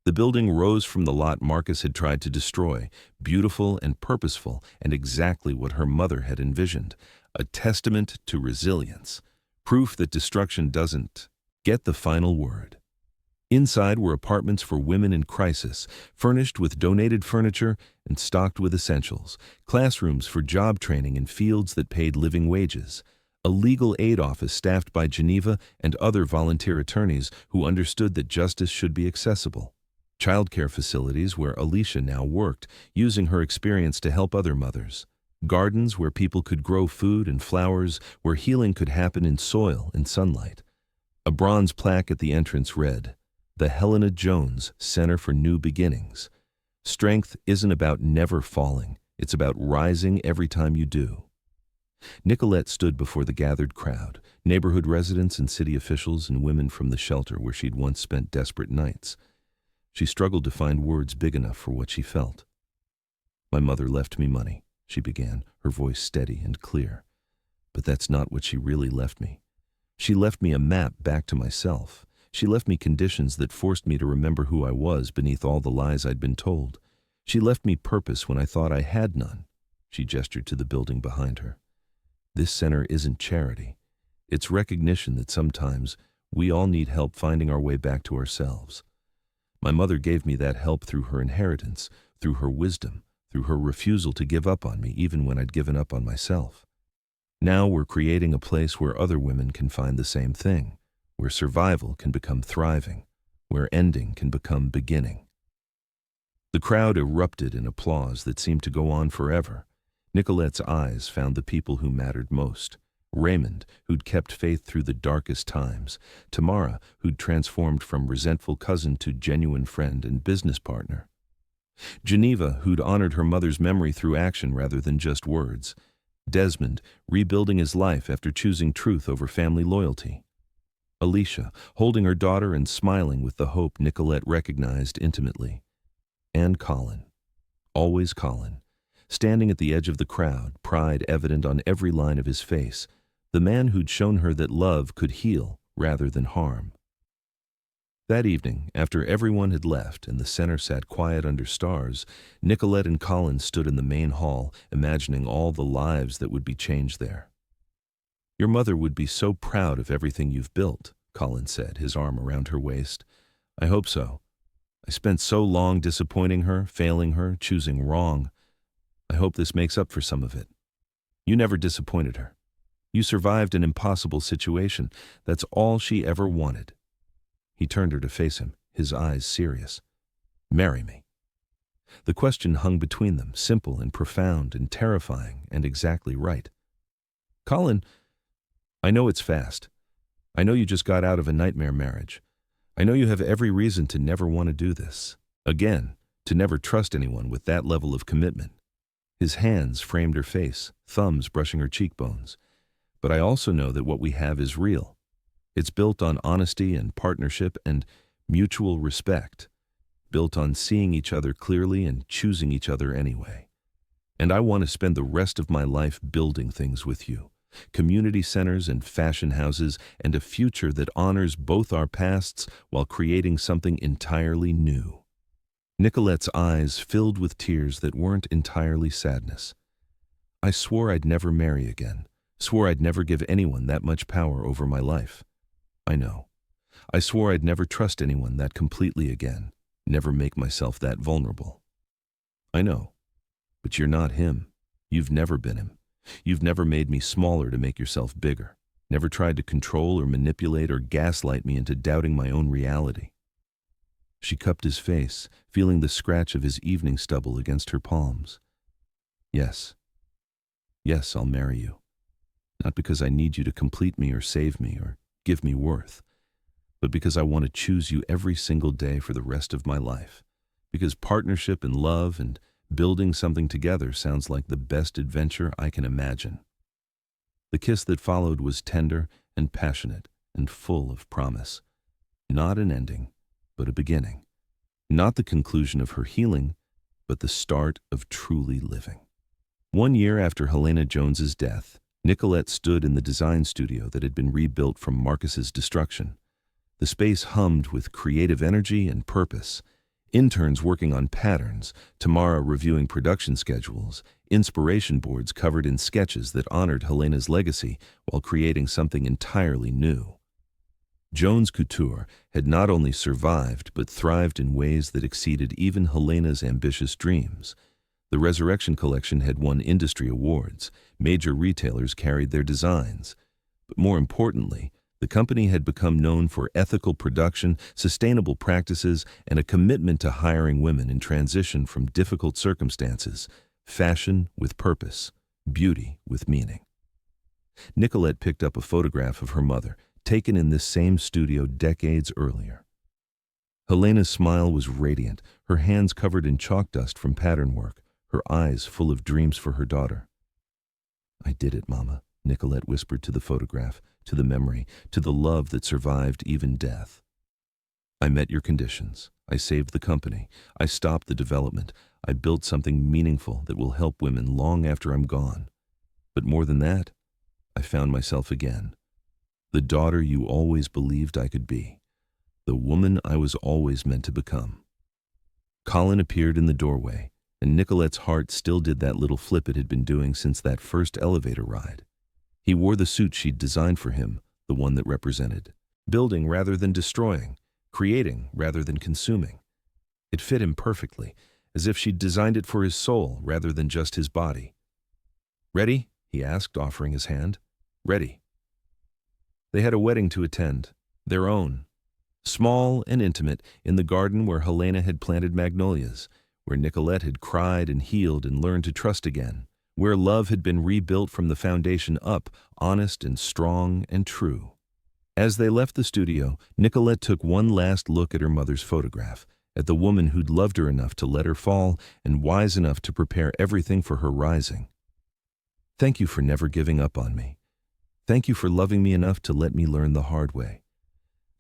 Speaker 1: The building rose from the lot Marcus had tried to destroy, beautiful and purposeful, and exactly what her mother had envisioned, a testament to resilience, proof that destruction doesn't get the final word. Inside were apartments for women in crisis, furnished with donated furniture and stocked with essentials, classrooms for job training in fields that paid living wages, a legal aid office staffed by Geneva and other volunteer attorneys who understood that justice should be accessible, childcare facilities where Alicia now worked, using her experience to help other mothers, gardens where people could grow food and flowers, where healing could happen in soil and sunlight. A bronze plaque at the entrance read, the Helena Jones Center for New Beginnings. Strength isn't about never falling, it's about rising every time you do. Nicolette stood before the gathered crowd, neighborhood residents and city officials and women from the shelter where she'd once spent desperate nights. She struggled to find words big enough for what she felt. "My mother left me money," she began, her voice steady and clear. "But that's not what she really left me. She left me a map back to myself. She left me conditions that forced me to remember who I was beneath all the lies I'd been told. She left me purpose when I thought I had none." She gestured to the building behind her. "This center isn't charity. It's recognition that sometimes we all need help finding our way back to ourselves. My mother gave me that help through her inheritance, through her wisdom, through her refusal to give up on me even when I'd given up on myself. Now we're creating a place where other women can find the same thing, where survival can become thriving, where ending can become beginning." The crowd erupted in applause that seemed to go on forever. Nicolette's eyes found the people who mattered most. Raymond, who'd kept faith through the darkest times. Tamara, who'd transformed from resentful cousin to genuine friend and business partner. Geneva, who'd honored her mother's memory through action rather than just words. Desmond, rebuilding his life after choosing truth over family loyalty. Alicia, holding her daughter and smiling with the hope Nicolette recognized intimately. And Colin, always Colin, standing at the edge of the crowd, pride evident on every line of his face, the man who'd shown her that love could heal rather than harm. That evening, after everyone had left and the center sat quiet under stars, Nicolette and Colin stood in the main hall, imagining all the lives that would be changed there. "Your mother would be so proud of everything you've built," Colin said, his arm around her waist. "I hope so. I spent so long disappointing her, failing her, choosing wrong. I hope this makes up for some of it. You never disappointed her. You survived an impossible situation. That's all she ever wanted." He turned her to face him, his eyes serious. "Marry me." The question hung between them, simple and profound and terrifying and exactly right. "Colin, I know it's fast. I know you just got out of a nightmare marriage. I know you have every reason to never want to do this. Again, to never trust anyone with that level of commitment." His hands framed her face, thumbs brushing her cheekbones. "But I also know that what we have is real. It's built on honesty and partnership and mutual respect, built on seeing each other clearly and choosing each other anyway. And I want to spend the rest of my life building things with you, community centers and fashion houses, and a future that honors both our pasts while creating something entirely new." Nicolette's eyes filled with tears that weren't entirely sadness. "I swore I'd never marry again, swore I'd never give anyone that much power over my life. I know. I swore I'd never trust anyone that completely again, never make myself that vulnerable. I know. But you're not him. You've never been him. You've never made me smaller to make yourself bigger, never tried to control or manipulate or gaslight me into doubting my own reality." She cupped his face, feeling the scratch of his evening stubble against her palms. "Yes. Yes, I'll marry you. Not because I need you to complete me or save me or give me worth, but because I want to choose you every single day for the rest of my life. Because partnership and love and building something together sounds like the best adventure I can imagine." The kiss that followed was tender and passionate and full of promise. Not an ending, but a beginning. Not the conclusion of her healing, but the start of truly living. 1 year after Helena Jones's death, Nicolette stood in the design studio that had been rebuilt from Marcus's destruction. The space hummed with creative energy and purpose. Interns working on patterns, Tamara reviewing production schedules, inspiration boards covered in sketches that honored Helena's legacy while creating something entirely new. Jones Couture had not only survived but thrived in ways that exceeded even Helena's ambitious dreams. The Resurrection collection had won industry awards, major retailers carried their designs. But more importantly, the company had become known for ethical production, sustainable practices, and a commitment to hiring women in transition from difficult circumstances, fashion with purpose, beauty with meaning. Nicolette picked up a photograph of her mother, taken in this same studio decades earlier. Helena's smile was radiant, her hands covered in chalk dust from pattern work, her eyes full of dreams for her daughter. "I did it, Mama," Nicolette whispered to the photograph, to the memory, to the love that survived even death. "I met your conditions. I saved the company. I stopped the development. I built something meaningful that will help women long after I'm gone. But more than that, I found myself again. The daughter you always believed I could be. The woman I was always meant to become." Colin appeared in the doorway, and Nicolette's heart still did that little flip it had been doing since that first elevator ride. He wore the suit she'd designed for him, the one that represented building rather than destroying, creating rather than consuming. It fit him perfectly, as if she'd designed it for his soul rather than just his body. "Ready?" he asked, offering his hand. "Ready." They had a wedding to attend, their own. Small and intimate, in the garden where Helena had planted magnolias, where Nicolette had cried and healed and learned to trust again, where love had been rebuilt from the foundation up, honest and strong and true. As they left the studio, Nicolette took one last look at her mother's photograph, at the woman who'd loved her enough to let her fall and wise enough to prepare everything for her rising. "Thank you for never giving up on me. Thank you for loving me enough to let me learn the hard way.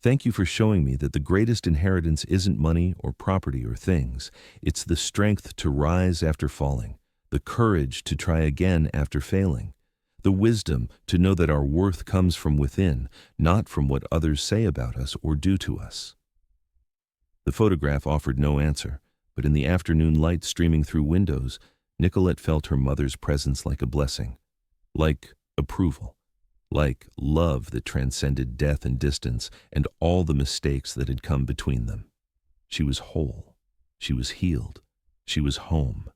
Speaker 1: Thank you for showing me that the greatest inheritance isn't money or property or things. It's the strength to rise after falling, the courage to try again after failing, the wisdom to know that our worth comes from within, not from what others say about us or do to us." The photograph offered no answer, but in the afternoon light streaming through windows, Nicolette felt her mother's presence like a blessing, like approval, like love that transcended death and distance and all the mistakes that had come between them. She was whole, she was healed, she was home,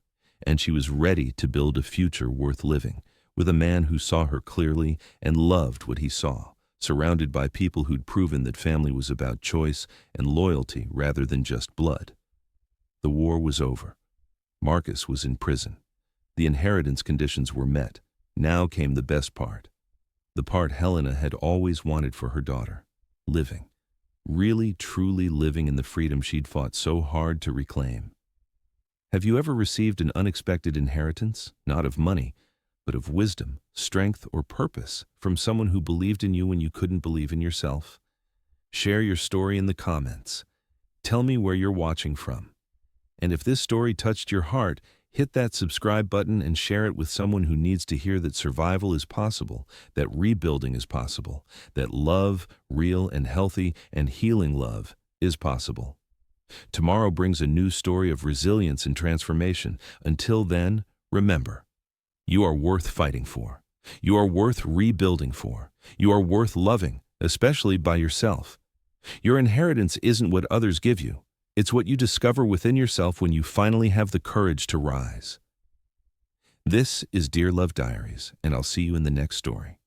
Speaker 1: and she was ready to build a future worth living, with a man who saw her clearly and loved what he saw, surrounded by people who'd proven that family was about choice and loyalty rather than just blood. The war was over. Marcus was in prison. The inheritance conditions were met. Now came the best part. The part Helena had always wanted for her daughter. Living. Really, truly living in the freedom she'd fought so hard to reclaim. Have you ever received an unexpected inheritance, not of money, but of wisdom, strength, or purpose from someone who believed in you when you couldn't believe in yourself? Share your story in the comments. Tell me where you're watching from. And if this story touched your heart, hit that subscribe button and share it with someone who needs to hear that survival is possible, that rebuilding is possible, that love, real and healthy and healing love, is possible. Tomorrow brings a new story of resilience and transformation. Until then, remember, you are worth fighting for. You are worth rebuilding for. You are worth loving, especially by yourself. Your inheritance isn't what others give you. It's what you discover within yourself when you finally have the courage to rise. This is Dear Love Diaries, and I'll see you in the next story.